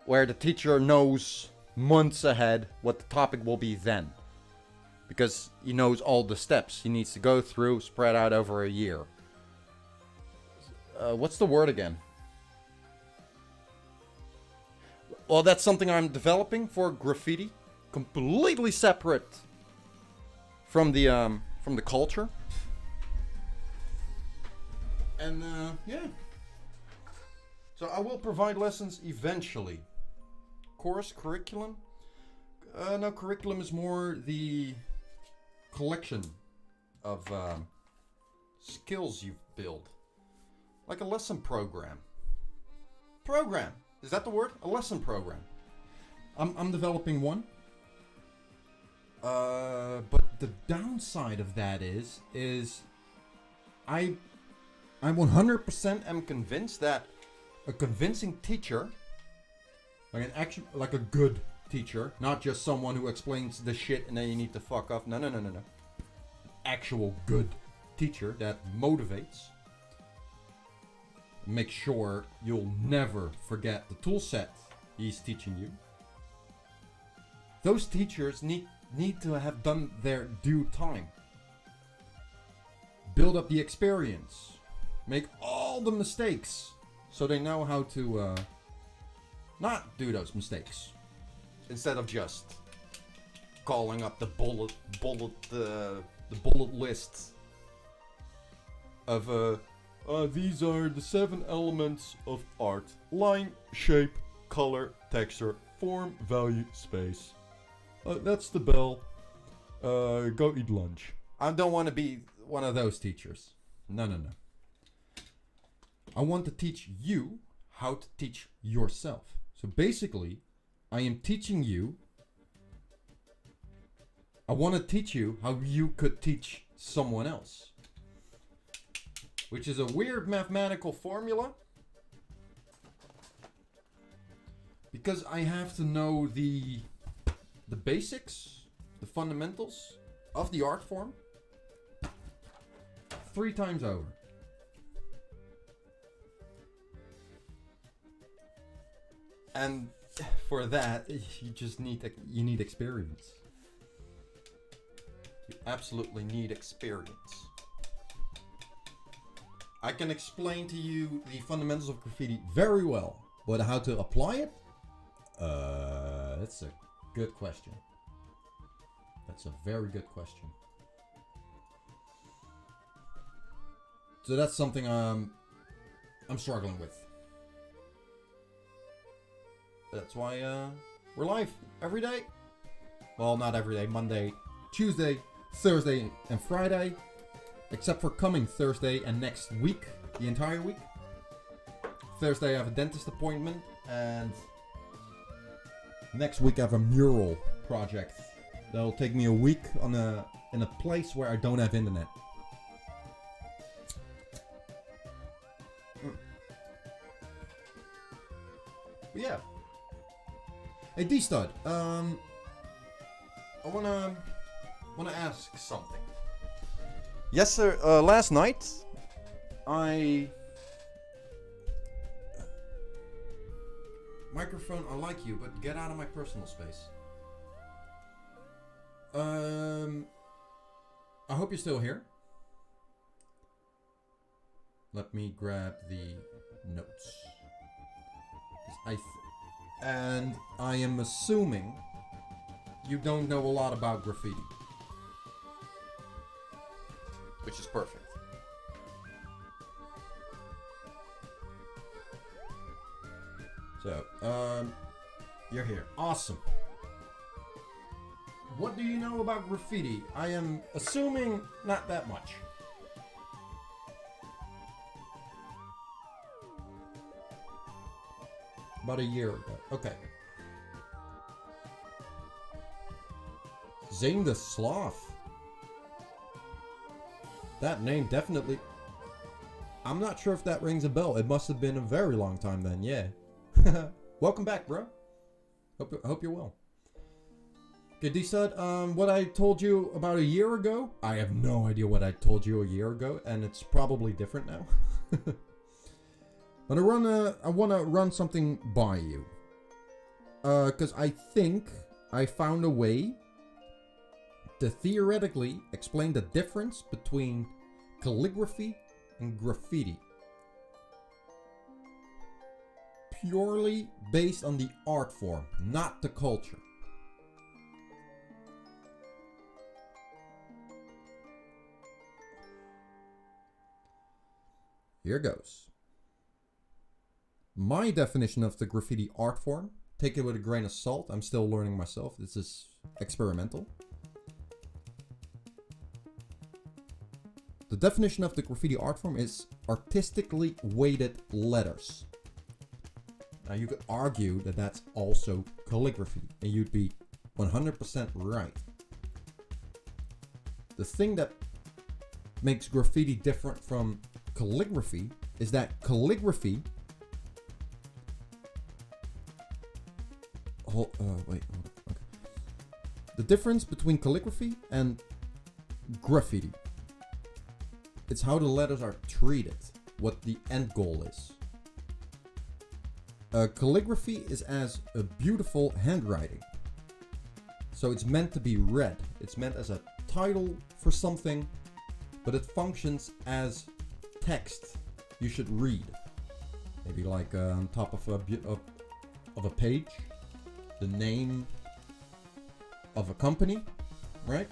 where the teacher knows months ahead what the topic will be then. Because he knows all the steps he needs to go through, spread out over a year. What's the word again? Well, that's something I'm developing for graffiti. Completely separate from the culture. And yeah. So I will provide lessons eventually. Course, curriculum? No, curriculum is more the collection of skills you've built. Like a lesson program. Program! Is that the word? A lesson program. I'm developing one. But the downside of that is I 100% am convinced that a convincing teacher, like a good teacher, not just someone who explains the shit and then you need to fuck off. No. Actual good teacher that motivates. Make sure you'll never forget the tool set he's teaching you. Those teachers need to have done their due time. Build up the experience. Make all the mistakes so they know how to not do those mistakes. Instead of just calling up the bullet list of these are the 7 elements of art: line, shape, color, texture, form, value, space. That's the bell. Go eat lunch. I don't want to be one of those teachers. No. I want to teach you how to teach yourself. So basically, I am teaching you. I want to teach you how you could teach someone else. Which is a weird mathematical formula. Because I have to know the the basics, the fundamentals of the art form 3 times over. And for that, you just need experience. You absolutely need experience. I can explain to you the fundamentals of graffiti very well, but how to apply it? That's a good question. That's a very good question. So that's something I'm struggling with. That's why we're live every day. Well, not every day. Monday, Tuesday, Thursday, and Friday. Except for coming Thursday and next week. The entire week. Thursday I have a dentist appointment. And next week I have a mural project. That'll take me a week in a place where I don't have internet. But yeah. Hey D-Stud, I wanna ask something. Yes, sir. Last night, microphone. I like you, but get out of my personal space. I hope you're still here. Let me grab the notes. And I am assuming you don't know a lot about graffiti. Which is perfect. So, you're here. Awesome. What do you know about graffiti? I am assuming not that much. About a year ago. Okay. Zane the Sloth. That name definitely... I'm not sure if that rings a bell. It must have been a very long time then, yeah. Welcome back, bro. Hope you're well. Okay, D-Stud, what I told you about a year ago, I have no idea what I told you a year ago, and it's probably different now. But I wanna run something by you. Cause I think I found a way to theoretically explain the difference between calligraphy and graffiti. Purely based on the art form, not the culture. Here goes. My definition of the graffiti art form, take it with a grain of salt, I'm still learning myself, this is experimental. The definition of the graffiti art form is artistically weighted letters. Now you could argue that that's also calligraphy, and you'd be 100% right. The thing that makes graffiti different from calligraphy is that calligraphy... Hold on. Okay. The difference between calligraphy and graffiti. It's how the letters are treated, what the end goal is. Calligraphy is as a beautiful handwriting. So it's meant to be read. It's meant as a title for something, but it functions as text you should read. Maybe like on top of a page, the name of a company, right?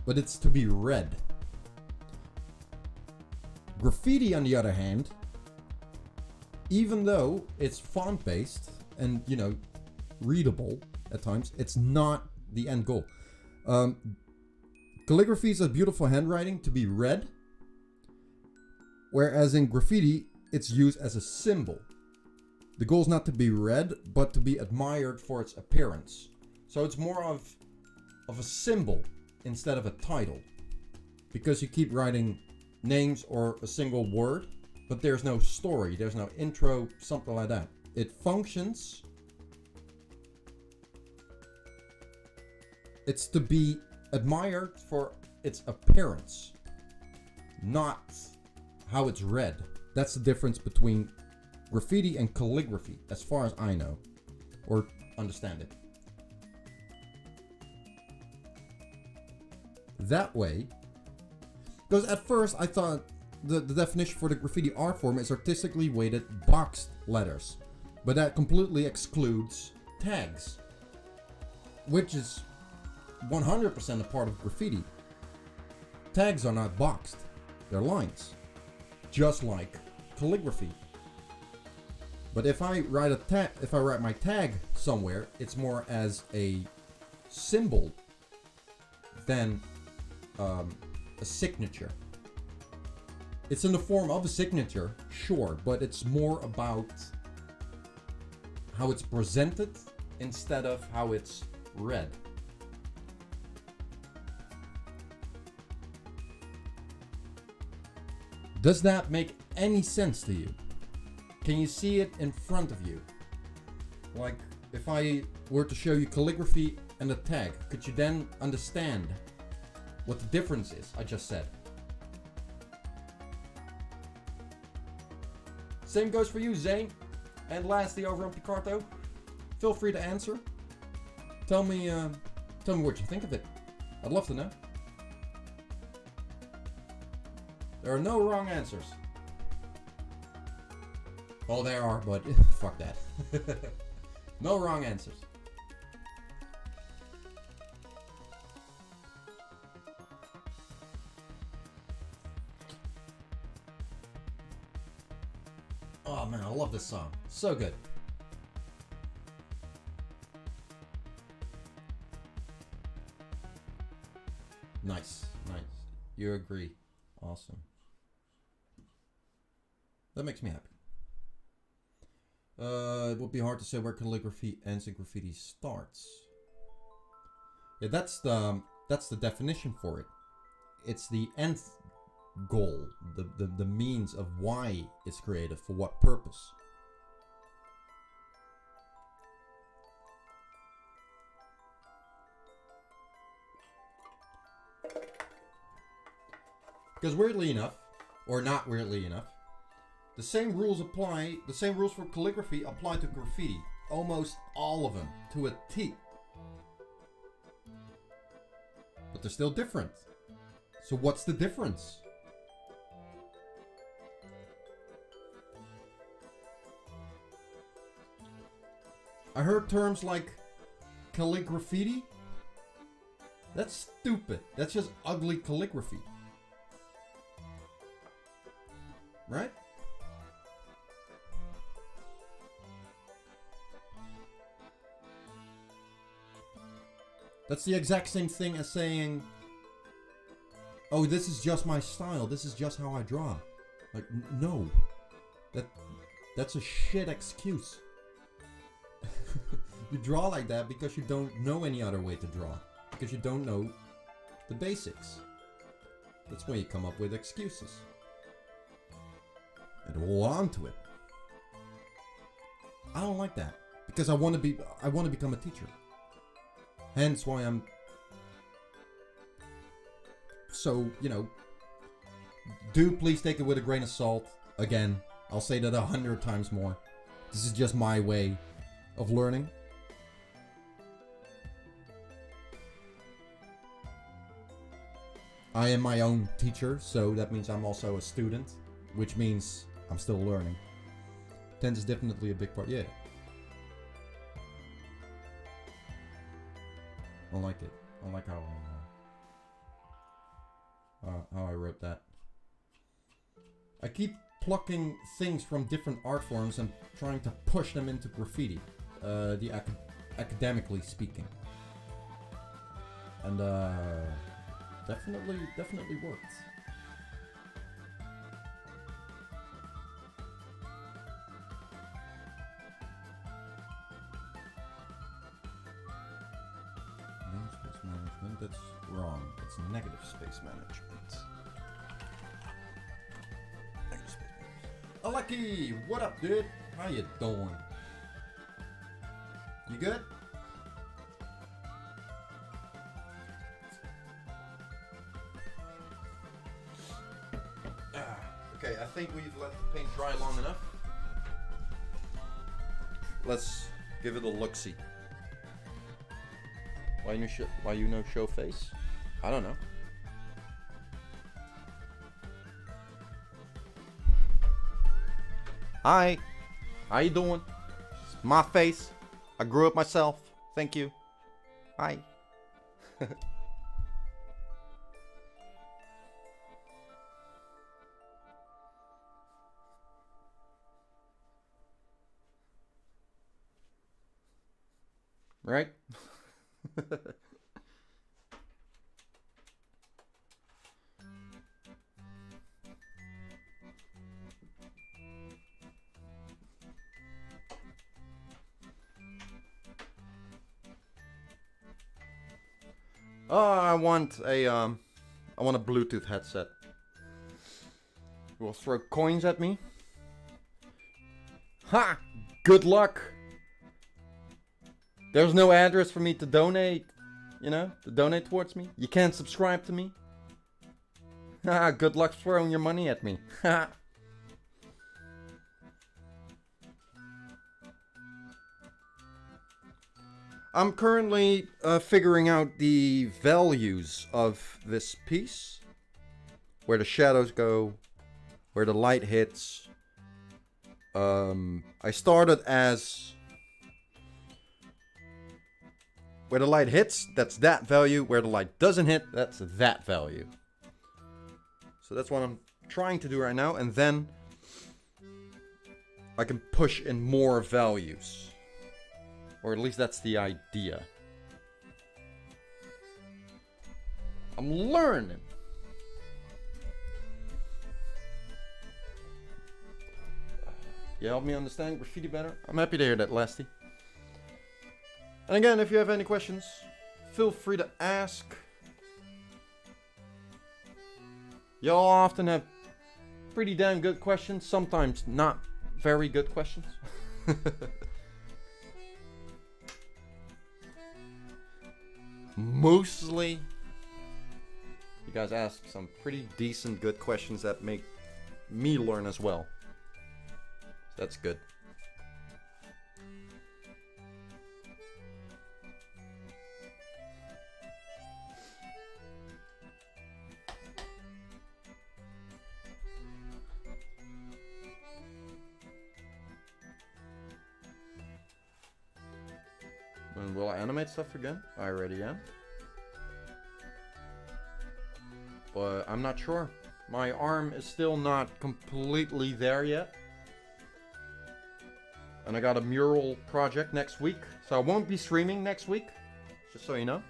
But it's to be read. Graffiti, on the other hand, even though it's font-based and, you know, readable at times, it's not the end goal. Calligraphy is a beautiful handwriting to be read, whereas in graffiti, it's used as a symbol. The goal is not to be read, but to be admired for its appearance. So it's more of a symbol instead of a title. Because you keep writing names or a single word, but there's no story, there's no intro, something like that. It functions It's to be admired for its appearance, not how it's read. That's the difference between graffiti and calligraphy, as far as I know, or understand it. That way, because at first I thought the definition for the graffiti art form is artistically weighted boxed letters, but that completely excludes tags, which is 100% a part of graffiti. Tags are not boxed, they're lines, just like calligraphy. But if I write my tag somewhere, it's more as a symbol than a signature. It's in the form of a signature, sure, but it's more about how it's presented instead of how it's read. Does that make any sense to you? Can you see it in front of you? Like, if I were to show you calligraphy and a tag, could you then understand what the difference is I just said? Same goes for you, Zane. And lastly, over on Picarto, feel free to answer. Tell me what you think of it. I'd love to know. There are no wrong answers. Well, there are, but fuck that. No wrong answers. Oh man, I love this song. So good. Nice, nice. You agree. Awesome. That makes me happy. It would be hard to say where calligraphy ends and graffiti starts. Yeah, that's the definition for it. It's the end goal, the means of why it's created, for what purpose. Because weirdly enough, or not weirdly enough, the same rules for calligraphy apply to graffiti. Almost all of them, to a T. But they're still different. So what's the difference? I heard terms like calligraffiti. That's stupid. That's just ugly calligraphy. Right? That's the exact same thing as saying, oh, this is just my style, this is just how I draw. Like, no. That's a shit excuse. You draw like that because you don't know any other way to draw. Because you don't know the basics. That's when you come up with excuses. And hold on to it. I don't like that. Because I want to become a teacher. Hence why I'm so, do please take it with a grain of salt. Again, I'll say that 100 times more. This is just my way of learning. I am my own teacher, so that means I'm also a student, which means I'm still learning. Tense is definitely a big part, yeah. I like it. I like how I wrote that. I keep plucking things from different art forms and trying to push them into graffiti, academically speaking. And definitely worked. Namespace management, that's wrong. It's negative space management. Negative space management. Lucky, what up, dude? How you doing? You good? Okay, I think we've let the paint dry long enough. Let's give it a look-see. Why you no show face? I don't know. Hi, how you doing? It's my face. I grew up myself. Thank you. Hi. Right? I want a Bluetooth headset. You will throw coins at me? Ha! Good luck! There's no address for me to donate, to donate towards me. You can't subscribe to me. Ha! Good luck throwing your money at me. Ha! I'm currently figuring out the values of this piece. Where the shadows go, where the light hits. I started as where the light hits, that's that value. Where the light doesn't hit, that's that value. So that's what I'm trying to do right now. And then I can push in more values. Or at least that's the idea. I'm learning. You help me understand graffiti better? I'm happy to hear that, Lasty. And again, if you have any questions, feel free to ask. Y'all often have pretty damn good questions, sometimes not very good questions. Mostly, you guys ask some pretty decent, good questions that make me learn as well. So that's good. And will I animate stuff again? I already am. But I'm not sure. My arm is still not completely there yet. And I got a mural project next week. So I won't be streaming next week. Just so you know.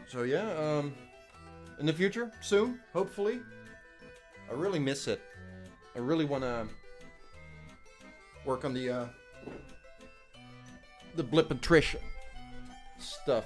So yeah, in the future, soon, hopefully. I really miss it. I really want to work on the Blip and Trish stuff.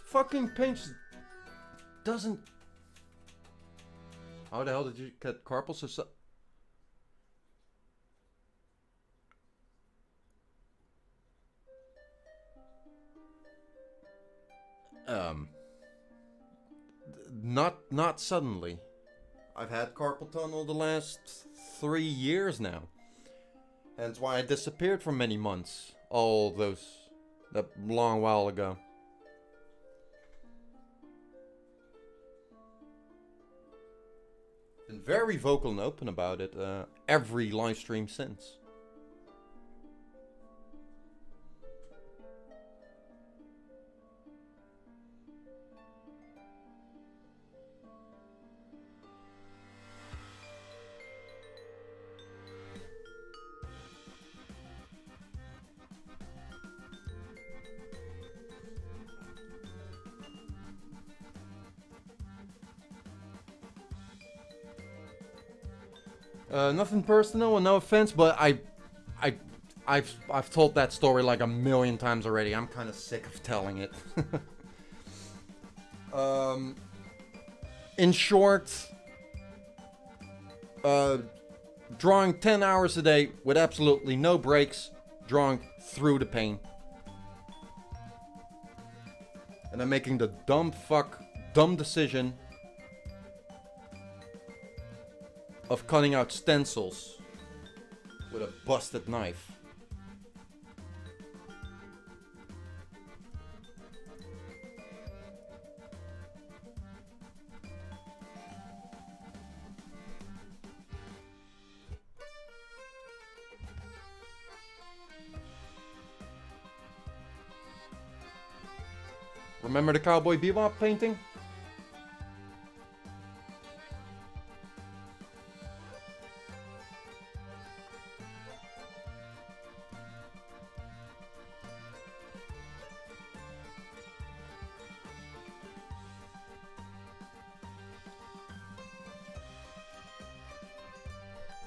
Fucking paint doesn't. How the hell did you get carpal so? Not suddenly. I've had carpal tunnel the last 3 years now. Hence why I disappeared for many months. That long while ago. Been very vocal and open about it every live stream since. Nothing personal and no offense, but I've told that story like a million times already. I'm kind of sick of telling it. In short, drawing 10 hours a day with absolutely no breaks, drawing through the pain. And I'm making the dumb decision of cutting out stencils with a busted knife. Remember the Cowboy Bebop painting?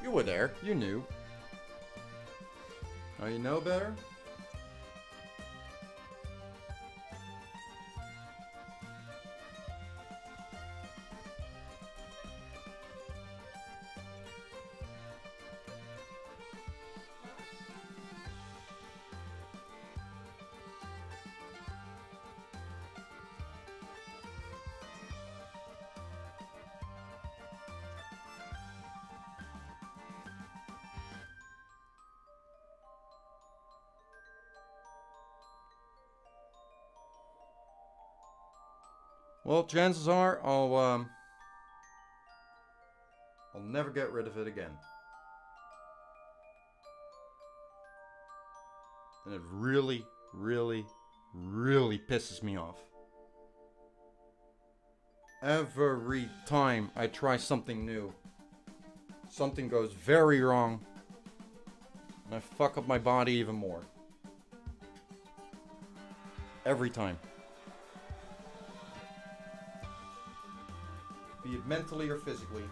You were there. You knew. Oh, you know better? Well, chances are I'll never get rid of it again. And it really, really, really pisses me off. Every time I try something new, something goes very wrong, and I fuck up my body even more. Every time. Be it mentally or physically.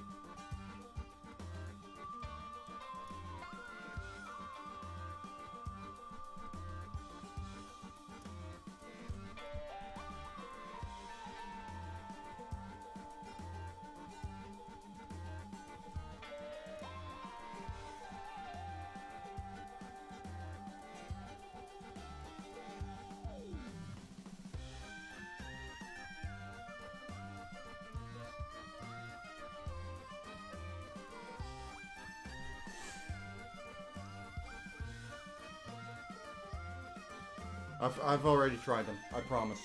I've already tried them, I promise.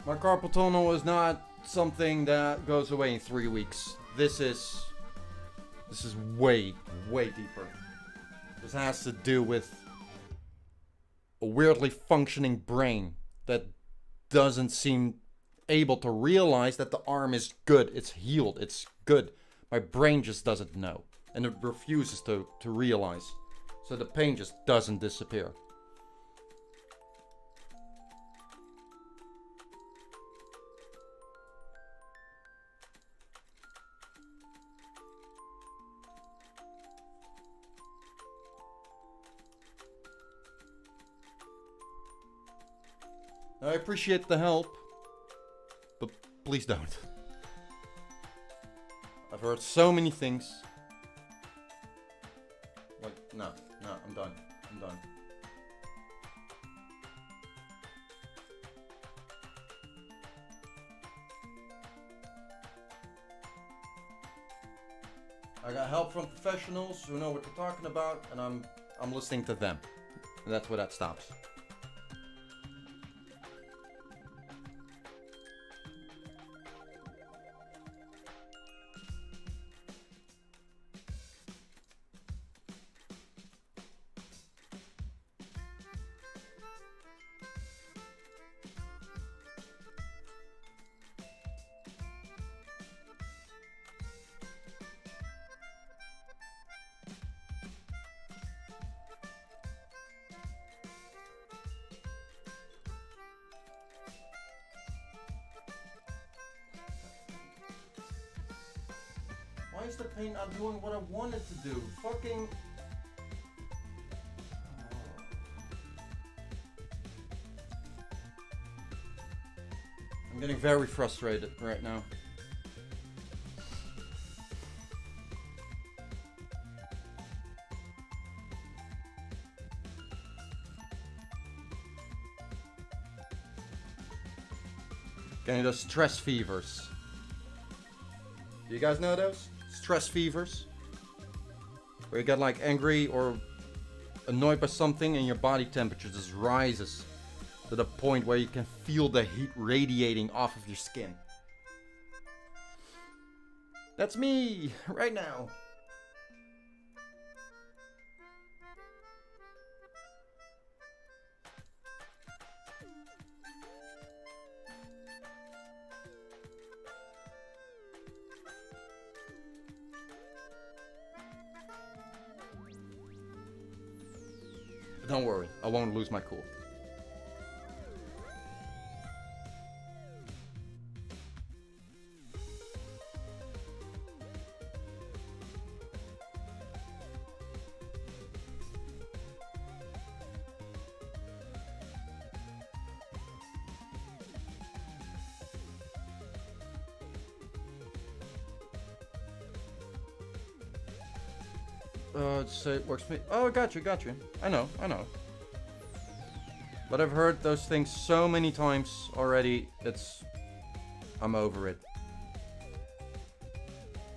My carpal tunnel is not something that goes away in 3 weeks. This is way, way deeper. This has to do with a weirdly functioning brain that doesn't seem able to realize that the arm is good, it's healed, it's good. My brain just doesn't know, and it refuses to realize. So the pain just doesn't disappear. I appreciate the help, but please don't. I've heard so many things. Like, no, I'm done. I got help from professionals who know what they're talking about, and I'm listening to them. And that's where that stops. waste of paint on doing what I wanted to do. Fucking... I'm getting very frustrated right now. Getting those stress fevers. Do you guys know those? Stress fevers? Where you get like angry or annoyed by something and your body temperature just rises to the point where you can feel the heat radiating off of your skin. That's me right now. Don't worry, I won't lose my cool. So it works for me. Oh, I got you. I know. But I've heard those things so many times already, I'm over it.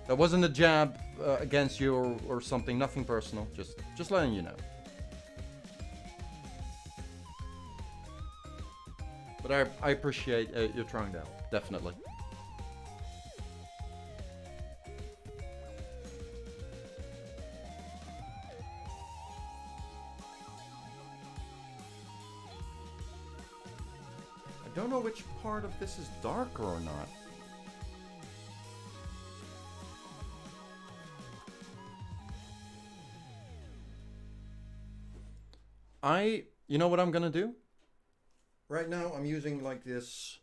That wasn't a jab against you or something, nothing personal, just letting you know. But I appreciate you trying that, definitely. I don't know which part of this is darker or not. You know what I'm gonna do? Right now I'm using like this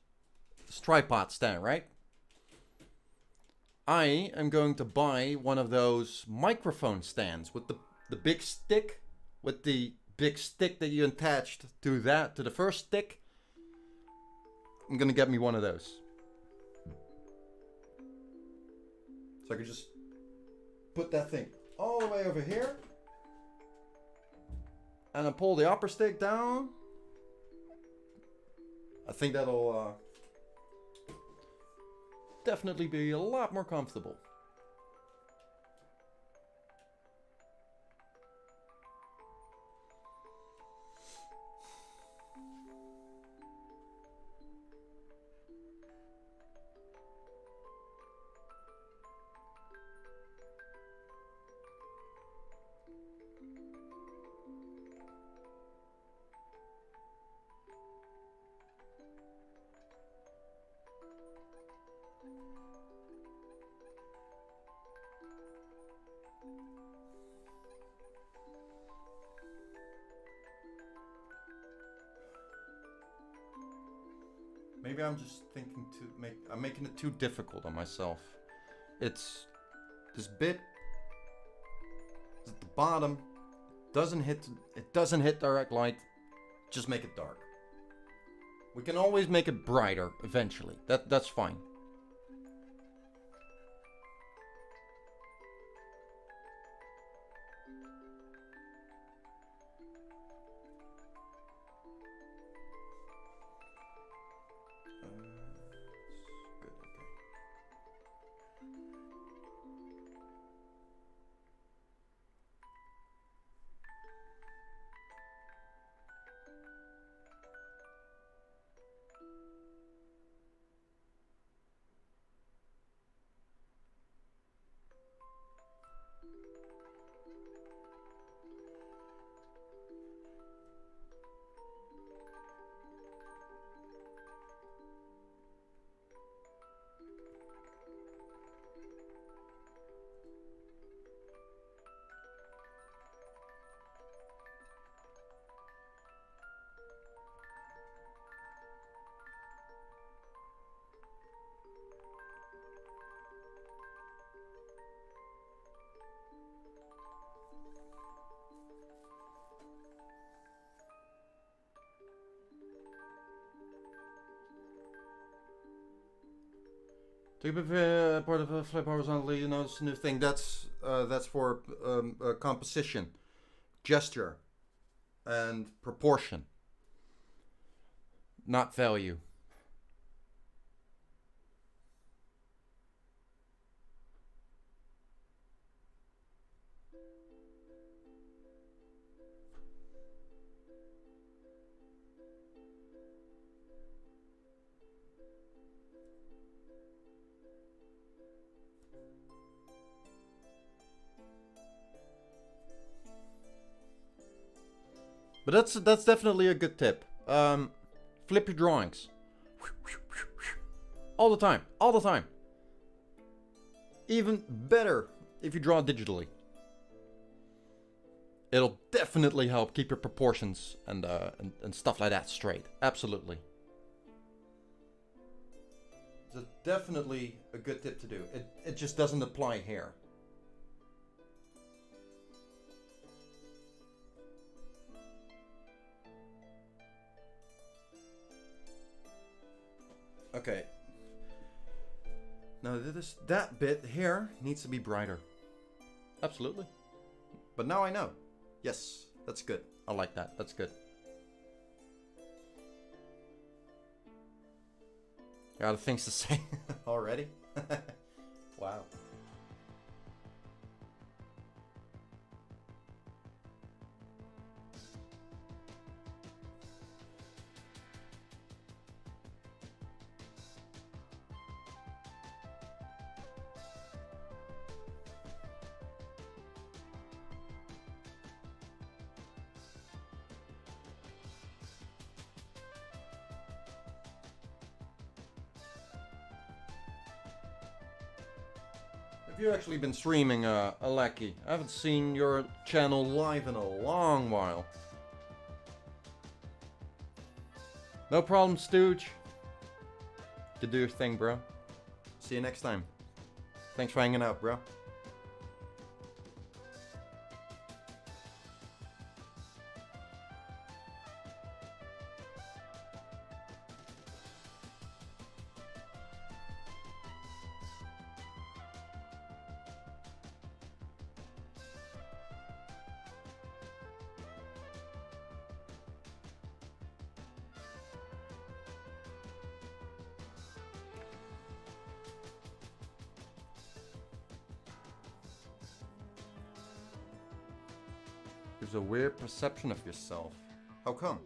tripod stand, right? I am going to buy one of those microphone stands with the big stick, with the big stick that you attached to the first stick. I'm gonna get me one of those. So I can just put that thing all the way over here. And I pull the upper stick down. I think that'll definitely be a lot more comfortable. Maybe I'm just thinking I'm making it too difficult on myself. It's this bit at the bottom it doesn't hit direct light. Just make it dark. We can always make it brighter eventually. That's fine. Good, okay. To be part of a flip horizontally, you notice a new thing. That's for composition, gesture, and proportion, not value. But that's definitely a good tip. Flip your drawings. All the time. All the time. Even better if you draw digitally. It'll definitely help keep your proportions and stuff like that straight. Absolutely. It's definitely a good tip to do. It just doesn't apply here. Okay. Now that bit here needs to be brighter. Absolutely. But now I know. Yes, that's good. I like that. That's good. Got other things to say already? Wow. Have you actually been streaming, Aleki? I haven't seen your channel live in a long while. No problem, Stooge. You do your thing, bro. See you next time. Thanks for hanging out, bro. Gives a weird perception of yourself. How come?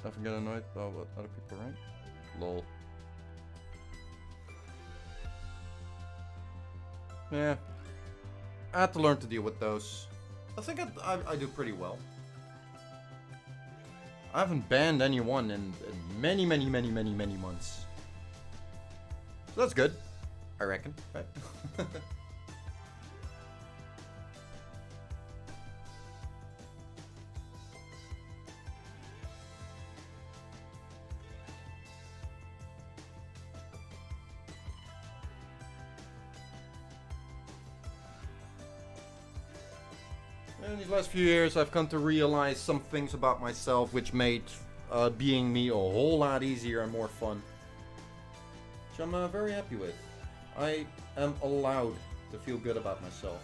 Often get annoyed about what other people write. Lol. Yeah. I had to learn to deal with those. I think I do pretty well. I haven't banned anyone in many months. So that's good. I reckon, right? In these last few years, I've come to realize some things about myself which made being me a whole lot easier and more fun. Which I'm very happy with. I am allowed to feel good about myself.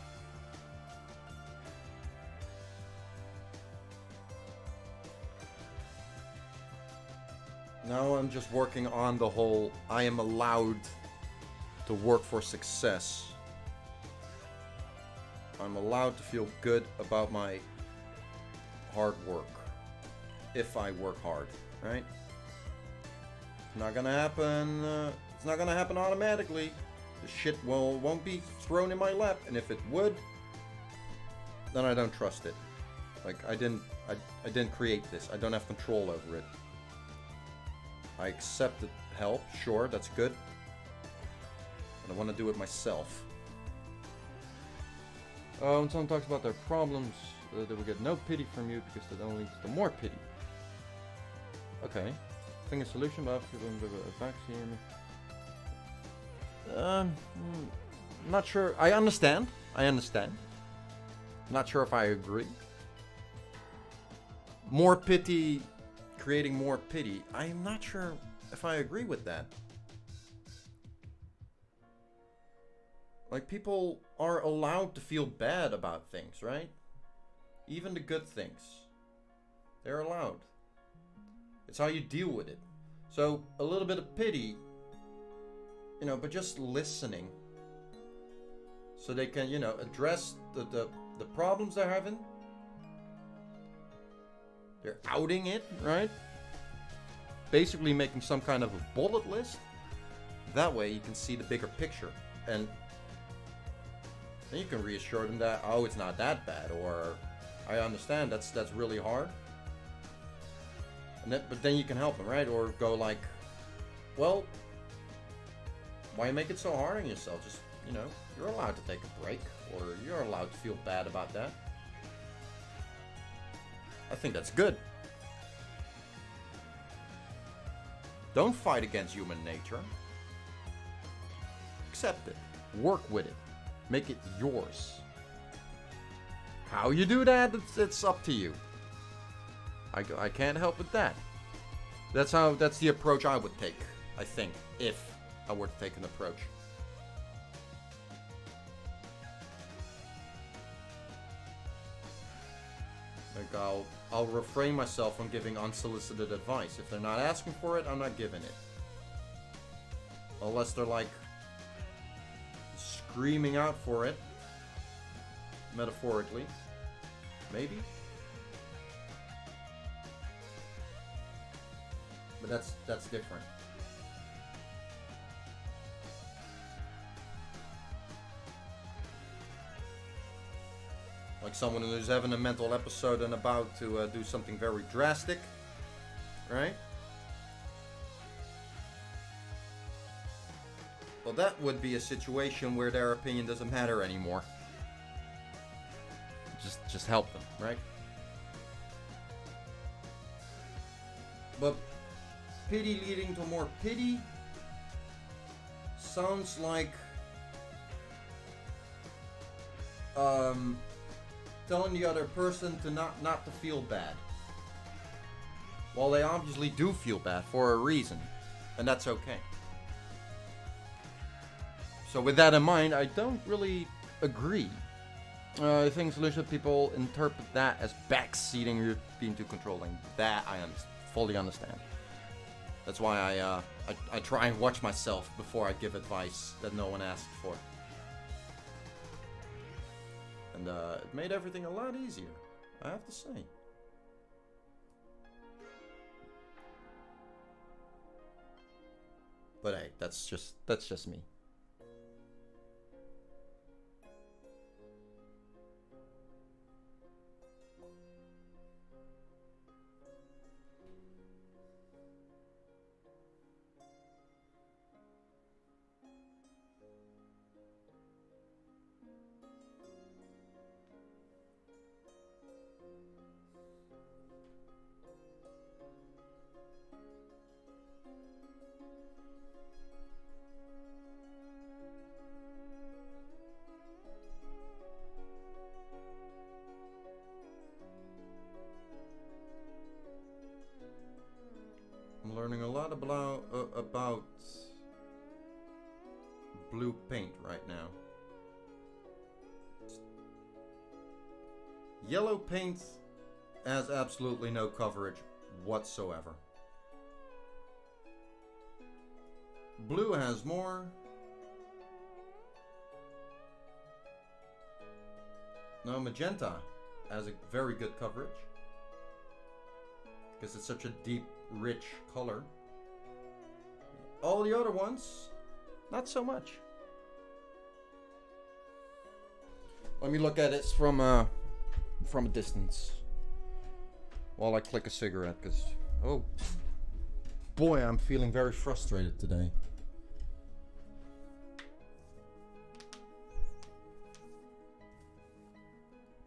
Now I'm just working on the whole I am allowed to work for success. I'm allowed to feel good about my hard work. If I work hard, right? It's not gonna happen. It's not gonna happen automatically. The shit won't be thrown in my lap, and if it would, then I don't trust it. Like I didn't create this. I don't have control over it. I accept help. Sure, that's good. But I want to do it myself. When someone talks about their problems, they will get no pity from you because that only leads to more pity. Okay. Think a solution, but vaccine. Not sure. I understand. Not sure if I agree. More pity, creating more pity. I'm not sure if I agree with that. Like, people are allowed to feel bad about things, right? Even the good things. They're allowed. It's how you deal with it. So, a little bit of pity, you know, but just listening. So they can, you know, address the problems they're having. They're outing it, right? Basically making some kind of a bullet list. That way you can see the bigger picture. And then you can reassure them that, oh, it's not that bad, or I understand that's really hard. And but then you can help them, right? Or go like, well, why make it so hard on yourself? Just, you know, you're allowed to take a break, or you're allowed to feel bad about that. I think that's good. Don't fight against human nature. Accept it. Work with it. Make it yours. How you do that, it's up to you. I can't help with that. That's the approach I would take, I think, if I were to take an approach. Like, I'll refrain myself from giving unsolicited advice. If they're not asking for it, I'm not giving it. Unless they're like screaming out for it, metaphorically, maybe. But that's different. Like someone who's having a mental episode and about to do something very drastic, right? Well, that would be a situation where their opinion doesn't matter anymore. Just help them, right? But pity leading to more pity sounds like telling the other person to not to feel bad. Well, they obviously do feel bad for a reason, and that's okay. So with that in mind, I don't really agree. I think solution people interpret that as backseating, you're being too controlling. That I fully understand. That's why I try and watch myself before I give advice that no one asked for. And it made everything a lot easier, I have to say. But hey, that's just me. I'm learning a lot about blue paint right now. Yellow paint has absolutely no coverage whatsoever. Blue has more. No, magenta has a very good coverage because it's such a deep, rich color. All the other ones, not so much. Let me look at it from a distance while I click a cigarette, because oh boy, I'm feeling very frustrated today.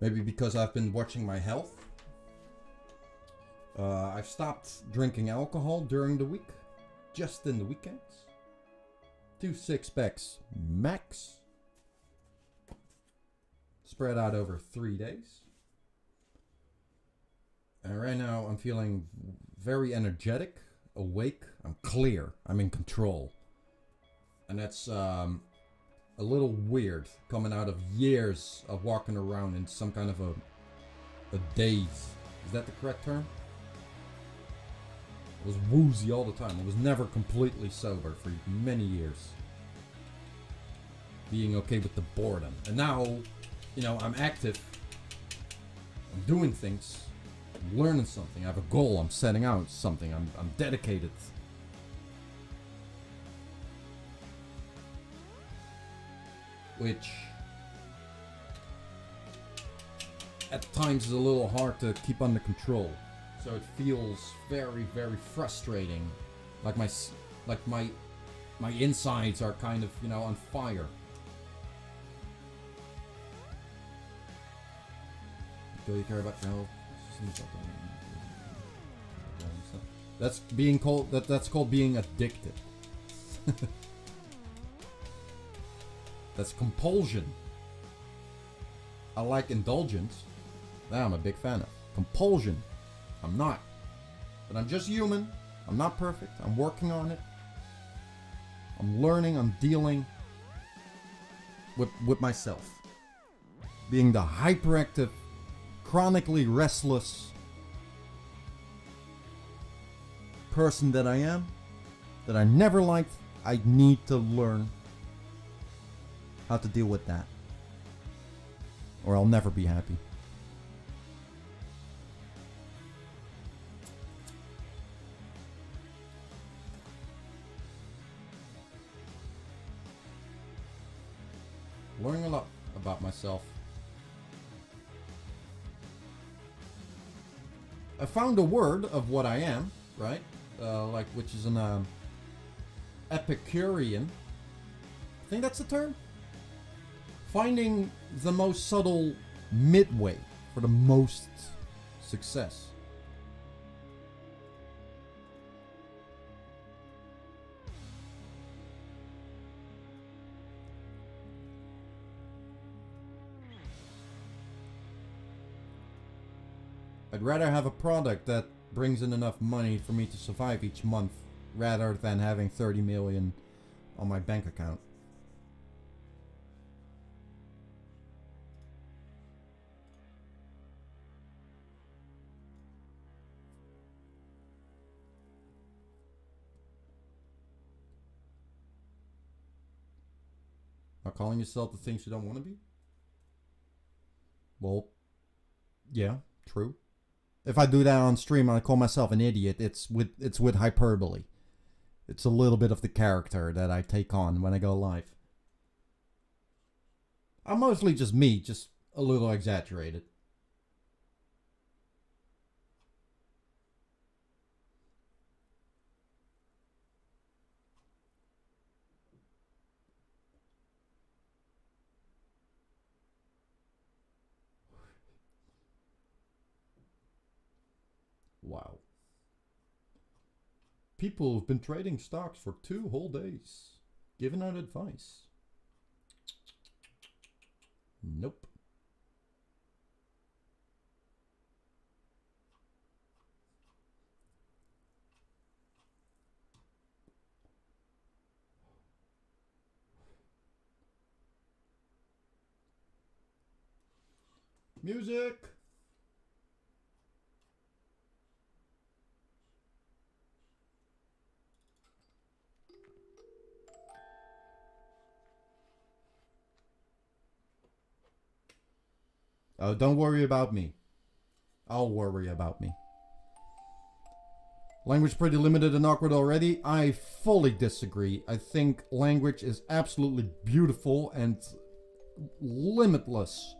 Maybe because I've been watching my health. I've stopped drinking alcohol during the week. Just in the weekends. 2 6-packs max. Spread out over 3 days. And right now I'm feeling very energetic, awake, I'm clear, I'm in control. And that's a little weird coming out of years of walking around in some kind of a daze. Is that the correct term? I was woozy all the time. I was never completely sober for many years. Being okay with the boredom. And now, you know, I'm active. I'm doing things. I'm learning something. I have a goal. I'm setting out something. I'm dedicated. Which at times is a little hard to keep under control. So it feels very, very frustrating. Like my insides are kind of, you know, on fire. Do you care about your health? That's being called that's called being addicted. That's compulsion. I like indulgence. That I'm a big fan of. Compulsion. I'm not. But I'm just human. I'm not perfect. I'm working on it. I'm learning. I'm dealing with myself. Being the hyperactive, chronically restless person that I am, that I never liked, I need to learn how to deal with that. Or I'll never be happy. Learning a lot about myself. I found a word of what I am, right? Like, which is an Epicurean. I think that's the term. Finding the most subtle midway for the most success. I'd rather have a product that brings in enough money for me to survive each month rather than having 30 million on my bank account. Not calling yourself the things you don't want to be? Well, yeah, true. If I do that on stream and I call myself an idiot, it's with hyperbole. It's a little bit of the character that I take on when I go live. I'm mostly just me, just a little exaggerated. Wow. People have been trading stocks for 2 whole days, giving out advice. Nope. Music! Oh, don't worry about me. I'll worry about me. Language pretty limited and awkward already? I fully disagree. I think language is absolutely beautiful and limitless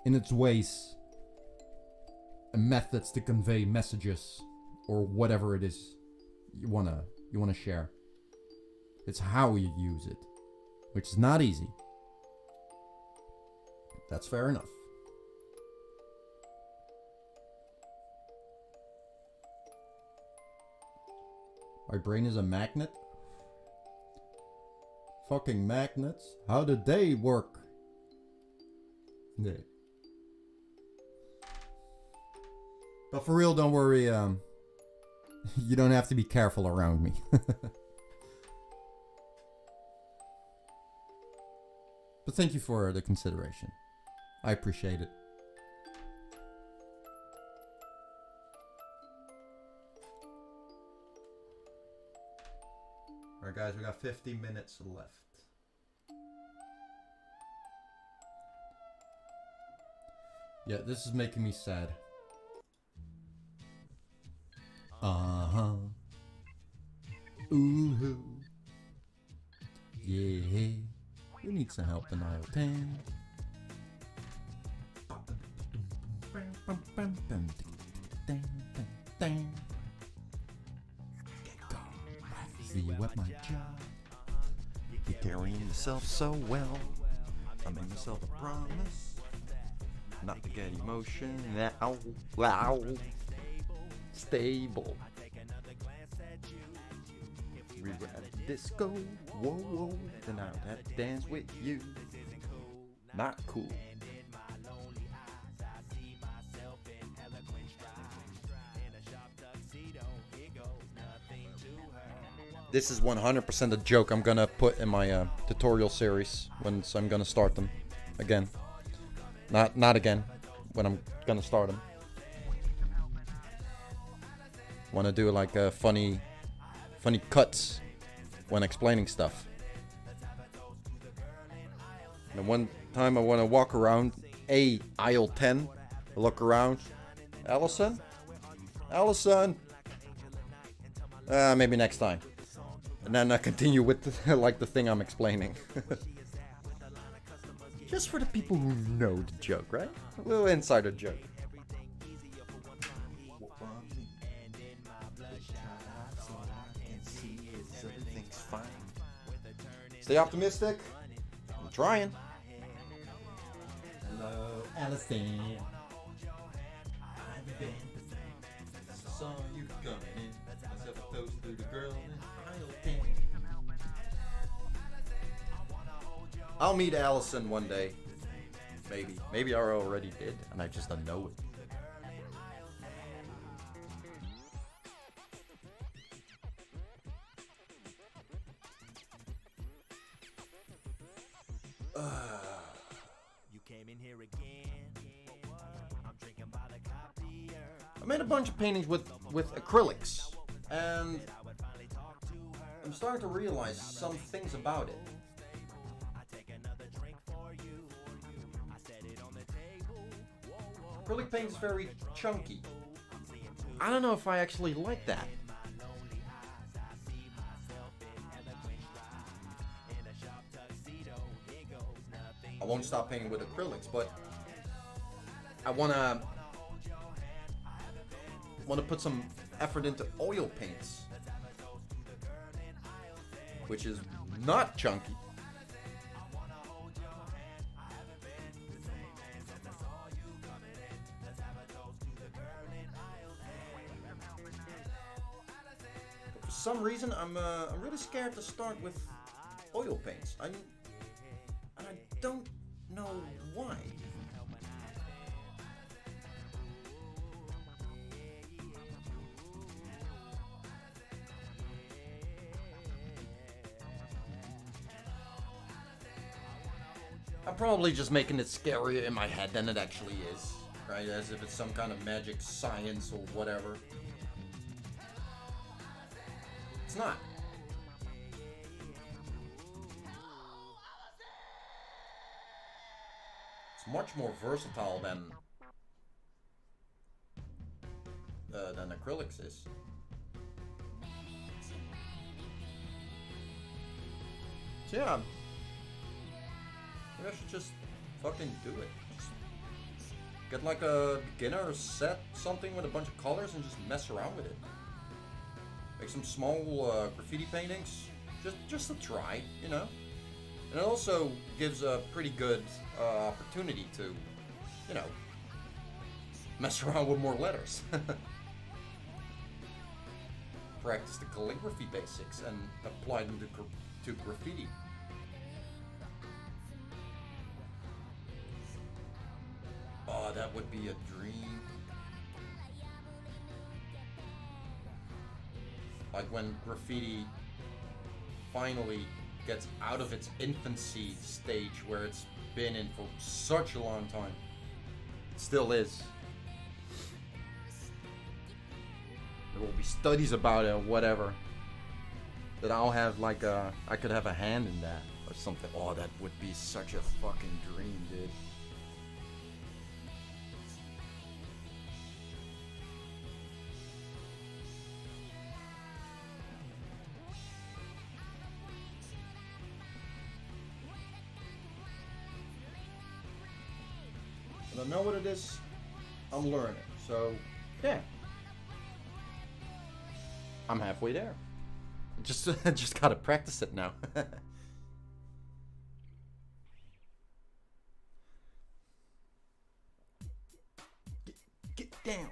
in its ways and methods to convey messages or whatever it is you wanna share. It's how you use it, which is not easy. That's fair enough. My brain is a magnet. Fucking magnets. How do they work? Yeah. But for real, don't worry. You don't have to be careful around me. But thank you for the consideration. I appreciate it. Alright guys, we got 50 minutes left. Yeah, this is making me sad. Uh-huh. Ooh-hoo. Yeah. We need some help in aisle 10. See you at my job. You're carrying yourself so well. I made myself a promise not to get emotion now. Wow. Stable. We were at a disco. Whoa, whoa. Then I had to dance with you. Not cool. This is 100% a joke I'm gonna put in my tutorial series once I'm gonna start them again. Not again, when I'm gonna start them. Want to do like funny cuts when explaining stuff. And one time I want to walk around aisle 10, look around. Allison? Maybe next time. And then I continue with the thing I'm explaining. Just for the people who know the joke, right? A little insider joke. Stay optimistic. I'm trying. Hello, Allison. Saw you coming in. Myself a toast to the girl in aisle 10. I'll meet Allison one day. Maybe. Maybe I already did, and I just don't know it. I made a bunch of paintings with acrylics, and I'm starting to realize some things about it. Acrylic paint is very chunky. I don't know if I actually like that. I won't stop painting with acrylics, but I wanna put some effort into oil paints, which is not chunky. For some reason, I'm really scared to start with oil paints. I don't know why. I'm probably just making it scarier in my head than it actually is, right? As if it's some kind of magic science or whatever. It's not. It's much more versatile than acrylics is. So yeah. Maybe I should just fucking do it. Just get like a beginner set, something with a bunch of colors and just mess around with it. make some small graffiti paintings, just to try, you know. And it also gives a pretty good opportunity to, you know, mess around with more letters. Practice the calligraphy basics and apply them to graffiti. Oh, that would be a dream. Like when graffiti finally gets out of its infancy stage where it's been in for such a long time. It still is. There will be studies about it or whatever. That I'll have like I could have a hand in that or something. Oh, that would be such a fucking dream, dude. I don't know what it is. I'm learning. So, yeah. I'm halfway there. Just gotta practice it now. Get down.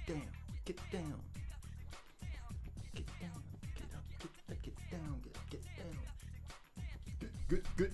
Down, get down, get down, get up, get down, get down. Good.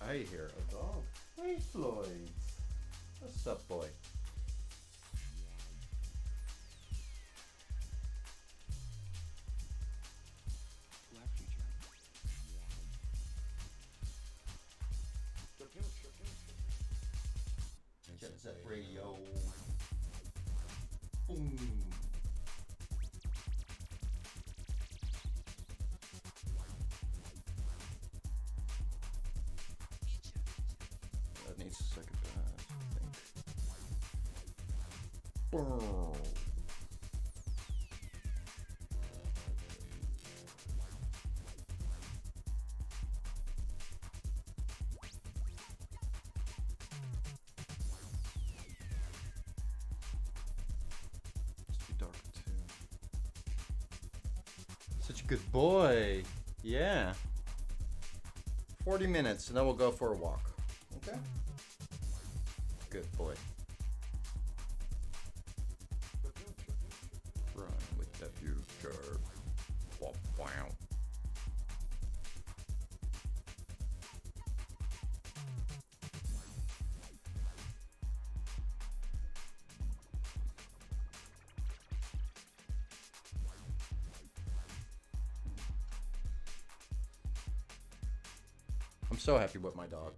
I hear a dog. Hey, Floyd. What's up, boy? Jet Set Radio. Boom. That needs a second pass, I think. Boom. Such a good boy. Yeah. 40 minutes and then we'll go for a walk. Okay? Good boy. Run with the future. Wow. I'm so happy with my dog.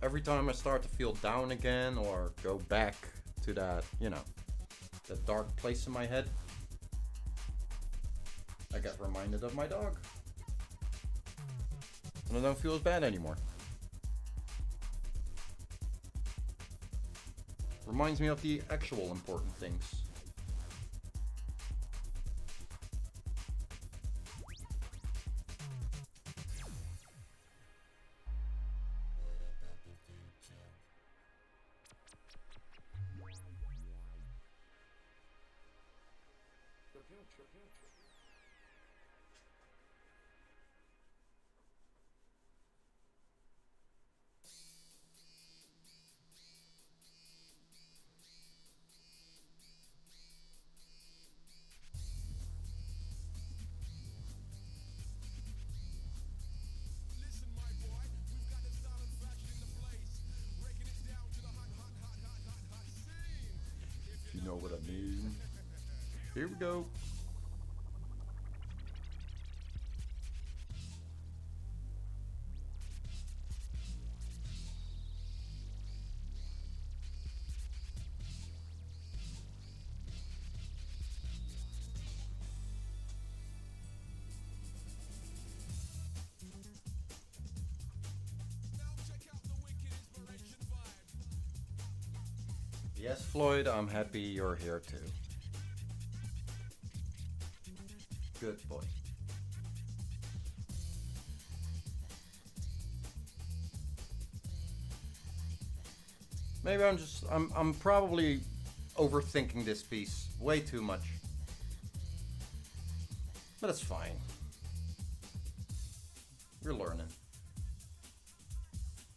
Every time I start to feel down again or go back to that, you know, that dark place in my head, I get reminded of my dog. And I don't feel as bad anymore. Reminds me of the actual important things. You know what I mean? Here we go. Yes, Floyd, I'm happy you're here too. Good boy. Maybe I'm probably overthinking this piece way too much. But it's fine. You're learning.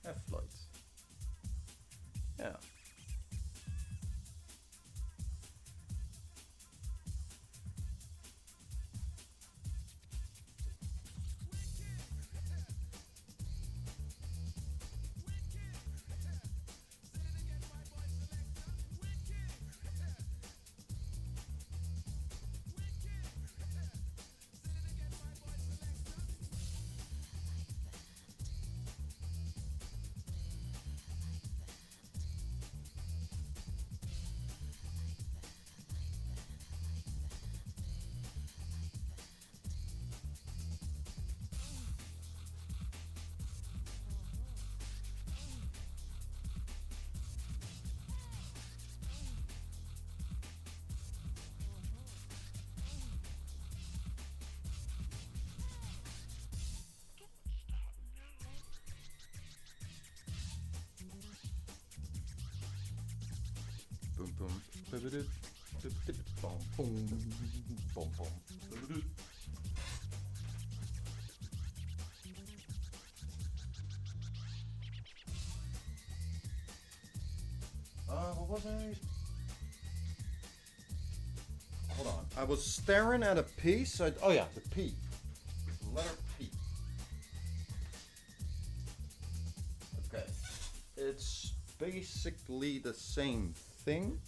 Have Floyd. Yeah. Boom boom. Boom boom. Boom boom. What was I? Hold on. I was staring at a piece. Oh yeah, the P. Letter P. it's basically the same thing.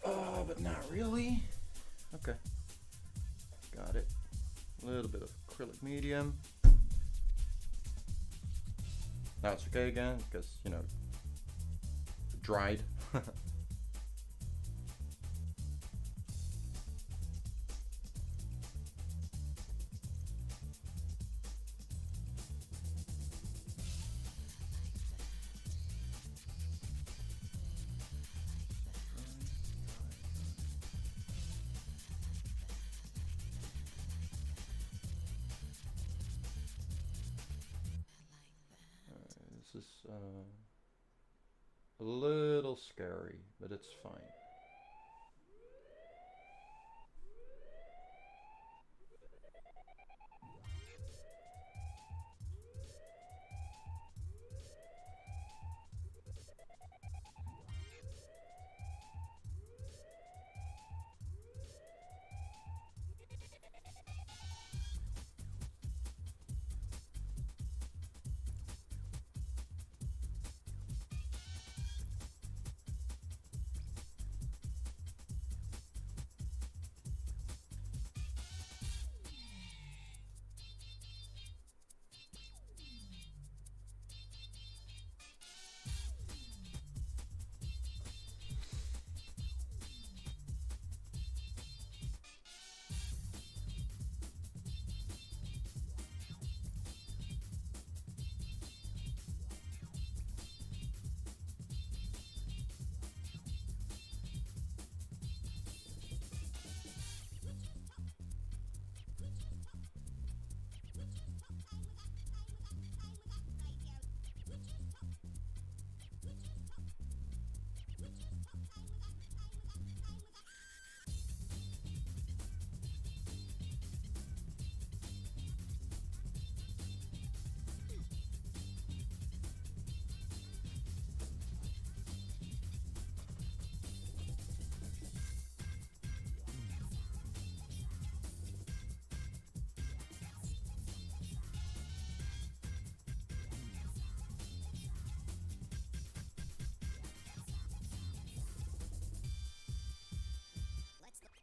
But not really. Okay. Got it. A little bit of acrylic medium. Now it's okay again because, you know, dried. This is a little scary, but it's fine.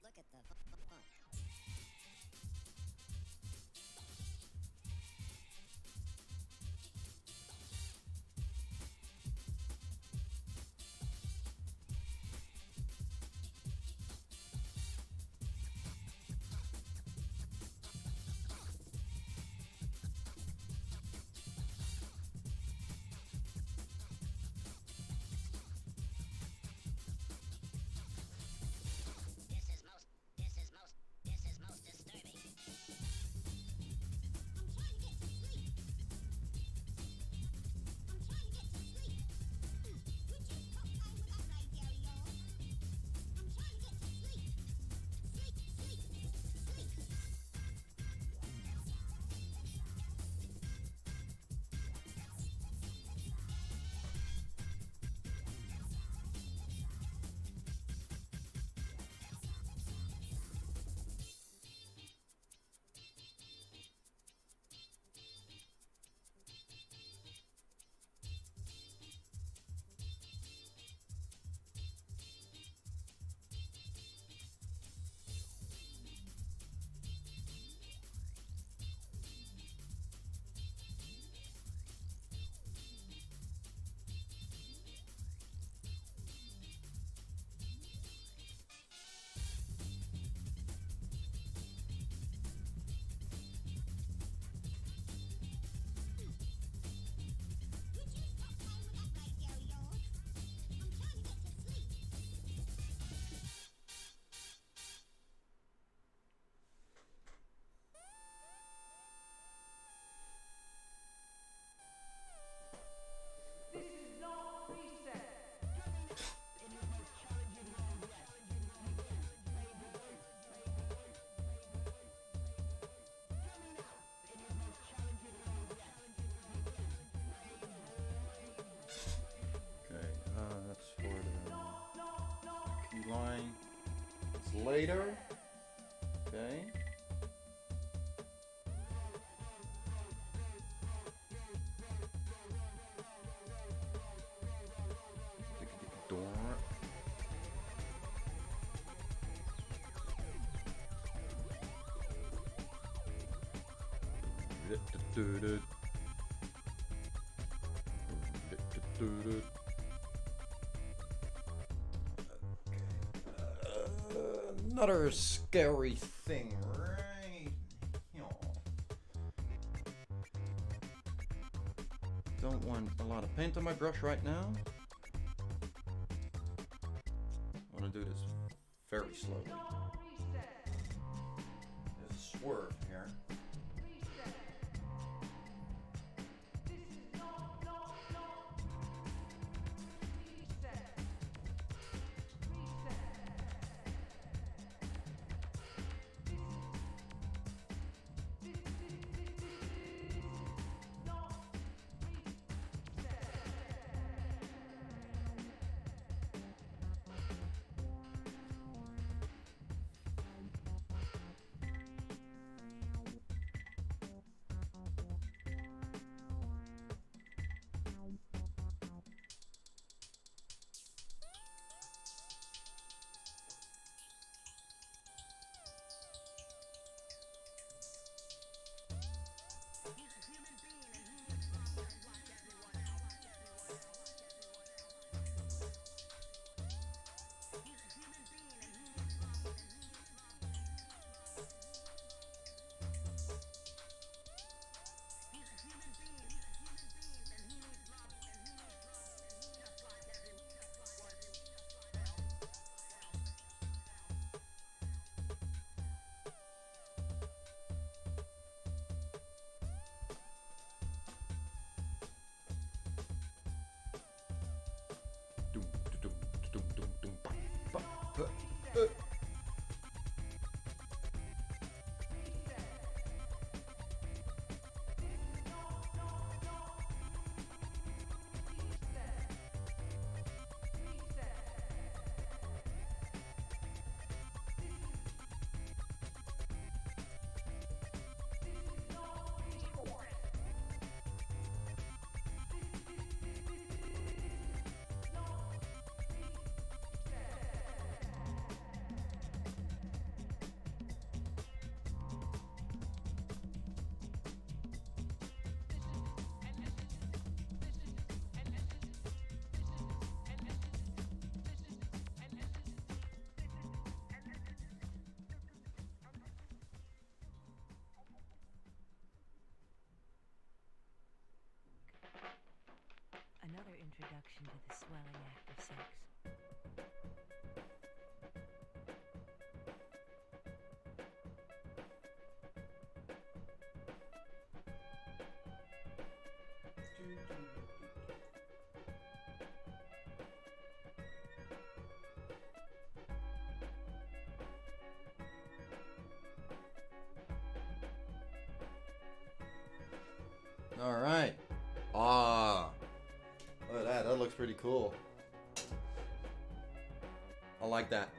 Look at the font. line. It's later. Okay. Do-do. Do-do-do-do. Another scary thing, right? Don't want a lot of paint on my brush right now. I want to do this very slowly. There's a swerve here. Another introduction to the swelling act of sex. All right. Ah, look at that. That looks pretty cool. I like that.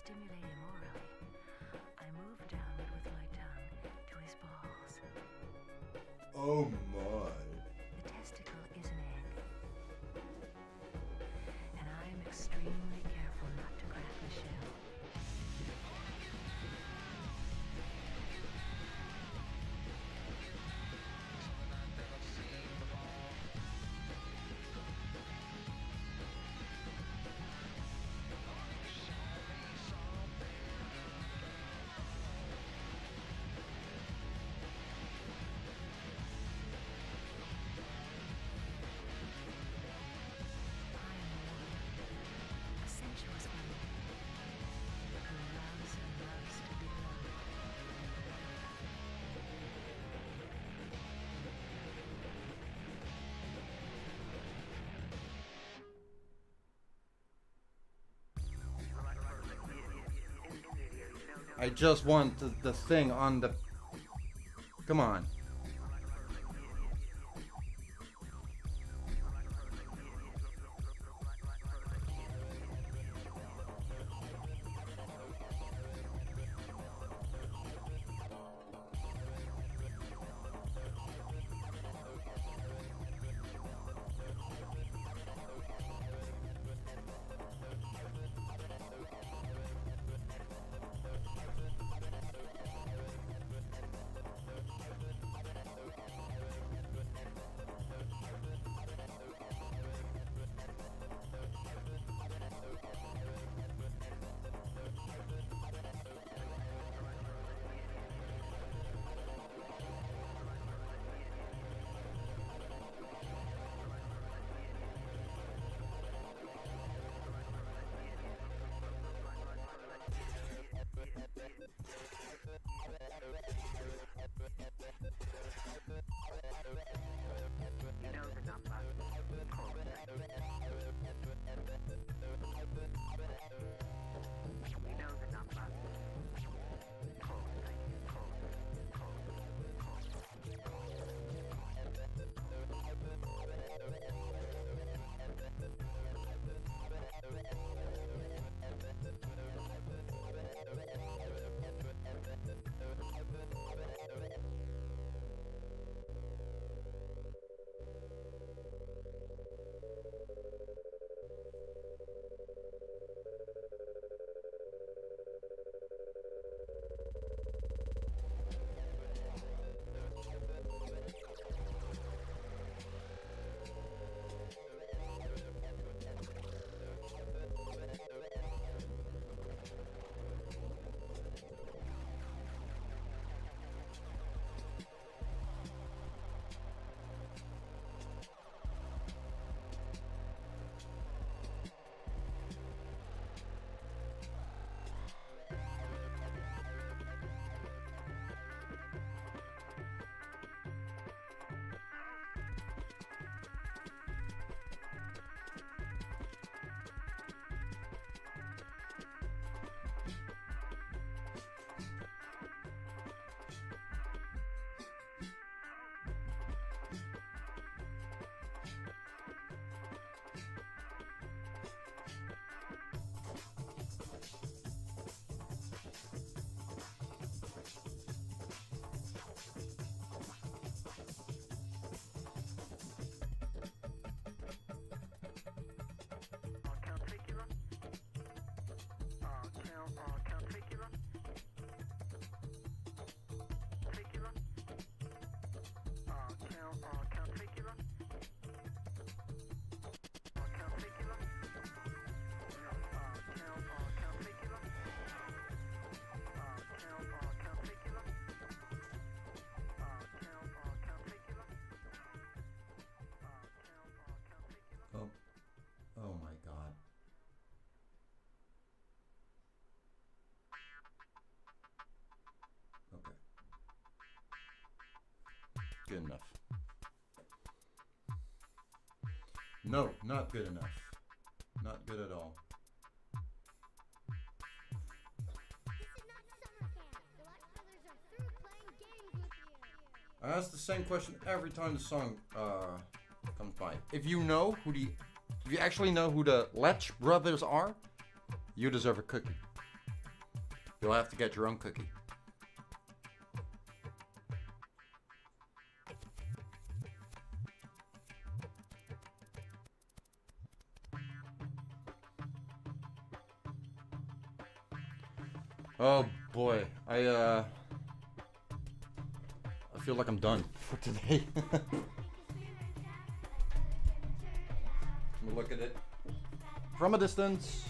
stimulate him orally, I move downward with my tongue to his balls. Oh my. The testicle is an egg, and I am extremely careful not to crack the shell. A sensuous woman who loves and loves to be loved. I just want the thing on the. Come on. Oh my god. Okay. Good enough. No, not good enough. Not good at all. I ask the same question every time the song comes by. If you know who the, if you actually know who the Letch brothers are, you deserve a cookie. You'll have to get your own cookie. Oh boy, I feel like I'm done for today. Let me look at it from a distance.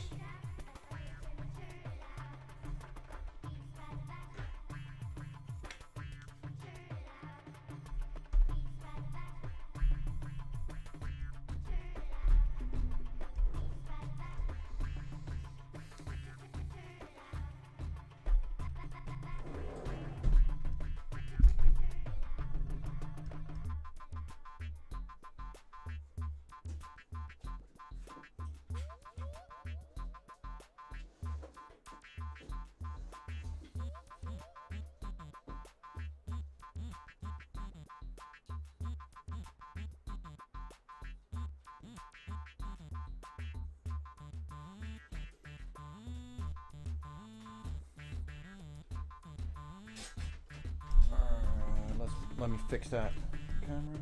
Let me fix that camera.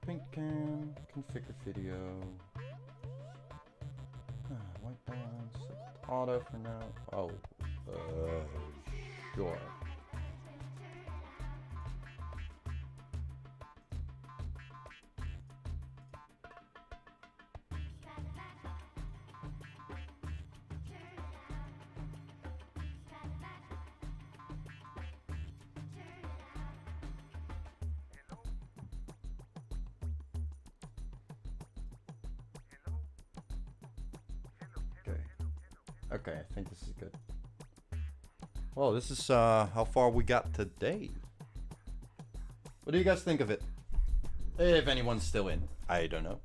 Pink cam, configure video. White balance, auto for now. Oh, sure. Okay, I think this is good. Well, this is how far we got today. What do you guys think of it? If anyone's still in, I don't know.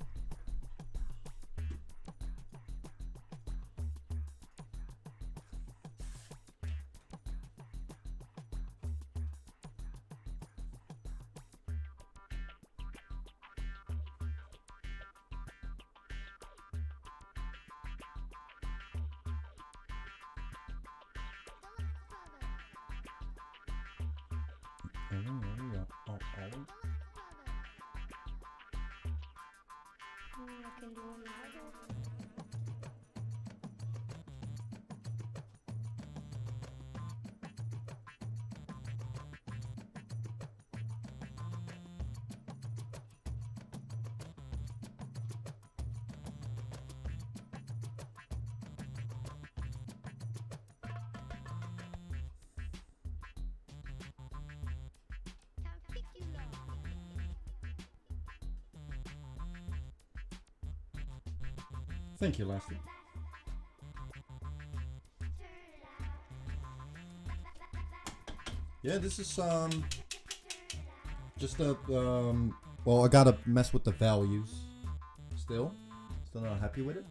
Thank you, Lasty. Yeah, this is just a well, I gotta mess with the values still not happy with it.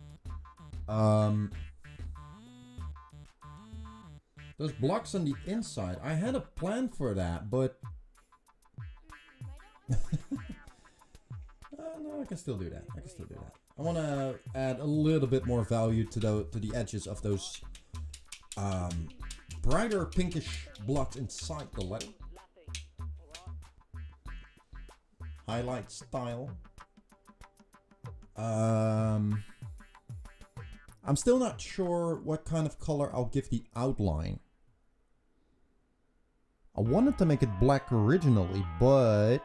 Those blocks on the inside, I had a plan for that, but no, I can still do that. I want to add a little bit more value to the edges of those brighter pinkish blocks inside the letter. Highlight style. I'm still not sure what kind of color I'll give the outline. I wanted to make it black originally, but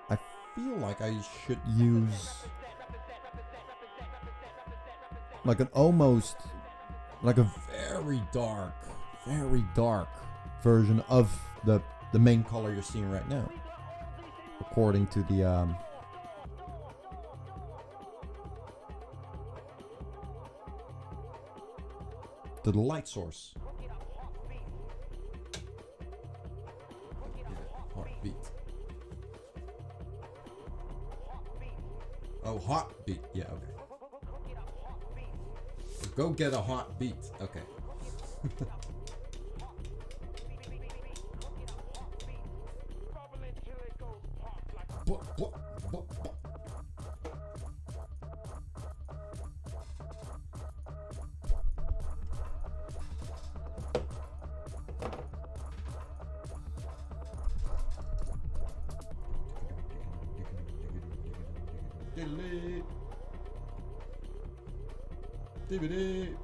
I feel like I should use like an almost like a very dark version of the main color you're seeing right now, according to the light source. Heartbeat. Oh, hot beat. Yeah, okay. Go get a hot beat. Okay. What? Diddly. Dibbity.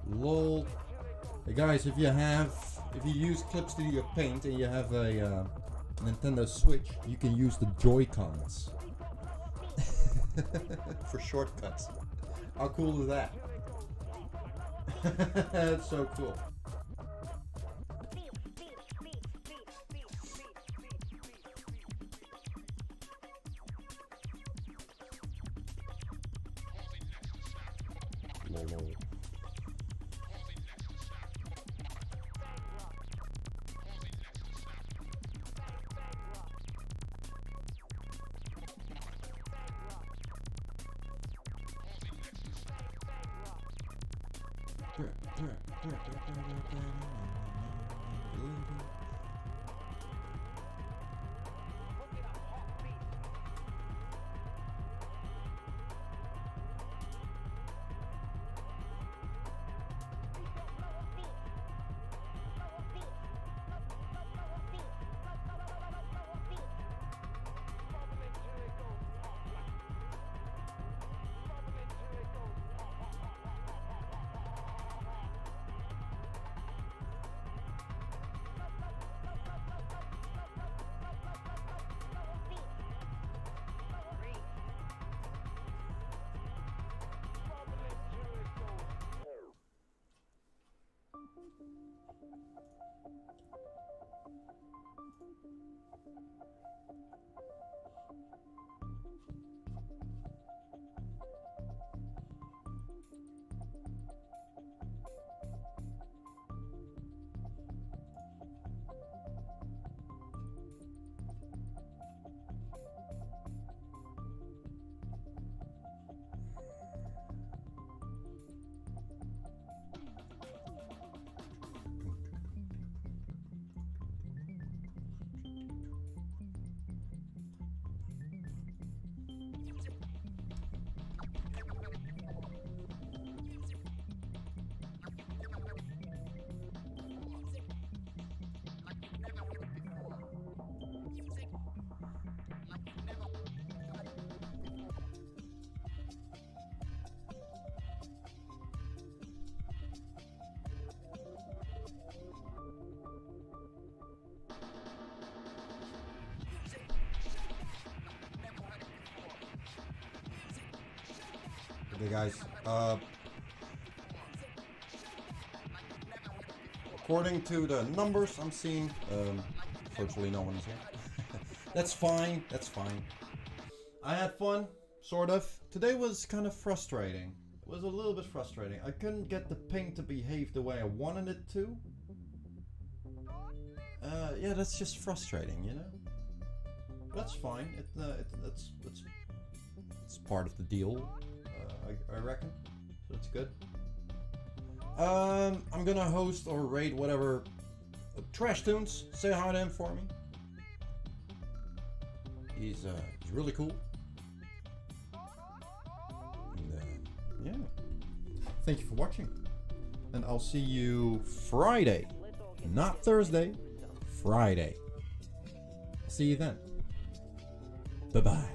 Lol. Hey guys, if you use Clip Studio Paint and you have a Nintendo Switch, you can use the Joy-Cons for shortcuts. How cool is that? That's so cool. Lol. Okay guys, according to the numbers I'm seeing, virtually no one is here. That's fine, that's fine. I had fun, sort of. Today was kind of frustrating. It was a little bit frustrating. I couldn't get the paint to behave the way I wanted it to. Yeah, that's just frustrating, you know? That's fine, it's part of the deal. I reckon. So it's good. I'm gonna host or raid whatever Trash Tunes. Say hi to him for me. He's really cool. And, yeah. Thank you for watching. And I'll see you Friday. Not Thursday. Friday. See you then. Bye bye.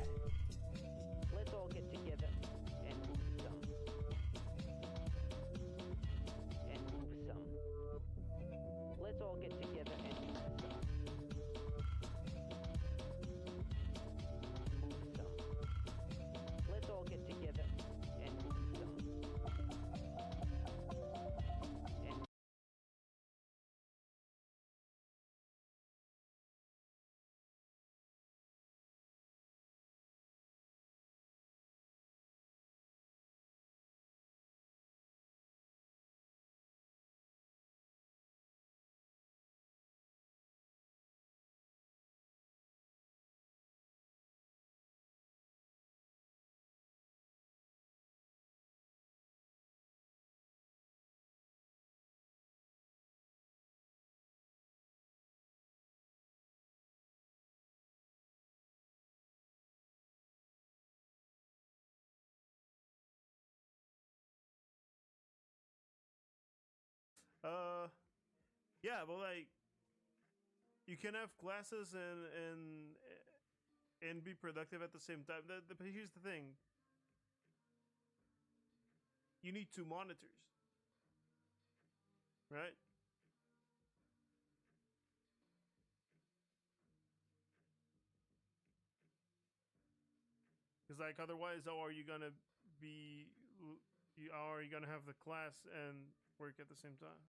Yeah, but like, you can have classes and be productive at the same time. Here's the thing: you need 2 monitors, right? Because like otherwise, how are you gonna be? How are you gonna have the class and work at the same time?